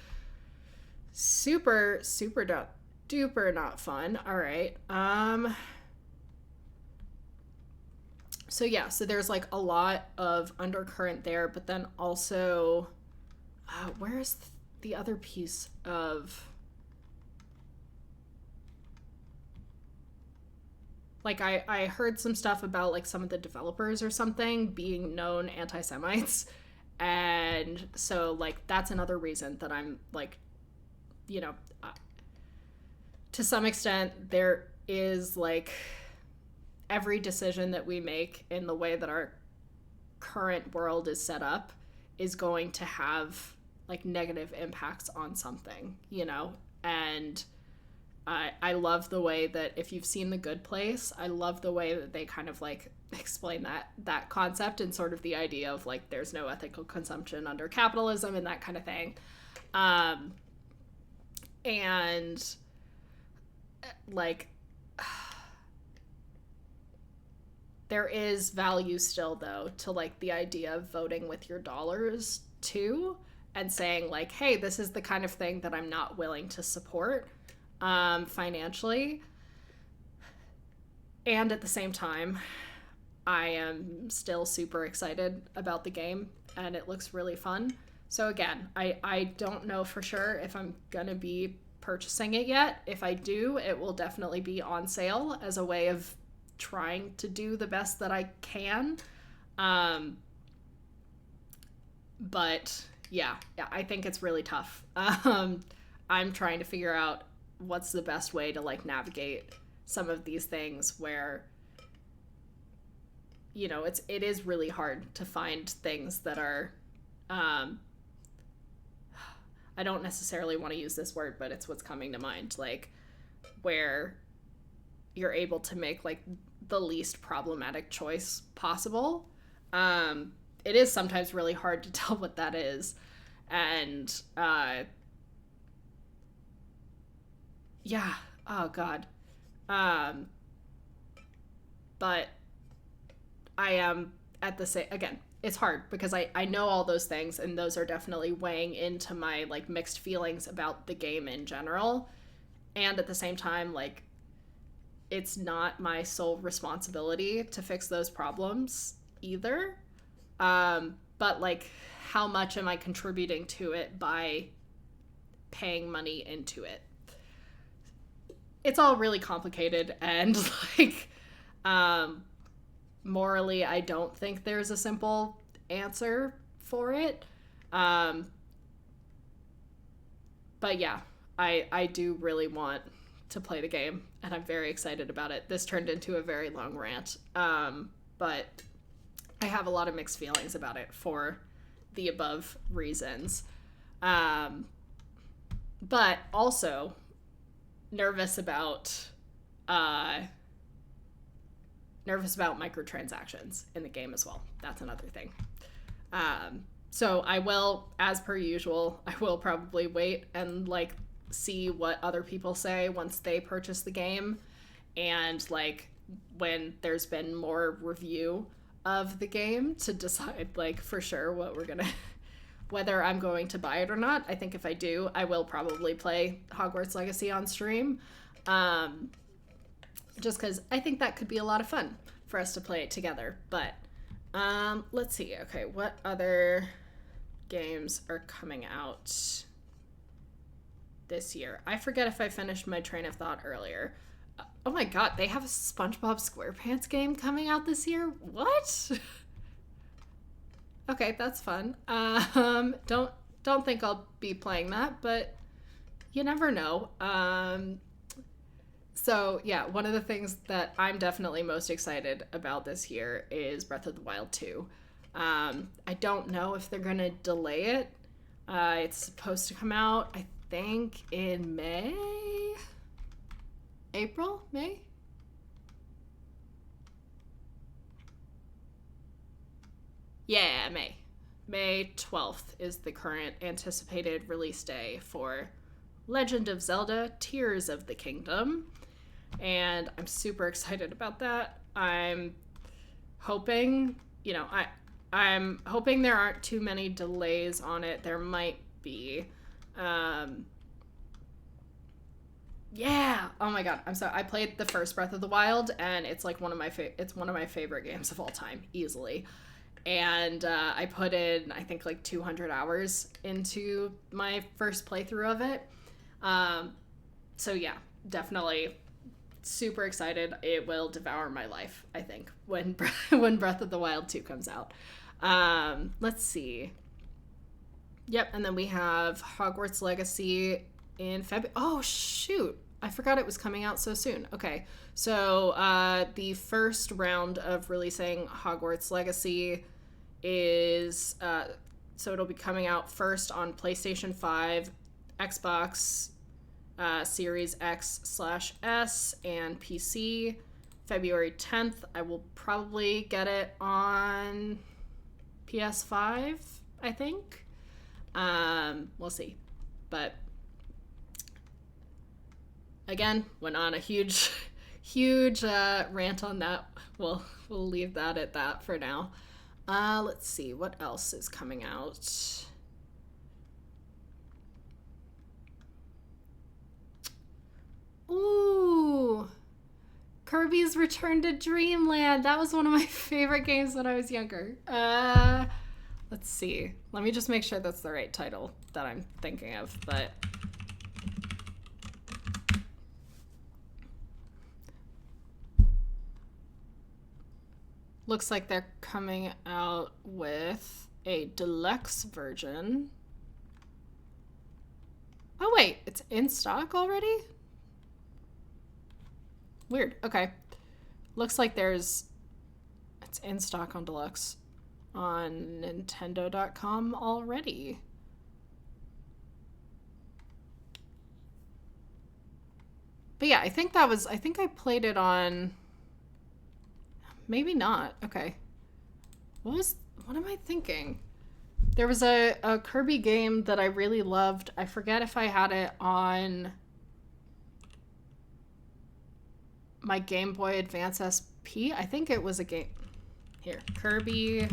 A: Super duper not fun. All right. So yeah, so there's, like, a lot of undercurrent there, but then also, where's the other piece of, like, I heard some stuff about, like, some of the developers or something being known anti-Semites. And so, like, that's another reason that I'm, like, you know, to some extent, there is, like, every decision that we make in the way that our current world is set up is going to have, like, negative impacts on something, you know? And I love the way that, if you've seen The Good Place, I love the way that they kind of, like, explain that concept and sort of the idea of, like, there's no ethical consumption under capitalism and that kind of thing. And, like, there is value still, though, to, like, the idea of voting with your dollars, too, and saying, like, hey, this is the kind of thing that I'm not willing to support financially. And at the same time, I am still super excited about the game, and it looks really fun. So again, I don't know for sure if I'm gonna be purchasing it yet. If I do, it will definitely be on sale as a way of trying to do the best that I can. But yeah, I think it's really tough. I'm trying to figure out what's the best way to, like, navigate some of these things where, you know, it is really hard to find things that are, I don't necessarily want to use this word, but it's what's coming to mind, like, where you're able to make, like, the least problematic choice possible. it is sometimes really hard to tell what that is. And yeah, oh god. But I am at the same, again, it's hard because I know all those things, and those are definitely weighing into my like mixed feelings about the game in general. And at the same time, like, it's not my sole responsibility to fix those problems either. But like, how much am I contributing to it by paying money into it? It's all really complicated, and like, morally, I don't think there's a simple answer for it. But yeah, I do really want to play the game, and I'm very excited about it. This turned into a very long rant, but I have a lot of mixed feelings about it for the above reasons. But also nervous about microtransactions in the game as well. That's another thing. So I will, as per usual, I will probably wait and like see what other people say once they purchase the game, and like when there's been more review of the game to decide like for sure what we're gonna whether I'm going to buy it or not. I think if I do, I will probably play Hogwarts Legacy on stream. Just because I think that could be a lot of fun for us to play it together. But let's see. Okay, what other games are coming out this year? I forget if I finished my train of thought earlier. Oh my god, they have a SpongeBob SquarePants game coming out this year? What? Okay, that's fun. Don't think I'll be playing that, but you never know. So yeah, one of the things that I'm definitely most excited about this year is Breath of the Wild 2. I don't know if they're gonna delay it. It's supposed to come out, I think, in May? April? May? Yeah, May. May 12th is the current anticipated release day for Legend of Zelda Tears of the Kingdom. And I'm super excited about that. I'm hoping, I'm hoping there aren't too many delays on it. There might be. Yeah. Oh my god. I played the first Breath of the Wild, and it's like one of my favorite games of all time, easily. And I put in, I think, like 200 hours into my first playthrough of it. So yeah, definitely super excited. It will devour my life, I think, when Breath of the Wild 2 comes out. Let's see. Yep, and then we have Hogwarts Legacy in February. Oh, shoot. I forgot it was coming out so soon. Okay, so the first round of releasing Hogwarts Legacy is, so it'll be coming out first on PlayStation 5, Xbox Series X/S, and PC, February 10th. I will probably get it on PS5, I think. We'll see. But again, went on a huge rant on that. We'll leave that at that for now. Let's see, what else is coming out? Ooh, Kirby's Return to Dreamland. That was one of my favorite games when I was younger. Let's see. Let me just make sure that's the right title that I'm thinking of, but looks like they're coming out with a deluxe version. Oh wait, it's in stock already? Weird. Okay. Looks like it's in stock on deluxe on Nintendo.com already. But yeah, I think I played it on, maybe not. Okay. What what am I thinking? There was a Kirby game that I really loved. I forget if I had it on my Game Boy Advance SP. I think it was a game. Here, Kirby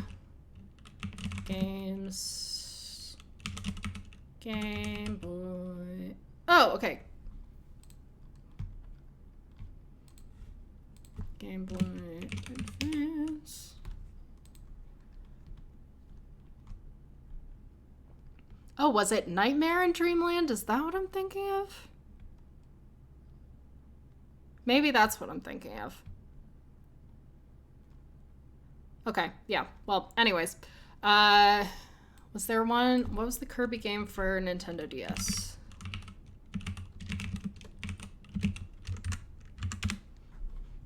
A: games. Game Boy. Oh, okay. Game Boy Advance. Oh, was it Nightmare in Dreamland? Is that what I'm thinking of? Maybe that's what I'm thinking of. Okay, yeah. Well, anyways. Was there one? What was the Kirby game for Nintendo DS?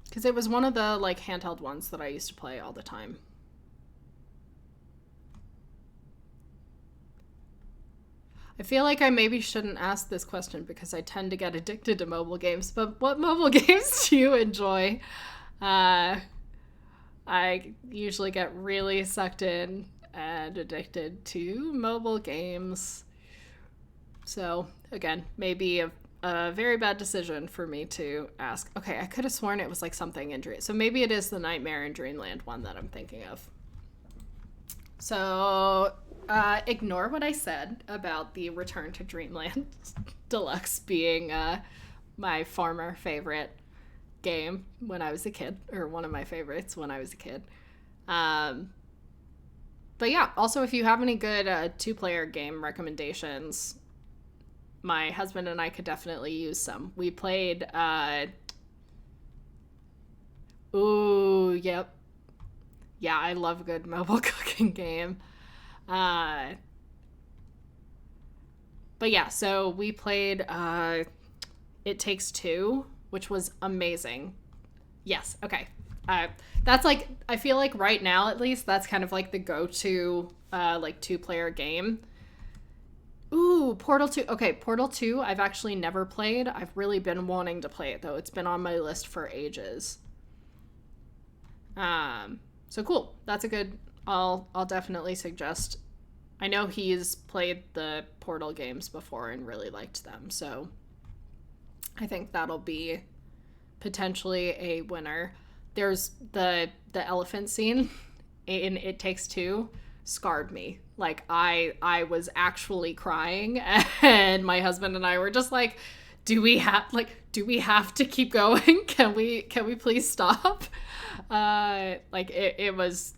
A: Because it was one of the, like, handheld ones that I used to play all the time. I feel like I maybe shouldn't ask this question because I tend to get addicted to mobile games, but what mobile games do you enjoy? I usually get really sucked in and addicted to mobile games. So, again, maybe a very bad decision for me to ask. Okay, I could have sworn it was like something in Dream. So maybe it is the Nightmare in Dreamland one that I'm thinking of. So, ignore what I said about the Return to Dreamland Deluxe being my former favorite game when I was a kid, or one of my favorites when I was a kid. But yeah, also if you have any good two-player game recommendations, my husband and I could definitely use some. We played, ooh, yep. Yeah, I love a good mobile cooking game. But yeah, so we played It Takes Two, which was amazing. Yes, okay. That's like, I feel like right now at least, that's kind of like the go-to like two-player game. Ooh, Portal 2. Okay, Portal 2 I've actually never played. I've really been wanting to play it though. It's been on my list for ages. So cool. That's a good, I'll definitely suggest. I know he's played the Portal games before and really liked them, so I think that'll be potentially a winner. There's the elephant scene in It Takes Two scarred me. Like I was actually crying, and my husband and I were just like, do we have to keep going? Can we please stop? It was,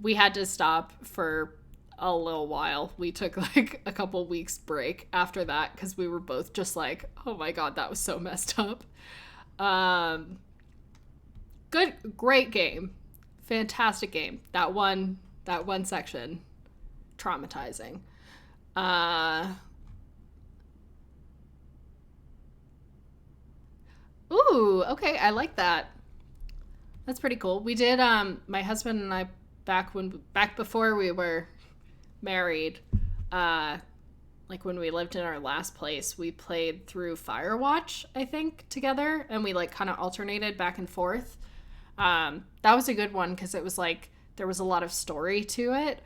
A: we had to stop for a little while. We took like a couple weeks break after that because we were both just like, oh my god, that was so messed up. Great game, fantastic game. That one section, traumatizing. Ooh, okay, I like that. That's pretty cool. We did, my husband and I, back before we were married, like when we lived in our last place, we played through Firewatch, I think, together, and we like kind of alternated back and forth. That was a good one because it was like there was a lot of story to it.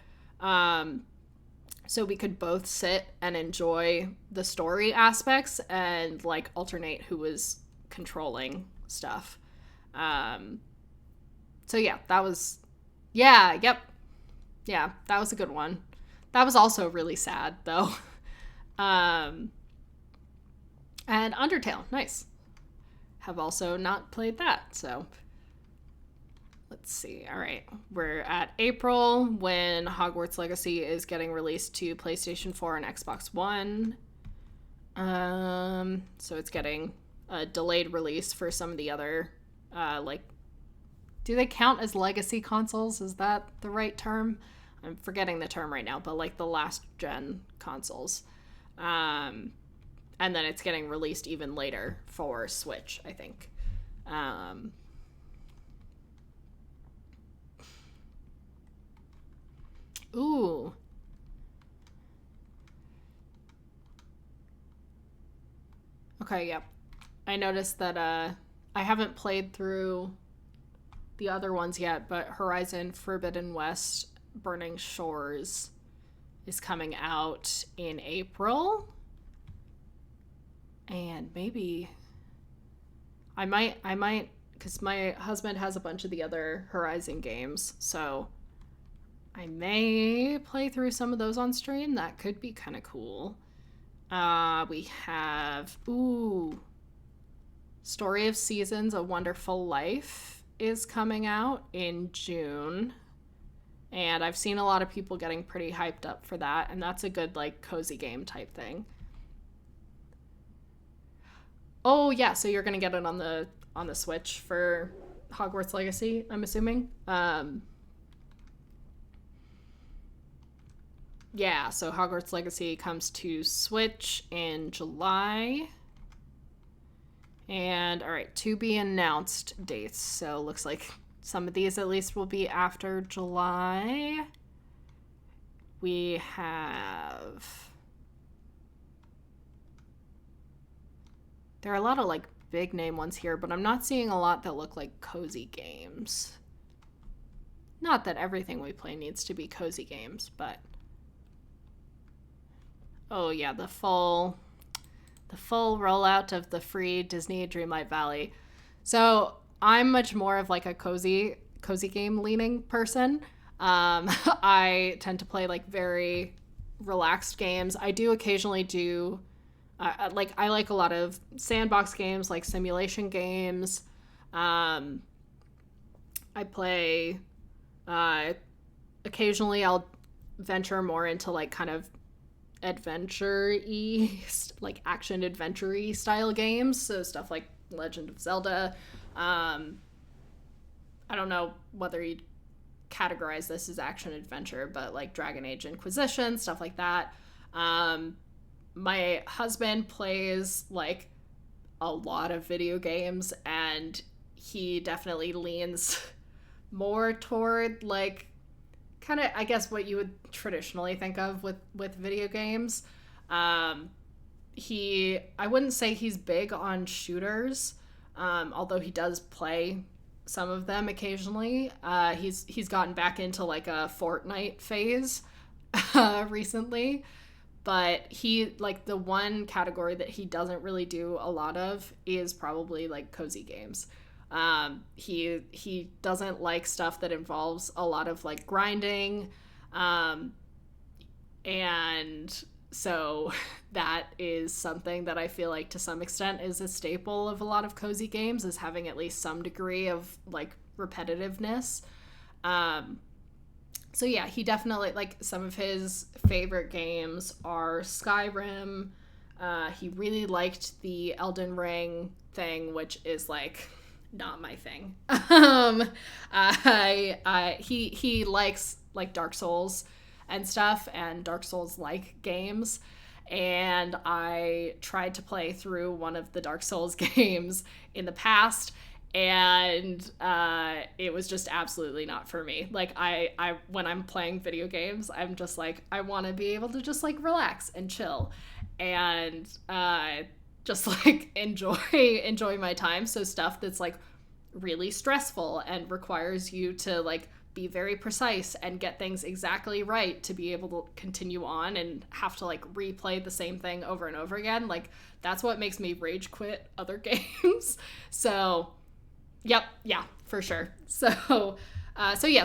A: So we could both sit and enjoy the story aspects and like alternate who was controlling stuff. So yeah, that was, yeah, yep. Yeah, that was a good one. That was also really sad though. And Undertale, nice. Have also not played that, so let's see. All right, we're at April when Hogwarts Legacy is getting released to PlayStation 4 and Xbox One. So it's getting a delayed release for some of the other, like, do they count as legacy consoles? Is that the right term? I'm forgetting the term right now, but like the last gen consoles. And then it's getting released even later for Switch, I think. Ooh. Okay, yep. I noticed that I haven't played through the other ones yet, but Horizon Forbidden West Burning Shores is coming out in April. And maybe I might, because my husband has a bunch of the other Horizon games, so I may play through some of those on stream. That could be kind of cool. We have, Story of Seasons, A Wonderful Life is coming out in June. And I've seen a lot of people getting pretty hyped up for that, and that's a good, like, cozy game type thing. Oh, yeah, so you're going to get it on the Switch for Hogwarts Legacy, I'm assuming. Yeah, so Hogwarts Legacy comes to Switch in July. And, all right, to be announced dates. So looks like some of these at least will be after July. We have... There are a lot of, like, big name ones here, but I'm not seeing a lot that look like cozy games. Not that everything we play needs to be cozy games, but... Oh, yeah, the full rollout of the free Disney Dreamlight Valley. So I'm much more of like a cozy game leaning person. I tend to play like very relaxed games. I do occasionally do I like a lot of sandbox games, like simulation games. I play occasionally I'll venture more into like kind of adventure-y, like action adventure-y style games, so stuff like Legend of Zelda. I don't know whether you'd categorize this as action adventure, but like Dragon Age Inquisition, stuff like that. My husband plays like a lot of video games, and he definitely leans more toward like kind of, I guess, what you would traditionally think of with video games. I wouldn't say he's big on shooters, although he does play some of them occasionally. He's gotten back into like a Fortnite phase recently, but he, like, the one category that he doesn't really do a lot of is probably like cozy games. He doesn't like stuff that involves a lot of like grinding. And so that is something that I feel like to some extent is a staple of a lot of cozy games, is having at least some degree of like repetitiveness. So yeah, he definitely, like, some of his favorite games are Skyrim. He really liked the Elden Ring thing, which is like not my thing. He likes like Dark Souls and stuff, and Dark Souls like games. And I tried to play through one of the Dark Souls games in the past, and it was just absolutely not for me. Like, I when I'm playing video games, I'm just like, I want to be able to just like relax and chill and just like enjoy my time. So stuff that's like really stressful and requires you to like be very precise and get things exactly right to be able to continue on and have to like replay the same thing over and over again, like that's what makes me rage quit other games. So yeah, for sure. So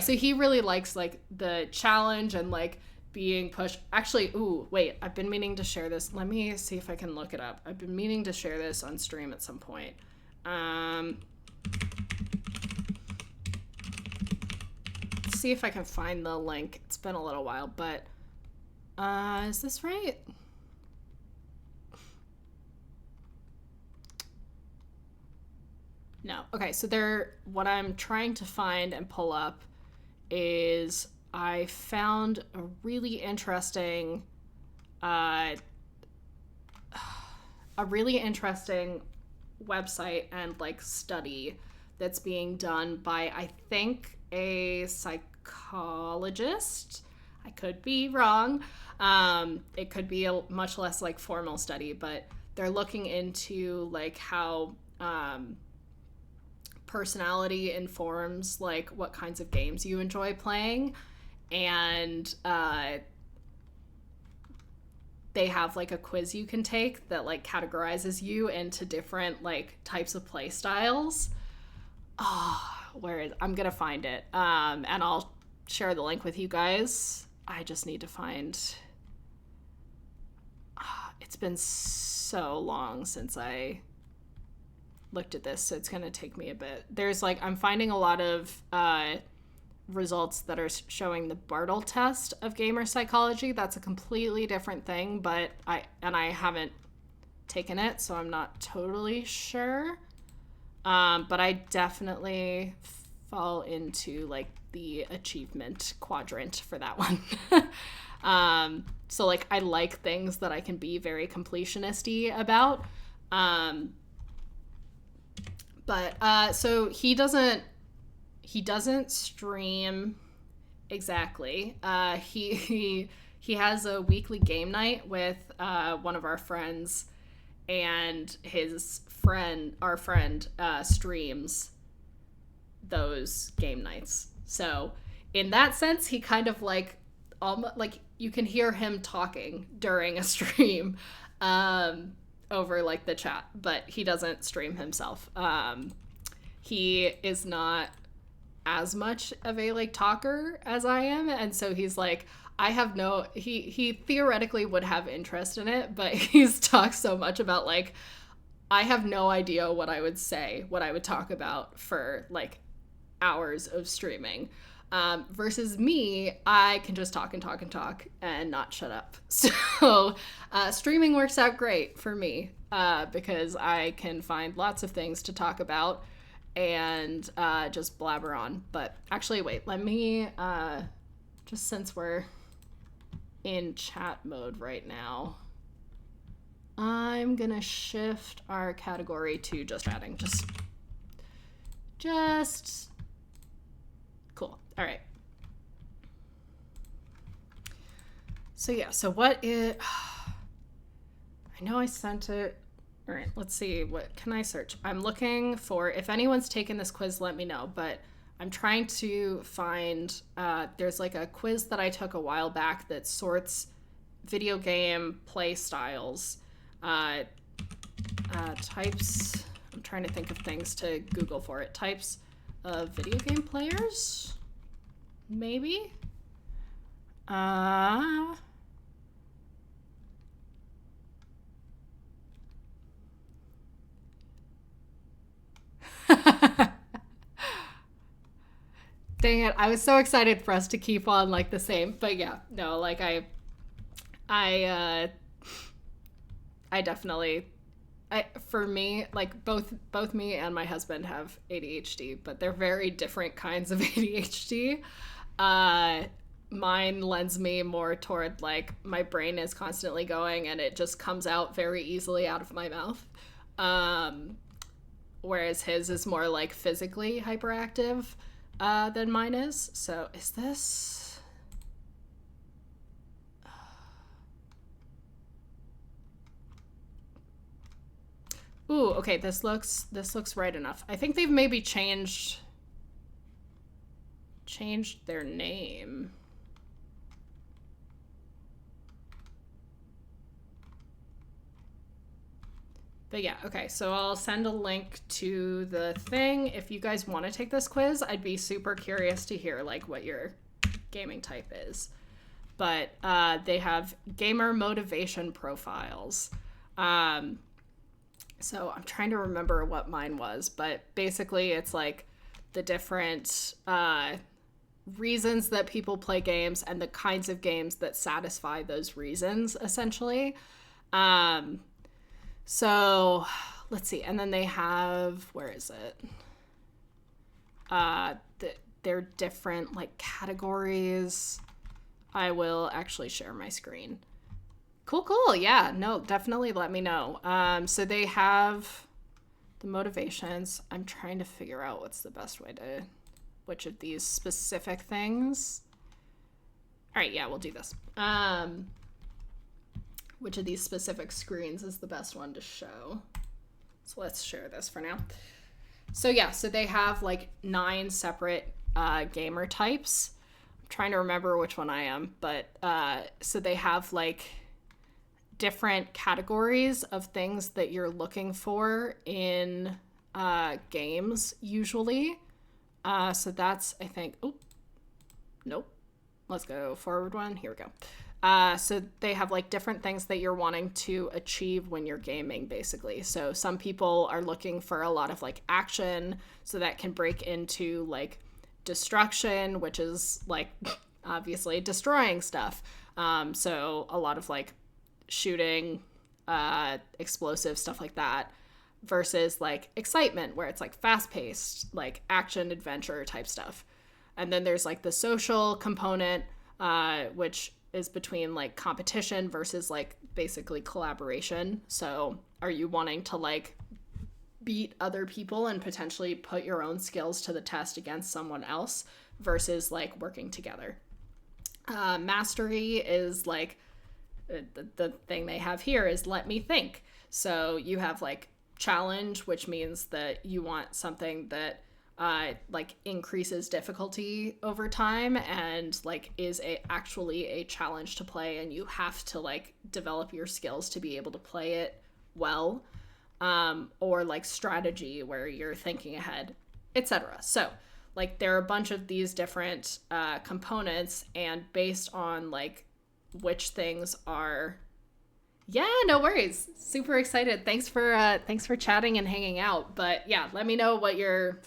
A: he really likes like the challenge and like being pushed. Actually, wait, I've been meaning to share this. Let me see if I can look it up. I've been meaning to share this on stream at some point. Let's see if I can find the link. It's been a little while, but is this right? No. Okay, so what I'm trying to find and pull up is I found a really interesting website and like study that's being done by, I think, a psychologist. I could be wrong. It could be a much less like formal study, but they're looking into like how personality informs like what kinds of games you enjoy playing. and they have like a quiz you can take that like categorizes you into different like types of play styles. I'm gonna find it, and I'll share the link with you guys. I just need to find. It's been so long since I looked at this, so it's gonna take me a bit. There's like I'm finding a lot of results that are showing the Bartle test of gamer psychology. That's a completely different thing, but I haven't taken it, so I'm not totally sure. But I definitely fall into like the achievement quadrant for that one. So like I like things that I can be very completionist-y about. But so he doesn't stream exactly. He has a weekly game night with one of our friends, and our friend streams those game nights. So in that sense, he kind of like almost like you can hear him talking during a stream over like the chat, but he doesn't stream himself. He is not as much of a like talker as I am, and so he's like he theoretically would have interest in it, but he's talked so much about like I have no idea what I would say, what I would talk about for like hours of streaming. Versus me, I can just talk and talk and talk and not shut up. So streaming works out great for me because I can find lots of things to talk about and just blabber on. But actually, wait, let me, just since we're in chat mode right now, I'm gonna shift our category to just chatting. Just cool. All right. So yeah, so what is, I know I sent it. All right, let's see, what can I search? I'm looking for, if anyone's taken this quiz, let me know, but I'm trying to find, there's like a quiz that I took a while back that sorts video game play styles. Types, I'm trying to think of things to Google for it. Types of video game players? Maybe? Dang it, I was so excited for us to keep on like the same, but yeah, no, like I definitely, for me, like both me and my husband have ADHD, but they're very different kinds of ADHD. Mine lends me more toward like my brain is constantly going and it just comes out very easily out of my mouth. Whereas his is more like physically hyperactive than mine is. So is this... Ooh, okay, this looks right enough. I think they've maybe changed their name. But yeah, okay, so I'll send a link to the thing. If you guys want to take this quiz, I'd be super curious to hear like what your gaming type is. But they have gamer motivation profiles. So I'm trying to remember what mine was, but basically it's like the different reasons that people play games and the kinds of games that satisfy those reasons, essentially. So let's see. And then they have, where is it? They're different like categories. I will actually share my screen. Cool. Yeah, no, definitely let me know. So they have the motivations. I'm trying to figure out what's the best way to, which of these specific things. All right, yeah, we'll do this. Which of these specific screens is the best one to show? So let's share this for now. So yeah, so they have like 9 separate gamer types. I'm trying to remember which one I am, but so they have like different categories of things that you're looking for in games usually. So that's, I think, oh, nope. Let's go forward one. Here we go. So they have like different things that you're wanting to achieve when you're gaming, basically. So some people are looking for a lot of like action, so that can break into like destruction, which is like obviously destroying stuff. So a lot of like shooting, explosive stuff like that, versus like excitement, where it's like fast paced, like action adventure type stuff. And then there's like the social component, which is between like competition versus like basically collaboration. So are you wanting to like beat other people and potentially put your own skills to the test against someone else versus like working together? Mastery is like the thing they have here is let me think. So you have like challenge, which means that you want something that like increases difficulty over time and like is actually a challenge to play, and you have to like develop your skills to be able to play it well. Or like strategy, where you're thinking ahead, etc. So like there are a bunch of these different components, and based on like which things are, yeah, no worries, super excited. Thanks for chatting and hanging out. But yeah, let me know what your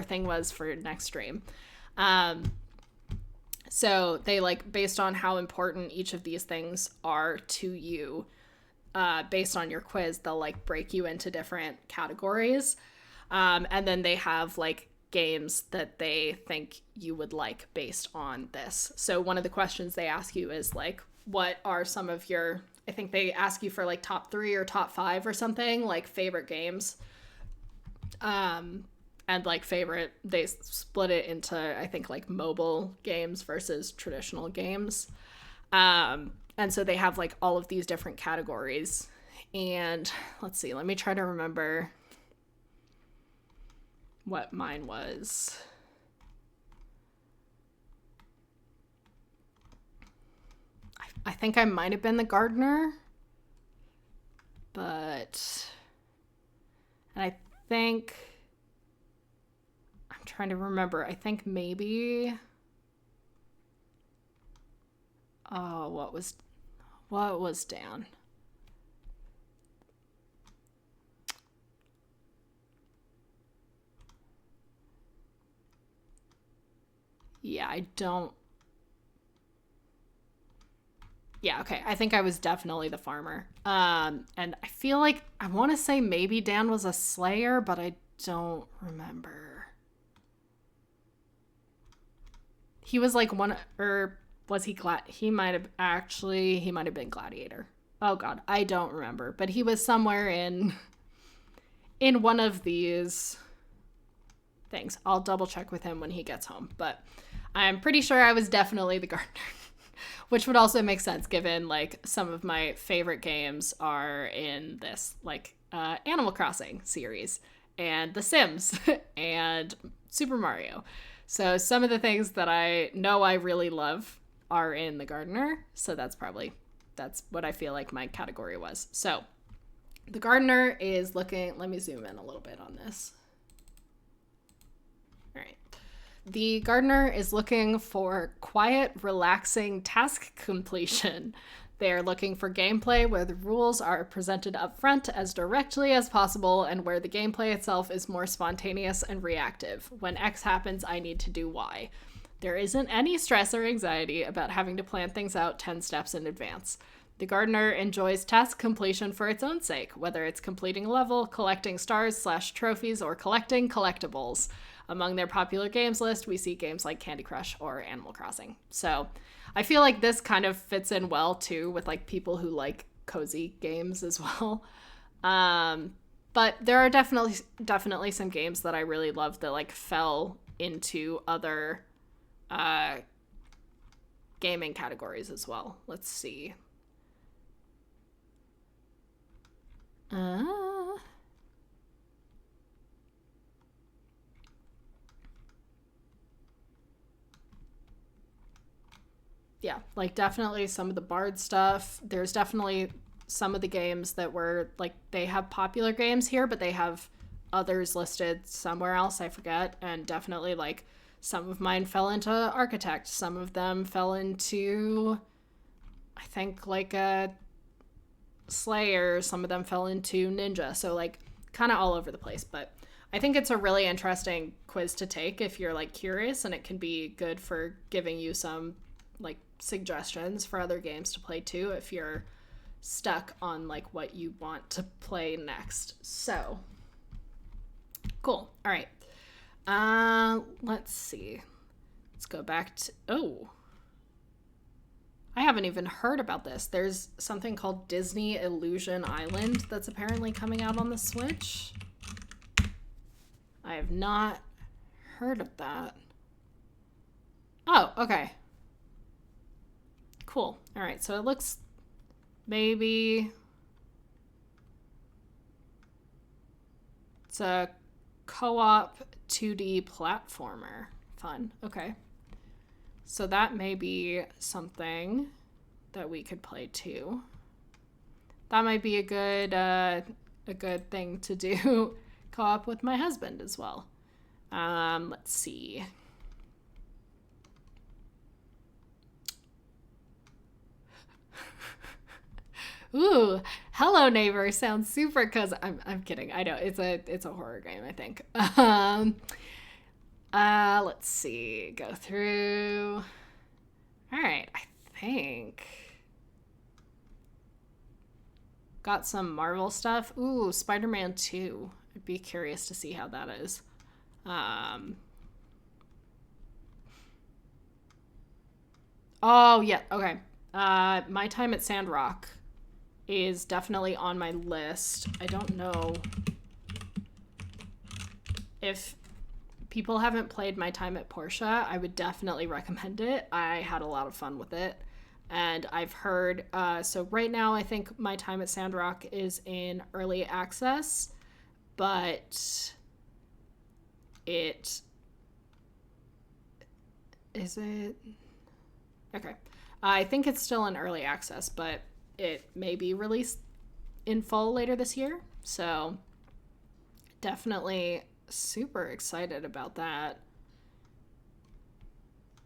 A: thing was for next stream. So they like, based on how important each of these things are to you, based on your quiz, they'll like break you into different categories. And then they have like games that they think you would like based on this. So one of the questions they ask you is like, what are some of your, I think they ask you for like top 3 or top 5 or something, like favorite games. And like favorite, they split it into, I think, like mobile games versus traditional games. And so they have like all of these different categories. And let's see, let me try to remember what mine was. I think I might have been the gardener. And I think, I'm trying to remember, I think maybe, oh, what was Dan? Yeah, yeah, okay. I think I was definitely the farmer. And I feel like I want to say maybe Dan was a slayer, but I don't remember. He was like one, or was he he might have been gladiator. Oh god, I don't remember, but he was somewhere in one of these things. I'll double check with him when he gets home, but I'm pretty sure I was definitely the gardener. Which would also make sense given like some of my favorite games are in this like Animal Crossing series and The Sims and Super Mario. So some of the things that I know I really love are in the gardener. So that's what I feel like my category was. So the gardener is looking, let me zoom in a little bit on this. All right. The gardener is looking for quiet, relaxing task completion. They are looking for gameplay where the rules are presented up front as directly as possible and where the gameplay itself is more spontaneous and reactive. When X happens, I need to do Y. There isn't any stress or anxiety about having to plan things out 10 steps in advance. The gardener enjoys task completion for its own sake, whether it's completing a level, collecting stars/trophies, or collecting collectibles. Among their popular games list, we see games like Candy Crush or Animal Crossing. So I feel like this kind of fits in well, too, with like people who like cozy games as well. But there are definitely some games that I really love that like fell into other gaming categories as well. Let's see. yeah, like definitely some of the Bard stuff. There's definitely some of the games that were like, they have popular games here, but they have others listed somewhere else, I forget. And definitely like some of mine fell into Architect. Some of them fell into, I think, like a Slayer. Some of them fell into Ninja. So like kind of all over the place. But I think it's a really interesting quiz to take if you're like curious, and it can be good for giving you some like suggestions for other games to play too if you're stuck on like what you want to play next. So cool. All right. Let's see. Let's go back to, oh, I haven't even heard about this. There's something called Disney Illusion Island that's apparently coming out on the Switch. I have not heard of that. Oh, okay. Cool. All right. So it looks maybe it's a co-op 2D platformer. Fun. Okay. So that may be something that we could play too. That might be a good thing to do co-op with my husband as well. Let's see. Ooh, Hello Neighbor sounds super cozy. I'm kidding. I know it's a horror game, I think. Let's see. Go through. All right, I think got some Marvel stuff. Ooh, Spider-Man 2. I'd be curious to see how that is. Oh yeah, okay. My Time at Sandrock is definitely on my list. I don't know if people haven't played My Time at Portia. I would definitely recommend it. I had a lot of fun with it. And I've heard, so right now I think My Time at Sandrock is in early access, but is it? Okay. I think it's still in early access, but it may be released in full later this year. So definitely super excited about that.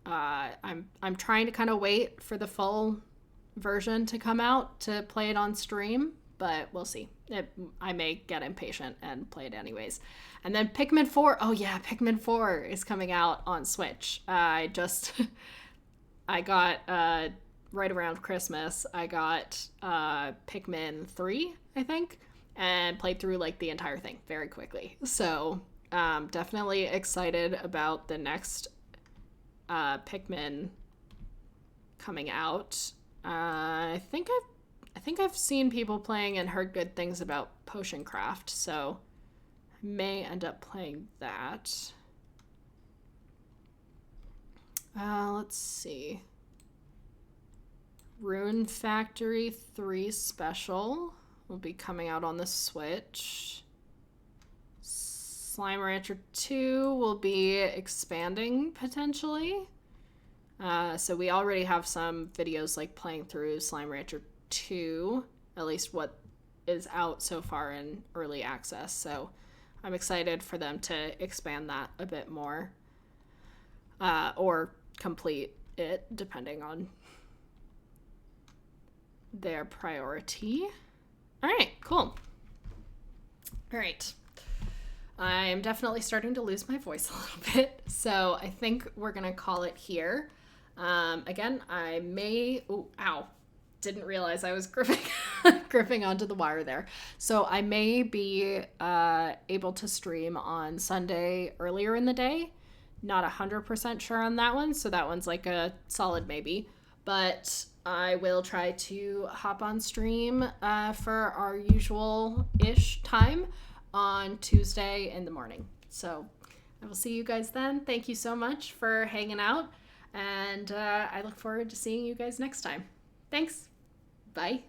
A: I'm trying to kind of wait for the full version to come out to play it on stream, but we'll see. I may get impatient and play it anyways. And then Pikmin 4. Oh yeah, Pikmin 4 is coming out on Switch. I got right around Christmas, I got Pikmin 3, I think, and played through like the entire thing very quickly. So definitely excited about the next Pikmin coming out. I think I've seen people playing and heard good things about Potion Craft, so I may end up playing that. Let's see. Rune Factory 3 Special will be coming out on the Switch. Slime Rancher 2 will be expanding potentially. So we already have some videos like playing through Slime Rancher 2, at least what is out so far in early access. So I'm excited for them to expand that a bit more. Or complete it, depending on their priority. All right, cool. All right. I'm definitely starting to lose my voice a little bit, so I think we're going to call it here. Again, I may... Oh, ow. Didn't realize I was gripping onto the wire there. So I may be able to stream on Sunday earlier in the day. Not 100% sure on that one, so that one's like a solid maybe. But I will try to hop on stream for our usual-ish time on Tuesday in the morning. So I will see you guys then. Thank you so much for hanging out, and I look forward to seeing you guys next time. Thanks. Bye.